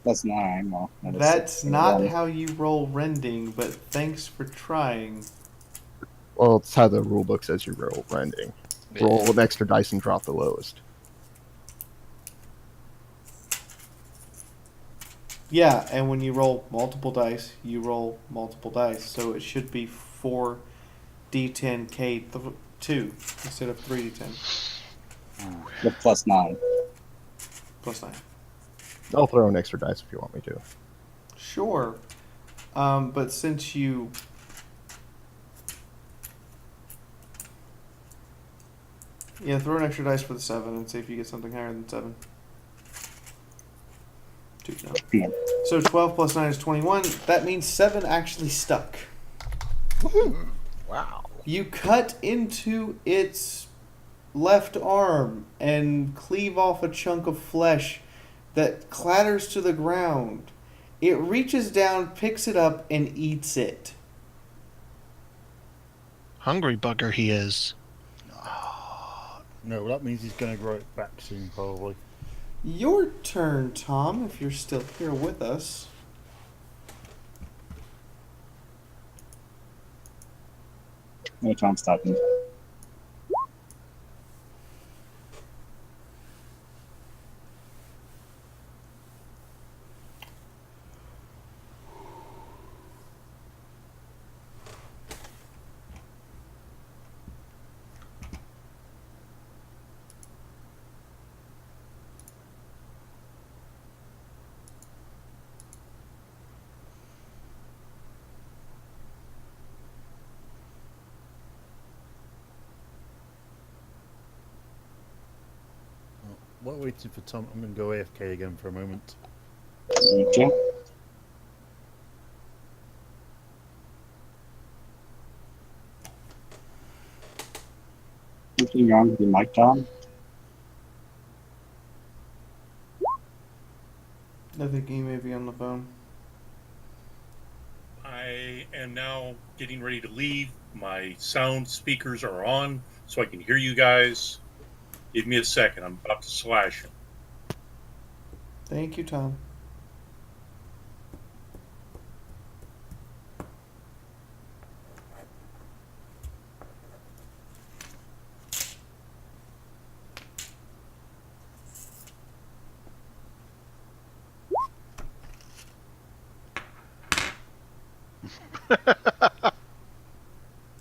That's 9. Well, That's not how you roll rending, but thanks for trying. Well, it's how the rulebook says you roll rending. Roll an extra dice and drop the lowest. Yeah, and when you roll multiple dice, you roll multiple dice. So it should be 4d10k2 instead of 3d10. With plus 9. +9. I'll throw an extra dice if you want me to. Sure. But since you... Yeah, throw an extra dice for the 7 and see if you get something higher than 7. 2, no. So 12 plus 9 is 21. That means 7 actually stuck. Wow. You cut into its left arm and cleave off a chunk of flesh that clatters to the ground. It reaches down, picks it up, and eats it. Hungry bugger he is. No, that means he's going to grow it back soon, probably. Your turn, Tom, if you're still here with us. No time stopping. While waiting for Tom, I'm going to go AFK again for a moment. Okay. Anything wrong with your mic, Tom? I think he may be on the phone. I am now getting ready to leave. My sound speakers are on, so I can hear you guys. Give me a second. I'm about to slash him. Thank you, Tom.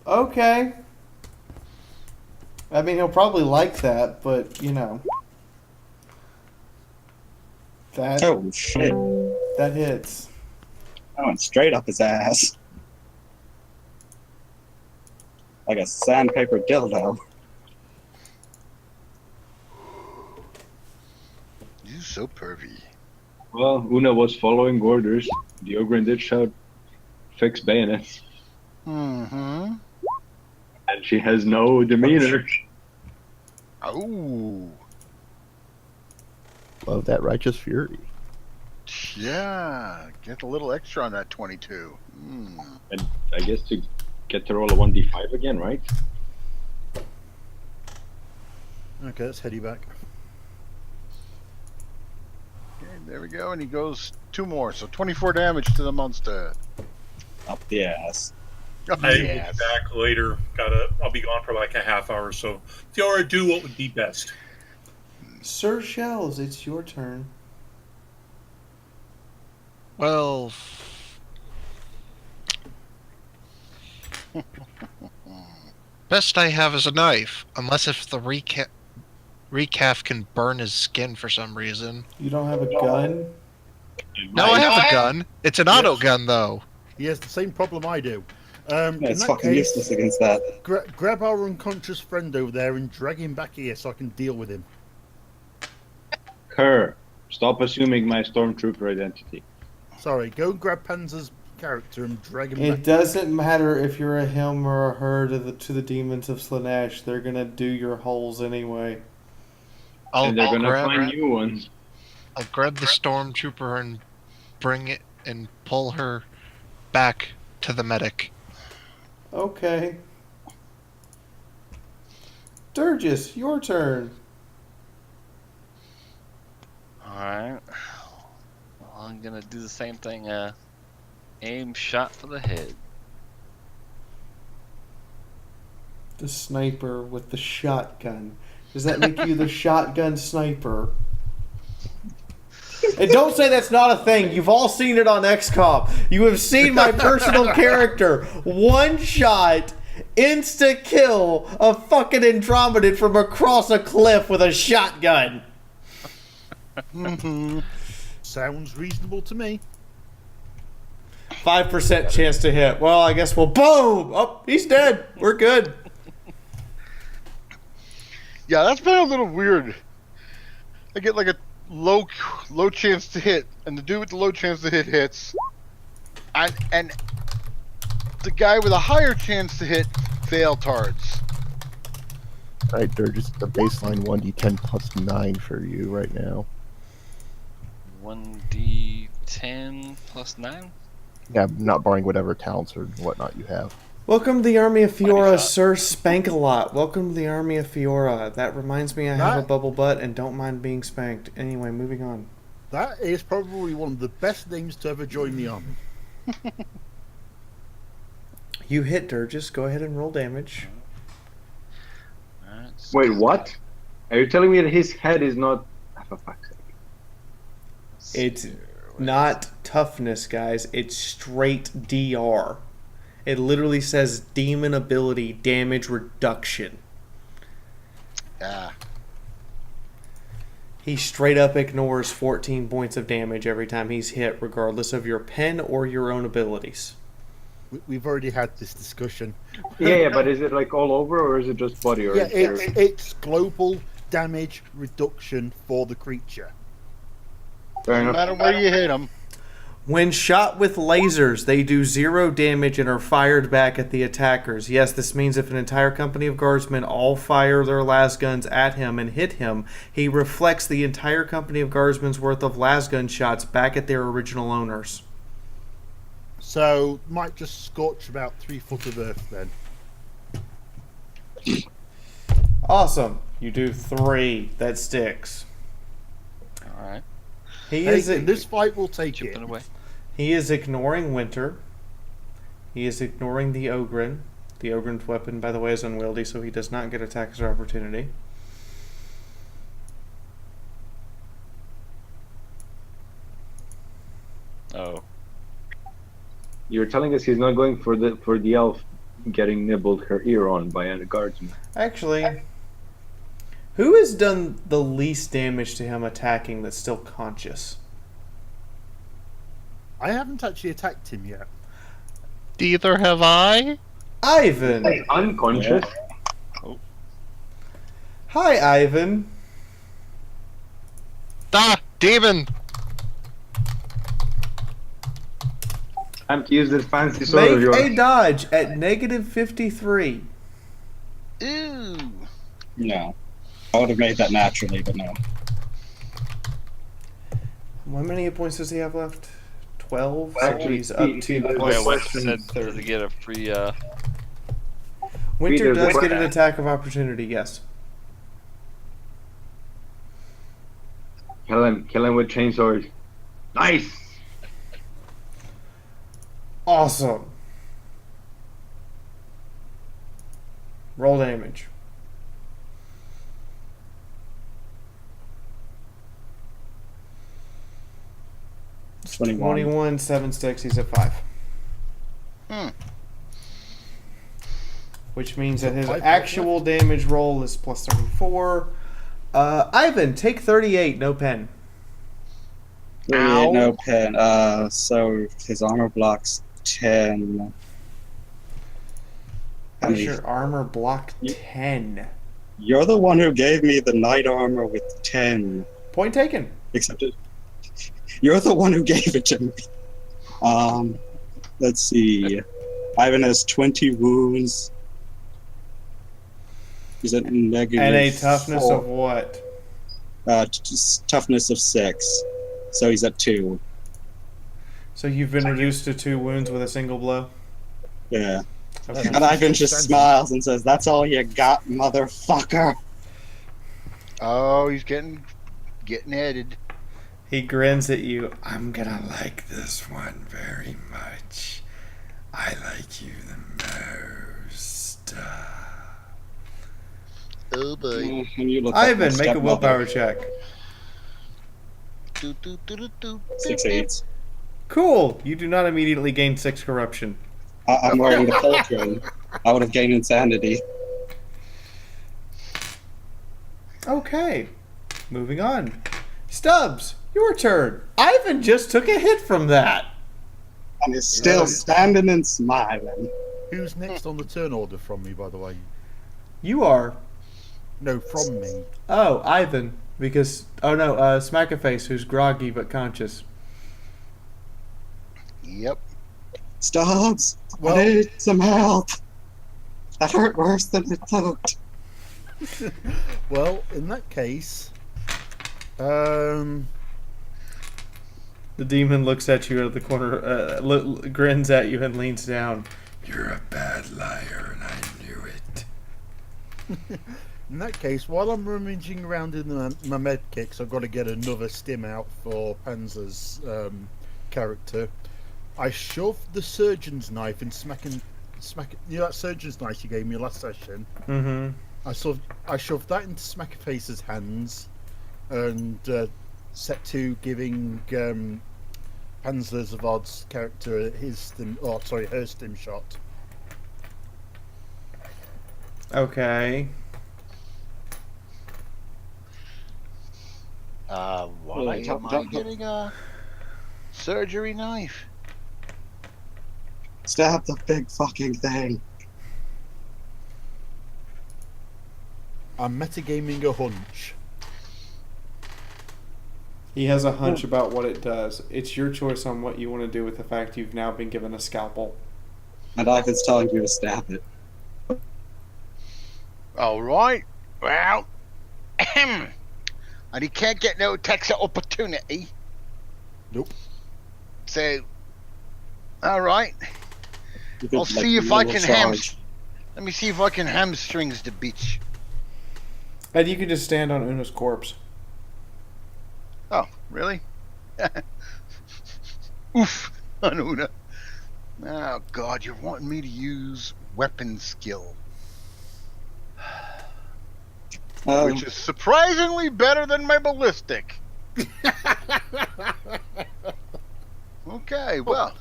Okay. I mean, he'll probably like that, but, you know. That, Oh shit! that hits. I went straight up his ass. Like a sandpaper dildo. You so pervy. Well, Una was following orders. The Ogren did shout, "Fix bayonets," Mm-hmm. and she has no demeanor. Oh. Love that righteous fury. Yeah. Get a little extra on that 22. And I guess to get to roll a 1d5 again, right? Okay, let's head you back. Okay, there we go. And he goes 2 more. So 24 damage to the monster. Up the ass. Oh, I will be yes. back later. I'll be gone for like a half hour or so. Fiaura, do what would be best. Sir Shells, it's your turn. Well, best I have is a knife, unless if the recaf can burn his skin for some reason. You don't have a gun? No, I have a gun. It's an auto gun, though. He has the same problem I do. Yeah, In it's that fucking case, useless against that. grab our unconscious friend over there and drag him back here so I can deal with him. Kerr, stop assuming my stormtrooper identity. Sorry, go grab Panzer's character and drag him It back. doesn't matter if you're a him or a her to the demons of Slanesh. They're gonna do your holes anyway. And they're gonna find new ones. I'll grab the stormtrooper and bring it and pull her back to the medic. Okay. Sturgis, your turn. Alright. Well, I'm gonna do the same thing. Aim shot for the head. The sniper with the shotgun. Does that make you the shotgun sniper? And don't say that's not a thing. You've all seen it on XCOM. You have seen my personal character one shot, insta kill a fucking Andromedan from across a cliff with a shotgun. Sounds reasonable to me. 5% chance to hit. Well, I guess we'll boom. Oh, he's dead. We're good. Yeah, that's been a little weird. I get like a low chance to hit, and the dude with the low chance to hit hits, and the guy with a higher chance to hit fail tards. Alright, they're just the baseline 1d10 plus 9 for you right now. 1d10 plus 9? Yeah, not barring whatever talents or whatnot you have. Welcome to the Army of Fiaura, Sir Spank-A-Lot. Welcome to the Army of Fiaura. That reminds me I have a bubble butt and don't mind being spanked. Anyway, moving on. That is probably one of the best names to ever join the army. You hit Durgis. Go ahead and roll damage. Wait, what? Are you telling me that his head is not... Oh, for fuck's sake. It's not toughness, guys. It's straight DR. It literally says demon ability damage reduction. Ah. He straight up ignores 14 points of damage every time he's hit, regardless of your pen or your own abilities. We've already had this discussion. Yeah, but is it like all over, or is it just body? Or Yeah, it's global damage reduction for the creature. Fair No enough. matter where you hit him. When shot with lasers, they do 0 damage and are fired back at the attackers. Yes, this means if an entire company of guardsmen all fire their las guns at him and hit him, he reflects the entire company of guardsmen's worth of las gun shots back at their original owners. So, might just scorch about 3 foot of earth then. Awesome. You do 3. That sticks. Alright. In this fight, we'll take it. Away. He is ignoring Winter. He is ignoring the Ogren. The Ogren's weapon, by the way, is unwieldy, so he does not get attacks of opportunity. Oh. You're telling us he's not going for the elf getting nibbled her ear on by a guardsman. Actually, who has done the least damage to him attacking that's still conscious? I haven't actually attacked him yet. Neither have I. Ivan! He's unconscious. Hi, Ivan. Ah, demon! Time to use this fancy sword of Make yours. a dodge at negative 53. Ooh. No. I would have made that naturally, but no. How many hit points does he have left? 12? So Actually, he's up to... Wait, what said to get a free? Winter Peter, does what- get an attack of opportunity, yes. Kill him with chainsaws. Nice! Awesome. Roll damage. 21, 7 sticks, he's at 5. Which means that his actual damage roll is plus 34. Ivan, take 38, no pen. 38, no pen. So his armor blocks 10. Is your armor block 10? You're the one who gave me the knight armor with 10. Point taken. Except you're the one who gave it to me. Let's see. Ivan has 20 wounds. He's at negative. And a toughness 4. of what? Toughness of 6. So he's at 2. So you've been reduced to 2 wounds with a single blow? Yeah. Okay. And Ivan just smiles and says, "That's all you got, motherfucker." Oh, he's getting headed. He grins at you. I'm gonna like this one very much. I like you the most. Oh boy. And you look like Ivan, my make a stepmother. willpower check. 6 8. Cool. You do not immediately gain 6 corruption. I'm wearing the cauldron. I would have gained insanity. Okay. Moving on. Stubbs, your turn. Ivan just took a hit from that. And is still standing and smiling. Who's next on the turn order from me, by the way? You are. No, from me. Oh, Ivan. Because, oh no, Smackaface, who's groggy but conscious. Yep. Stubbs, Well- I need some help. That hurt worse than it looked. Well, in that case, The demon looks at you out of the corner, grins at you and leans down. You're a bad liar, and I knew it. in that case, while I'm rummaging around in my med kits, I've got to get another stim out for Panzer's character. I shoved the surgeon's knife and smack it. You know that surgeon's knife you gave me last session? Mm-hmm. I shoved that into Smackaface's hands, and set to giving Panzer Zavod's character her stim shot. Okay. Why am I getting a surgery knife? Stab the big fucking thing. I'm metagaming a hunch. He has a hunch about what it does. It's your choice on what you want to do with the fact you've now been given a scalpel. And Ivan's telling you to stab it. All right. Well, and he can't get no attacks of opportunity. Nope. So, all right. You could, I'll see if do a I little can charge. Let me see if I can hamstrings the bitch. And you can just stand on Una's corpse. Oh, really? Oof, on Una. Oh God, you're wanting me to use weapon skill, which is surprisingly better than my ballistic. Okay, well,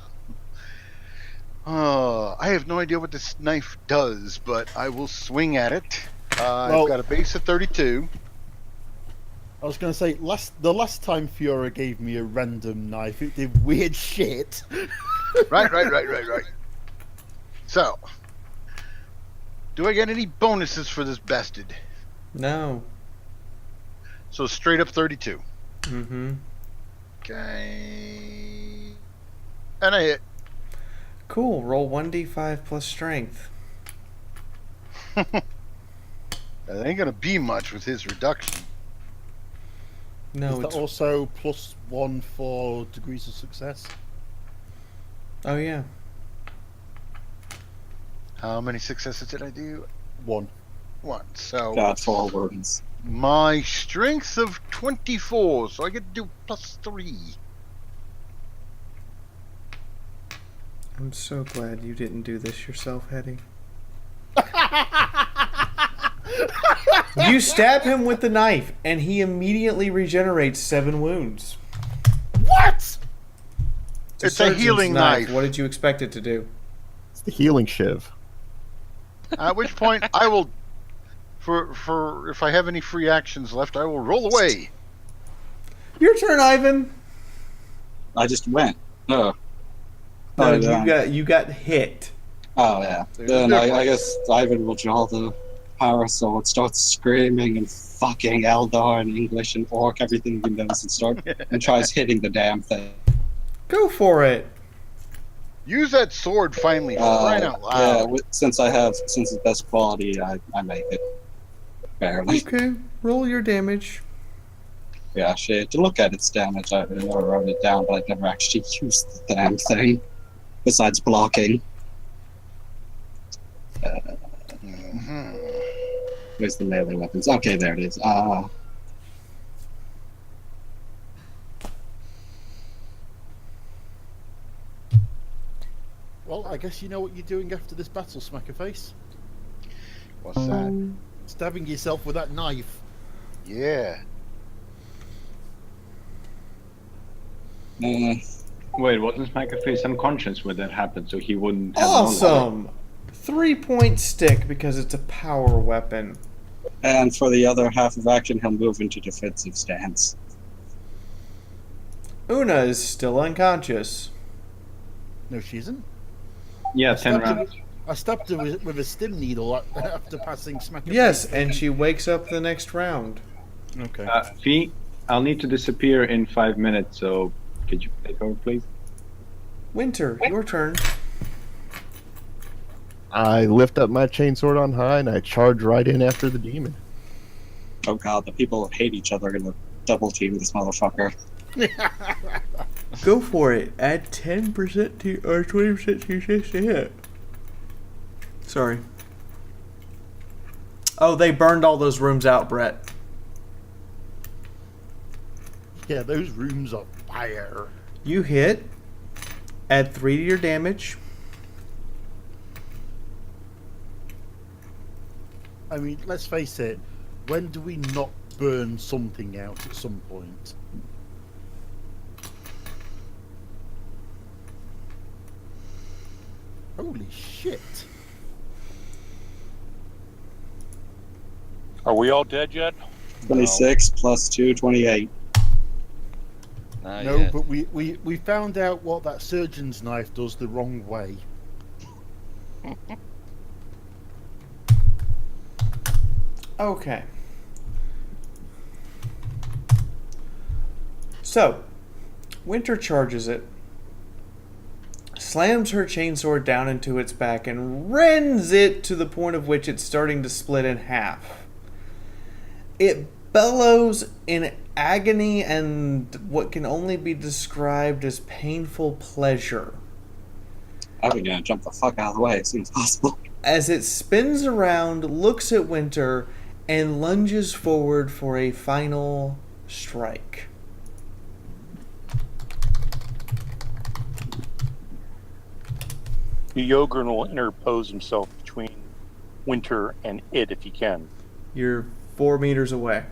I have no idea what this knife does, but I will swing at it. Well- I've got a base of 32. I was going to say, the last time Fiaura gave me a random knife, it did weird shit. Right. So, do I get any bonuses for this bastard? No. So straight up 32. Mm-hmm. Okay. And I hit. Cool. Roll 1d5 plus strength. That ain't gonna be much with his reduction. No, Is that it's... also +1 for degrees of success? Oh, yeah. How many successes did I do? 1. 1. So Got 4 wounds. my strength of 24, so I get to do +3. I'm so glad you didn't do this yourself, Hetty. You stab him with the knife, and he immediately regenerates 7 wounds. What? It's a surgeon's healing knife. What did you expect it to do? It's the healing shiv. At which point I will, for if I have any free actions left, I will roll away. Your turn, Ivan. I just went. No, you got hit. Oh, yeah. There's Then a I guess Ivan will draw the power sword, start screaming and fucking Eldar and English and Orc, everything he knows, and tries hitting the damn thing. Go for it. Use that sword finally, crying out loud. Yeah, since it's best quality, I make it. Barely. Okay, roll your damage. Yeah, shit. To look at its damage, I never wrote it down, but I never actually used the damn thing. Besides blocking. Where's the melee weapons? Okay, there it is. Well, I guess you know what you're doing after this battle, Smackerface. What's that? Stabbing yourself with that knife. Yeah. Wait, wasn't McAfee unconscious when that happened, so he wouldn't have known Awesome. 3-point stick because it's a power weapon. And for the other half of action, he'll move into defensive stance. Una is still unconscious. No, she isn't. Yeah, 10 rounds. I stabbed her with a stim needle after passing Smackerface. Yes, and she wakes up the next round. Okay. Fee, I'll need to disappear in 5 minutes, so could you take over, please? Winter, your turn. I lift up my chainsword on high and I charge right in after the demon. Oh god, the people who hate each other are gonna double team this motherfucker. Go for it. Add 10% to or 20% to your chance to hit. Sorry. Oh, they burned all those rooms out, Brett. Yeah, those rooms are fire. You hit. Add 3 to your damage. I mean, let's face it. When do we not burn something out at some point? Holy shit. Are we all dead yet? 26 plus 2, 28. Not No, yet. but we found out what that surgeon's knife does the wrong way. Okay. So, Winter charges it, slams her chainsword down into its back, and rends it to the point of which it's starting to split in half. It bellows in agony and what can only be described as painful pleasure. I'm gonna jump the fuck out of the way as soon as possible. As it spins around, looks at Winter, and lunges forward for a final strike. The Yogren will interpose himself between Winter and it if he can. You're 4 meters away.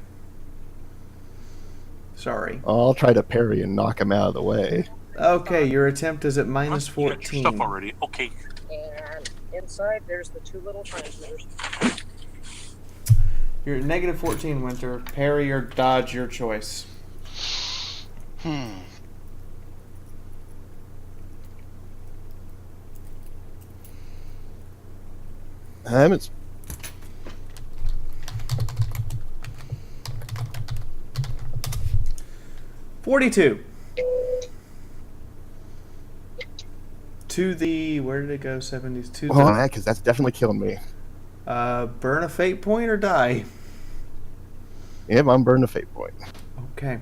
Sorry. I'll try to parry and knock him out of the way. Okay, your attempt is at minus You got your 14. stuff already. Okay. And inside, there's the 2 little transmitters. You're at negative 14, Winter. Parry or dodge, your choice. It's 42. To the... Where did it go? 70s. To hold on, the... because that's definitely killing me. Burn a fate point or die? Yep, I'm burning a fate point. Okay.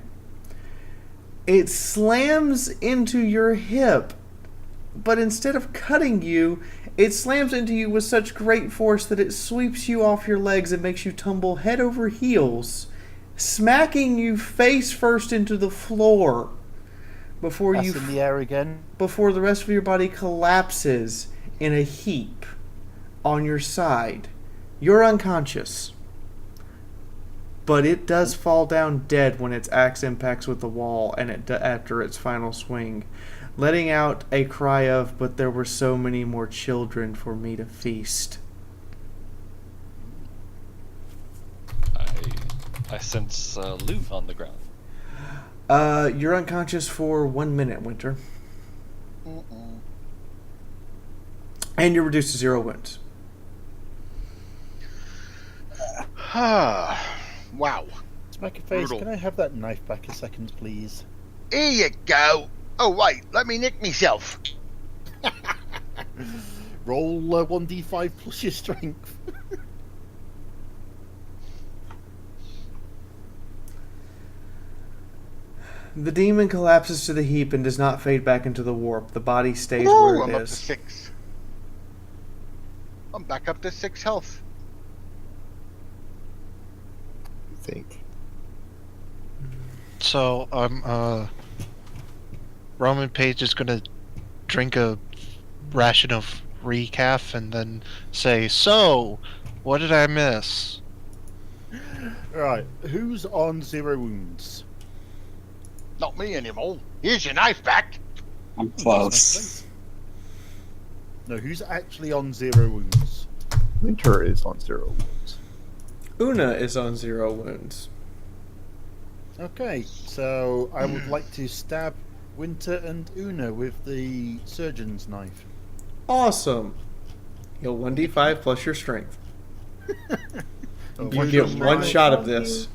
It slams into your hip, but instead of cutting you, it slams into you with such great force that it sweeps you off your legs and makes you tumble head over heels, smacking you face first into the floor before That's you in the air again. before the rest of your body collapses in a heap on your side. You're unconscious. But it does fall down dead when its axe impacts with the wall and after its final swing, letting out a cry of, "But there were so many more children for me to feast." I sense loot on the ground. You're unconscious for 1 minute, Winter. And you're reduced to 0 wounds. Wow. Smacky face, Brutal. can I have that knife back a second, please? Here you go. Oh, wait, let me nick myself. Roll 1d5 plus your strength. The demon collapses to the heap and does not fade back into the warp. The body stays Ooh, where I'm it up to is. 6. I'm back up to 6 health. I think. So Roman Page is gonna drink a ration of recaf and then say, "So, what did I miss?" Right, who's on 0 wounds? Not me anymore. Here's your knife back. I'm close. No, who's actually on 0 wounds? Winter is on 0 wounds. Una is on 0 wounds. Okay, so I would like to stab Winter and Una with the surgeon's knife. Awesome. You'll 1d5 plus your strength. You Including get one my- shot of this.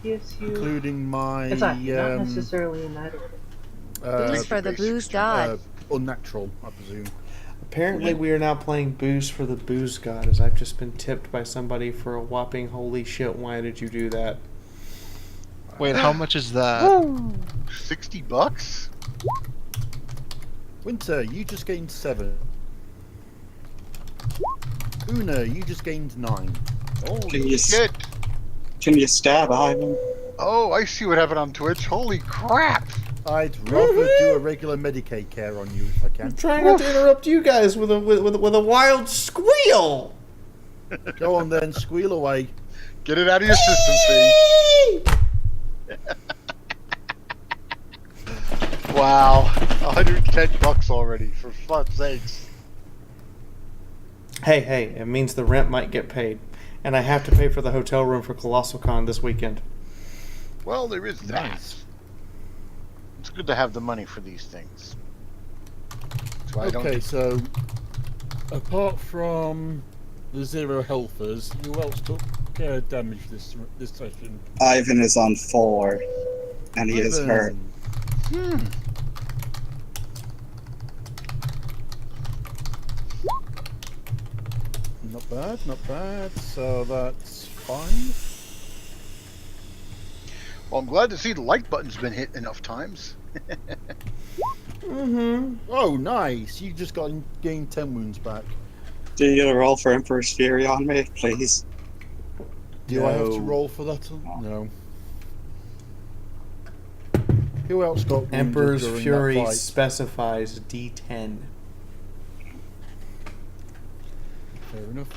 Gives you. Including my In fact, not necessarily in that order. Booze for the booze god. unnatural, I presume. Apparently we are now playing Booze for the Booze God, as I've just been tipped by somebody for a whopping holy shit, why did you do that? Wait, how much is that? $60? Winter, you just gained 7. Una, you just gained 9. Holy shit. Can you stab Ivan? Oh, I see what happened on Twitch. Holy crap. I'd rather do a regular Medicaid care on you if I can. I'm trying not to interrupt you guys with a wild squeal! Go on then, squeal away. Get it out of your system, see? Wow. $110 already, for fuck's sakes. Hey, it means the rent might get paid. And I have to pay for the hotel room for Colossal Con this weekend. Well, there is that. Nice. It's good to have the money for these things. So I Okay, don't... so apart from the 0 healthers, who else took damage this session? Ivan is on 4, and he is Ivan. hurt. Not bad, not bad. So that's 5. Well, I'm glad to see the like button's been hit enough times. Oh, nice! You just gained 10 wounds back. Do you roll for Emperor's Fury on me, please? Do I have to No. roll for that? No. Who else got wounded Emperor's during Fury that fight? specifies D10. Fair enough.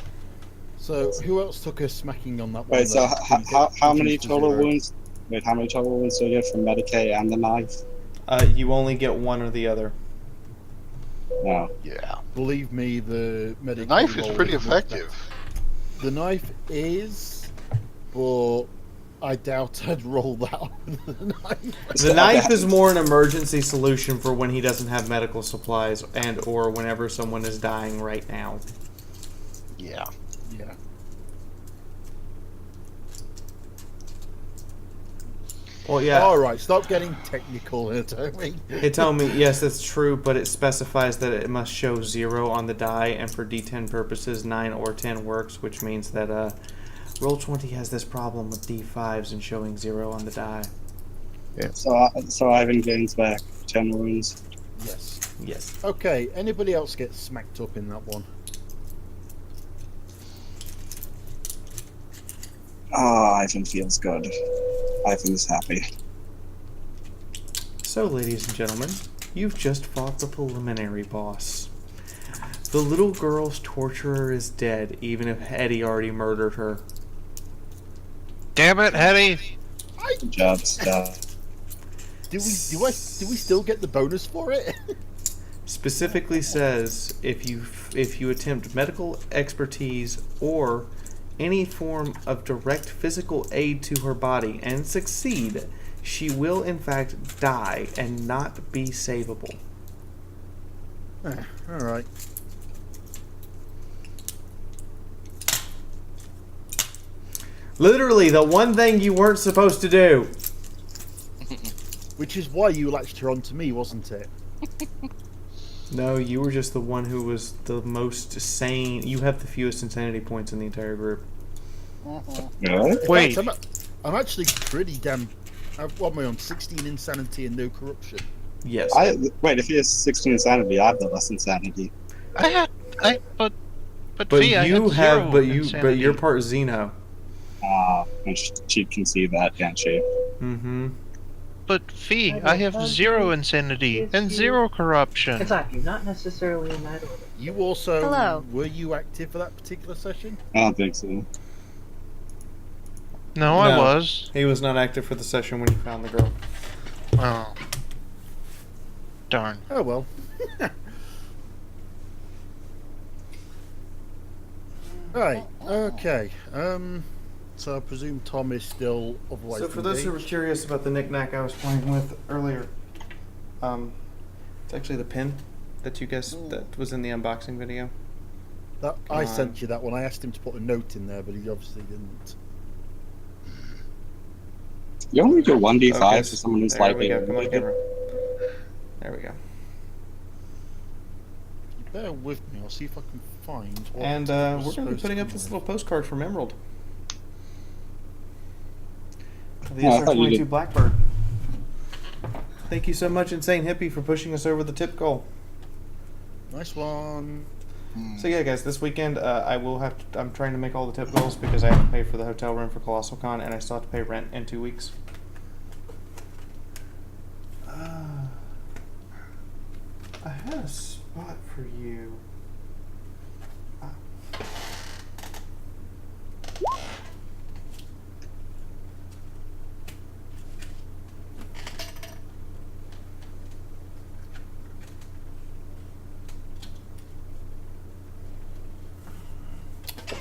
So, who else took a smacking on that one? Wait, so that didn't how get many reduced to total 0? wounds? Wait, how many total wounds do you get from Medicaid and the knife? You only get one or the other. Wow. Yeah. Believe me, the The medical knife is roll pretty much effective. better. The knife is, but I doubt I'd roll that with the knife. The knife is more an emergency solution for when he doesn't have medical supplies and or whenever someone is dying right now. Yeah. Yeah. Well, yeah. All right, stop getting technical here, Toby. It told me, yes, that's true, but it specifies that it must show 0 on the die, and for D10 purposes, 9 or 10 works, which means that Roll20 has this problem with D5s and showing 0 on the die. Yeah. So Ivan gains back 10 wounds. Yes. Yes. Okay, anybody else get smacked up in that one? Oh, Ivan feels good. Ivan is happy. So, ladies and gentlemen, you've just fought the preliminary boss. The little girl's torturer is dead, even if Eddie already murdered her. Damn it, Hetty! Good job, Steph. Do we still get the bonus for it? Specifically says if you attempt medical expertise or any form of direct physical aid to her body and succeed, she will in fact die and not be savable. Alright. Literally the one thing you weren't supposed to do. Which is why you latched her onto me, wasn't it? No, you were just the one who was the most sane. You have the fewest insanity points in the entire group. Really? Wait. In fact, I'm actually pretty damn... What am I on? 16 insanity and no corruption. Yes. Wait, if he has 16 insanity, I have the less insanity. But Fee, I you had have, zero insanity. but you're part Xeno. She can see that, can't she? Mm-hmm. But Fee, I have 0 insanity and 0 corruption. Exactly, not necessarily in that order. You also... Hello. Were you active for that particular session? I don't think so. No, I was. He was not active for the session when you found the girl. Oh. Darn. Oh well. Right, okay. So I presume Tom is still otherwise So for those who were engaged. curious about the knick-knack I was playing with earlier, it's actually the pin that you guys that was in the unboxing video. That, I sent you that one. I asked him to put a note in there, but he obviously didn't. You only do 1d5 Okay, for someone who's there like we go. Come on, camera. There we go. Bear with me. I'll see if I can find what And was we're going to be supposed putting up come this with. little postcard from Emerald. The Oh, I thought you SR-22 did. Blackbird. Thank you so much, Insane Hippie, for pushing us over the tip goal. Nice one. So yeah, guys, this weekend I will have to, I'm trying to make all the tip goals because I have to pay for the hotel room for Colossal Con, and I still have to pay rent in 2 weeks. I had a spot for you.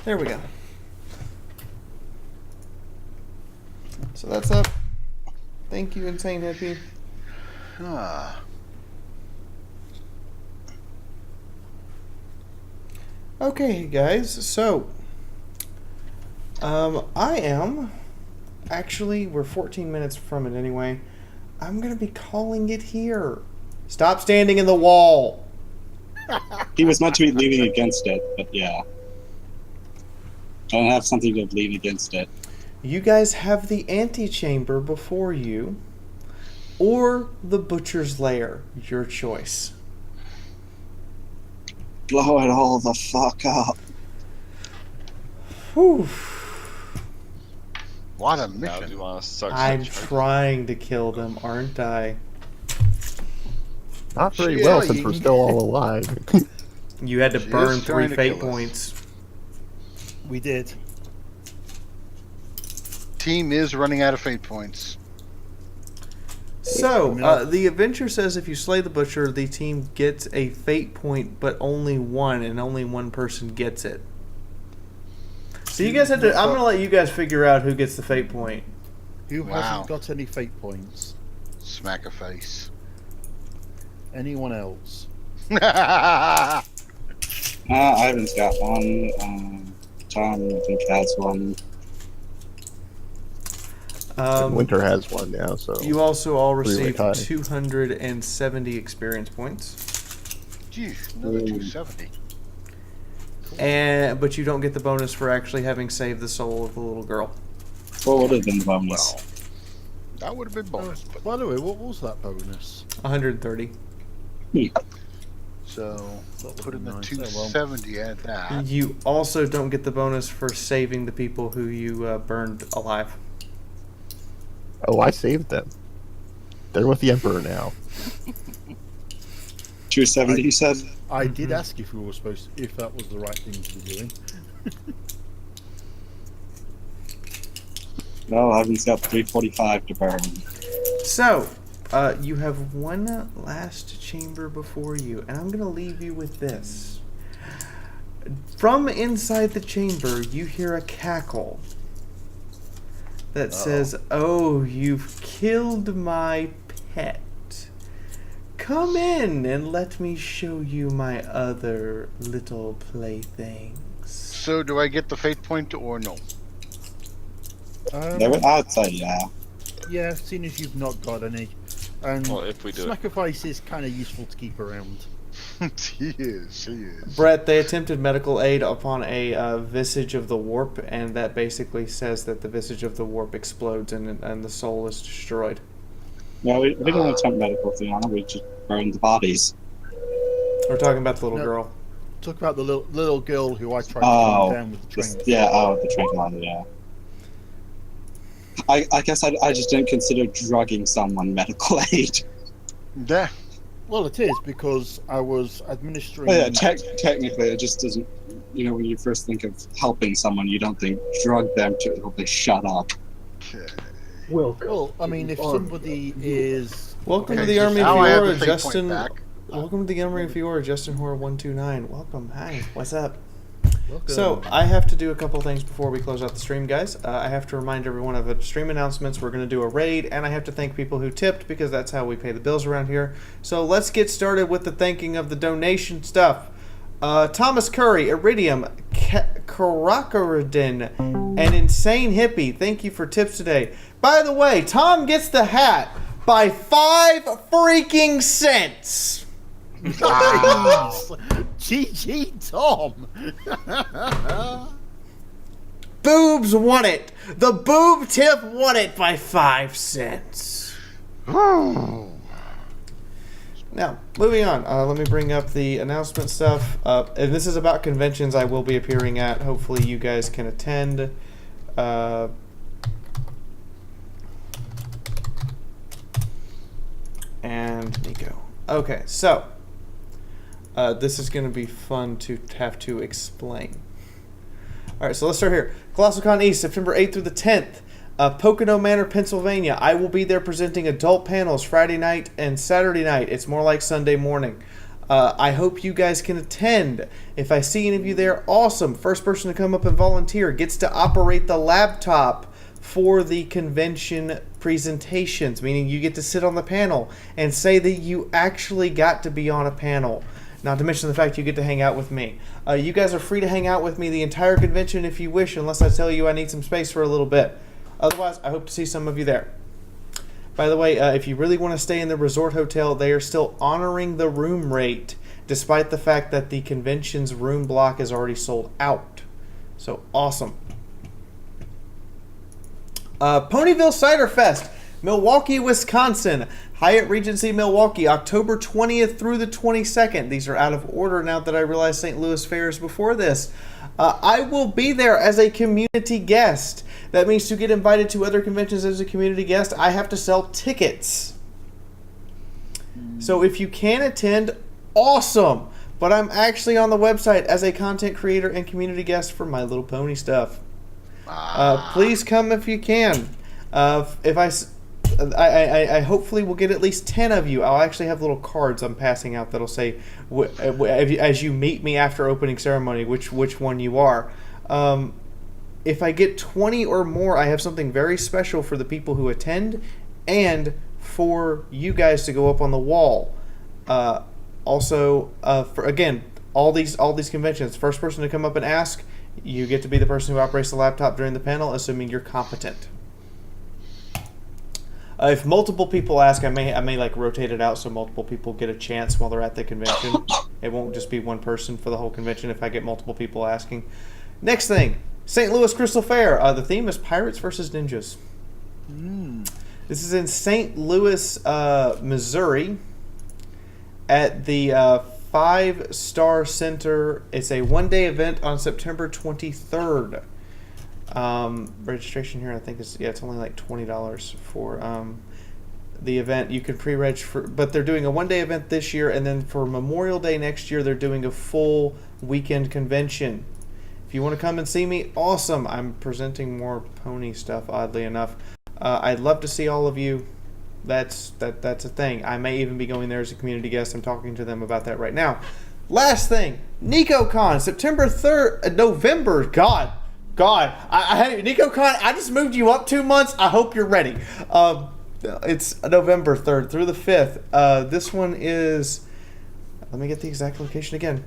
There we go. So that's up. Thank you, Insane Hippie. Okay, guys, so I am actually, we're 14 minutes from it anyway. I'm gonna be calling it here. Stop standing in the wall. He was meant to be leaning against it, but yeah. Don't have something to lean against it. You guys have the antechamber before you, or the butcher's lair. Your choice. Blow it all the fuck up. Whew. What a Now, do mission. you want to start I'm some- trying to kill them, aren't I? Not very well since we're still all alive. You had to She burn is 3 trying to fate kill us. points. We did. Team is running out of fate points. So, the adventure says if you slay the butcher, the team gets a fate point, but only one, and only one person gets it. So you guys have to. I'm going to let you guys figure out who gets the fate point. Who hasn't got any fate points? Smack a face. Anyone else? Ivan's got one. Tom, I think, has one. Winter has one now, so you also all three-way received tie. 270 experience points. Jeez, another 270. But you don't get the bonus for actually having saved the soul of the little girl. What would have been the bonus? Well, that would have been bonus. But By the way, what was that bonus? 130. so put in the nice. 270 at that. You also don't get the bonus for saving the people who you burned alive. Oh, I saved them. They're with the Emperor now. 270, you said? I did ask if we were if that was the right thing to be doing. No, Ivan's got 345 to burn. So, you have one last chamber before you, and I'm going to leave you with this. From inside the chamber, you hear a cackle that says, "Oh, you've killed my pet. Come in and let me show you my other little playthings." So do I get the fate point or no? I'd say yeah. Yeah, seeing as you've not got any. And Well, if we do it. sacrifice is kind of useful to keep around. She is. Brett, they attempted medical aid upon a visage of the warp, and that basically says that the visage of the warp explodes and the soul is destroyed. No, we didn't attempt medical, Fiona. We just burned the bodies. We're talking about the little No. girl. Talk about the little girl who I tried to calm down with the train. The tranquilizer, yeah. I guess I just don't consider drugging someone medical aid. Yeah. Well, it is because I was administering. Well, yeah, technically, it just doesn't. You know, when you first think of helping someone, you don't think drug them to hope they shut up. Well, I mean, if somebody is. Welcome to Okay, the Army of now I have Fiaura, the fate point Justin. back. Welcome to the Army of Fiaura, Justin Horror 129. Welcome. Hi. What's up? Welcome. So, I have to do a couple things before we close out the stream, guys. I have to remind everyone of a stream announcements. We're going to do a raid, and I have to thank people who tipped because that's how we pay the bills around here. So, let's get started with the thanking of the donation stuff. Thomas Curry, Iridium, Karakoridin, and Insane Hippie, thank you for tips today. By the way, Tom gets the hat by 5 freaking cents. Nice. GG, Tom. Boobs won it. The boob tip won it by 5 cents. Now, moving on. Let me bring up the announcement stuff. And this is about conventions I will be appearing at. Hopefully you guys can attend. And Nico. Okay, so this is going to be fun to have to explain. All right, so let's start here. Colossal Con East, September 8th through the 10th. Pocono Manor, Pennsylvania. I will be there presenting adult panels Friday night and Saturday night. It's more like Sunday morning. I hope you guys can attend. If I see any of you there, awesome. First person to come up and volunteer gets to operate the laptop for the convention presentations, meaning you get to sit on the panel and say that you actually got to be on a panel. Not to mention the fact you get to hang out with me. You guys are free to hang out with me the entire convention if you wish, unless I tell you I need some space for a little bit. Otherwise, I hope to see some of you there. By the way, if you really want to stay in the resort hotel, they are still honoring the room rate, despite the fact that the convention's room block is already sold out. So, awesome. Ponyville Cider Fest, Milwaukee, Wisconsin. Hyatt Regency Milwaukee, October 20th through the 22nd. These are out of order now that I realize St. Louis Fair is before this. I will be there as a community guest. That means to get invited to other conventions as a community guest, I have to sell tickets. So if you can attend, awesome. But I'm actually on the website as a content creator and community guest for My Little Pony stuff. Please come if you can. I hopefully will get at least 10 of you. I'll actually have little cards I'm passing out that'll say, as you meet me after opening ceremony, which one you are. If I get 20 or more, I have something very special for the people who attend, and for you guys to go up on the wall. Also, for again, all these conventions, first person to come up and ask, you get to be the person who operates the laptop during the panel, assuming you're competent. If multiple people ask, I may like rotate it out so multiple people get a chance while they're at the convention. It won't just be one person for the whole convention if I get multiple people asking. Next thing, St. Louis Crystal Fair. The theme is Pirates versus Ninjas. This is in St. Louis, Missouri, at the 5-Star Center. It's a one-day event on September 23rd. Registration here, I think it's only like $20 for the event. You can pre-reg for, but they're doing a one-day event this year, and then for Memorial Day next year, they're doing a full weekend convention. If you want to come and see me, awesome. I'm presenting more pony stuff, oddly enough. I'd love to see all of you. That's a thing. I may even be going there as a community guest. I'm talking to them about that right now. Last thing, NicoCon, September 3rd, November. God, NicoCon, I just moved you up 2 months. I hope you're ready. It's November 3rd through the 5th. This one is, let me get the exact location again.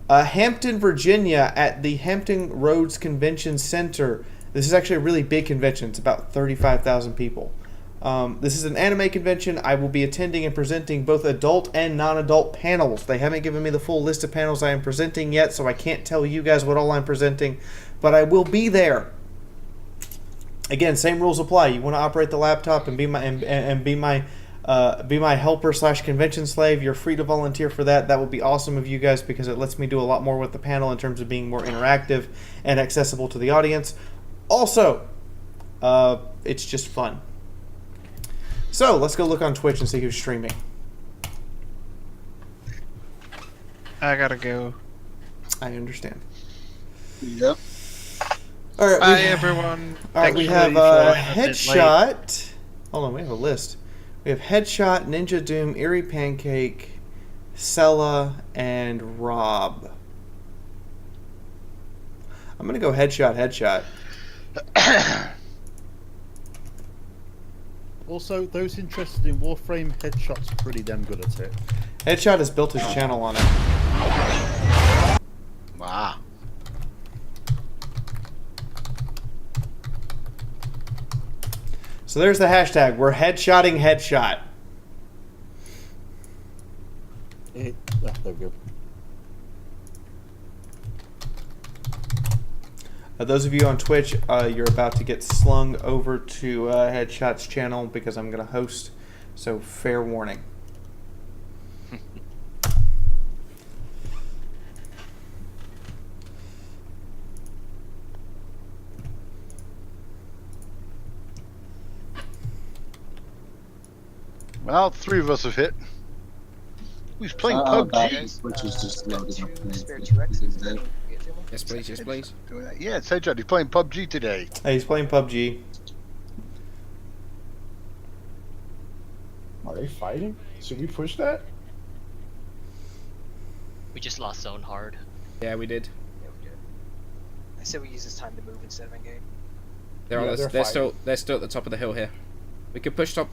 Hampton, Virginia, at the Hampton Roads Convention Center. This is actually a really big convention. It's about 35,000 people. This is an anime convention. I will be attending and presenting both adult and non-adult panels. They haven't given me the full list of panels I am presenting yet, so I can't tell you guys what all I'm presenting, but I will be there. Again, same rules apply. You want to operate the laptop and be my helper / convention slave. You're free to volunteer for that. That would be awesome of you guys because it lets me do a lot more with the panel in terms of being more interactive and accessible to the audience. Also, it's just fun. So let's go look on Twitch and see who's streaming. I gotta go. I understand. Yep. All right. Bye, everyone. All right, we have Headshot. Hold on, we have a list. We have Headshot, Ninja Doom, Eerie Pancake, Sella, and Rob. I'm gonna go Headshot. Also, those interested in Warframe, Headshot's pretty damn good at it. Headshot has built his channel on it. Wow. So there's the hashtag. We're headshotting Headshot. There we go. Those of you on Twitch, you're about to get slung over to Headshot's channel because I'm going to host, so fair warning. Well, 3 of us have hit. Who's playing PUBG? Which is just loading up. Yes, please. Yes, please. Yeah, it's Headshot. He's playing PUBG today. Hey, he's playing PUBG. Are they fighting? Should we push that? We just lost zone hard. Yeah, we did. Yeah, we did. I said we use this time to move instead of engage. They're still at the top of the hill here. We could push top.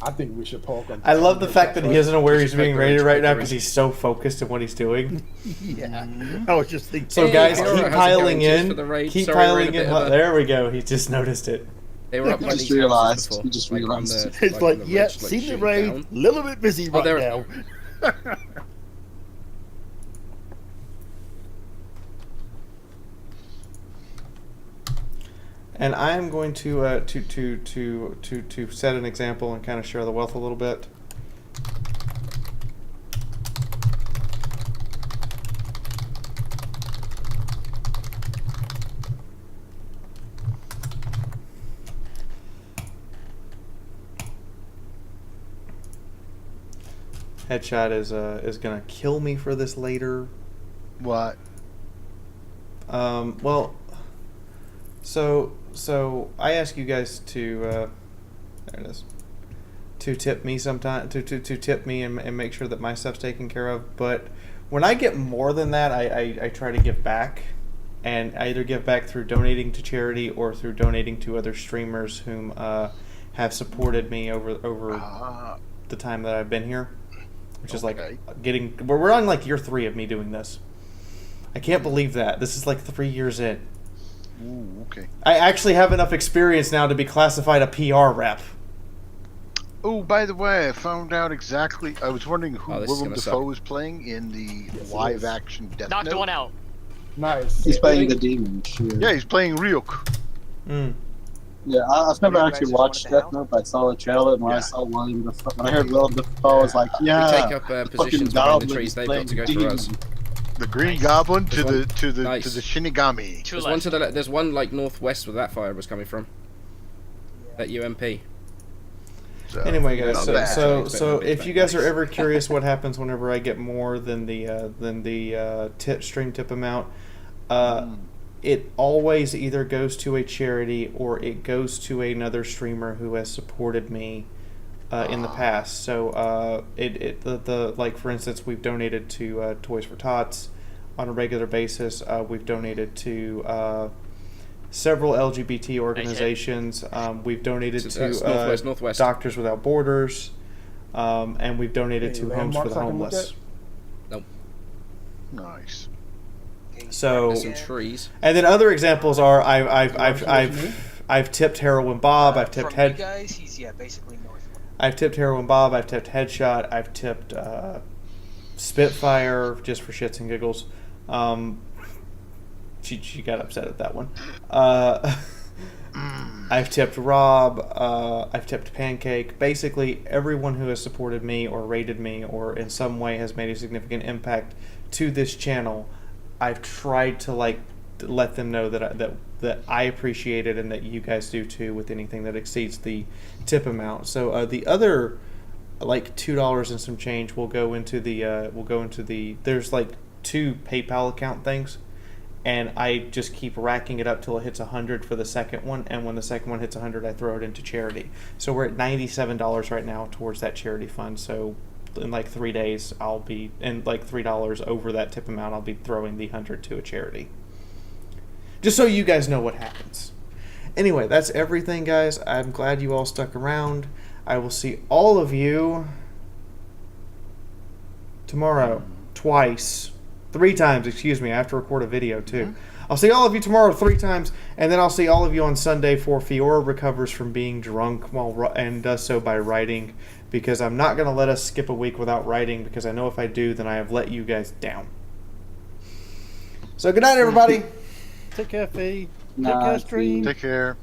I think we should poke them. I love the fact that he isn't aware he's being raided right now because he's so focused on what he's doing. Yeah, I was just thinking. So guys, keep piling in. Keep piling in. There we go. He just noticed it. They were up by just realised. You just realised. It's like, yeah, seen the raid. A little bit busy right now. And I am going to set an example and kind of share the wealth a little bit. Headshot is gonna kill me for this later. What? Well, so I ask you guys to There it is. To tip me sometime, to tip me and make sure that my stuff's taken care of. But when I get more than that, I try to give back. And I either give back through donating to charity or through donating to other streamers whom have supported me over the time that I've been here. Which is like we're on like year 3 of me doing this. I can't believe that. This is like 3 years in. Ooh, okay. I actually have enough experience now to be classified a PR rep. Oh, by the way, I found out exactly. I was wondering who Willem Dafoe suck. was playing in the live-action Death Knocked Note. one out. Nice. He's playing the demon. Sure. Yeah, he's playing Ryuk. Yeah, I've never actually watched Death Note, but I saw the trailer, and when I saw William Dafoe, when I heard Willem Dafoe, I was like, yeah. We take up positions behind the trees. They've got to go for us. The Green Goblin to There's the one- to the Shinigami. There's one to the there's one like northwest where that fire was coming from. That UMP. Anyway, guys, so if you guys are ever curious what happens whenever I get more than the stream tip amount, it always either goes to a charity or it goes to another streamer who has supported me in the past. So like for instance, we've donated to Toys for Tots on a regular basis. We've donated to several LGBT organizations. We've donated to Northwest. Doctors Without Borders, and we've donated to Homes for landmarks the I can look Homeless. Nope. Nice. So, There's some trees. and then other examples are I've tipped Heroin Bob. I've tipped From you guys, he's basically north. I've tipped Heroin Bob. I've tipped Headshot. I've tipped Spitfire just for shits and giggles. She got upset at that one. I've tipped Rob. I've tipped Pancake. Basically, everyone who has supported me or rated me or in some way has made a significant impact to this channel, I've tried to let them know that I appreciate it and that you guys do too with anything that exceeds the tip amount. So the other like $2 and some change will go into the there's like 2 PayPal account things. And I just keep racking it up till it hits 100 for the second one, and when the second one hits 100, I throw it into charity. So we're at $97 right now towards that charity fund. So in like 3 days, I'll be in like $3 over that tip amount. I'll be throwing the 100 to a charity. Just so you guys know what happens. Anyway, that's everything, guys. I'm glad you all stuck around. I will see all of you tomorrow, twice. 3 times, excuse me. I have to record a video too. I'll see all of you tomorrow 3 times, and then I'll see all of you on Sunday for Fiaura recovers from being drunk and does so by writing, because I'm not going to let us skip a week without writing, because I know if I do, then I have let you guys down. So good night, everybody. Take care, Fee. Take Nah, care, stream. Take care.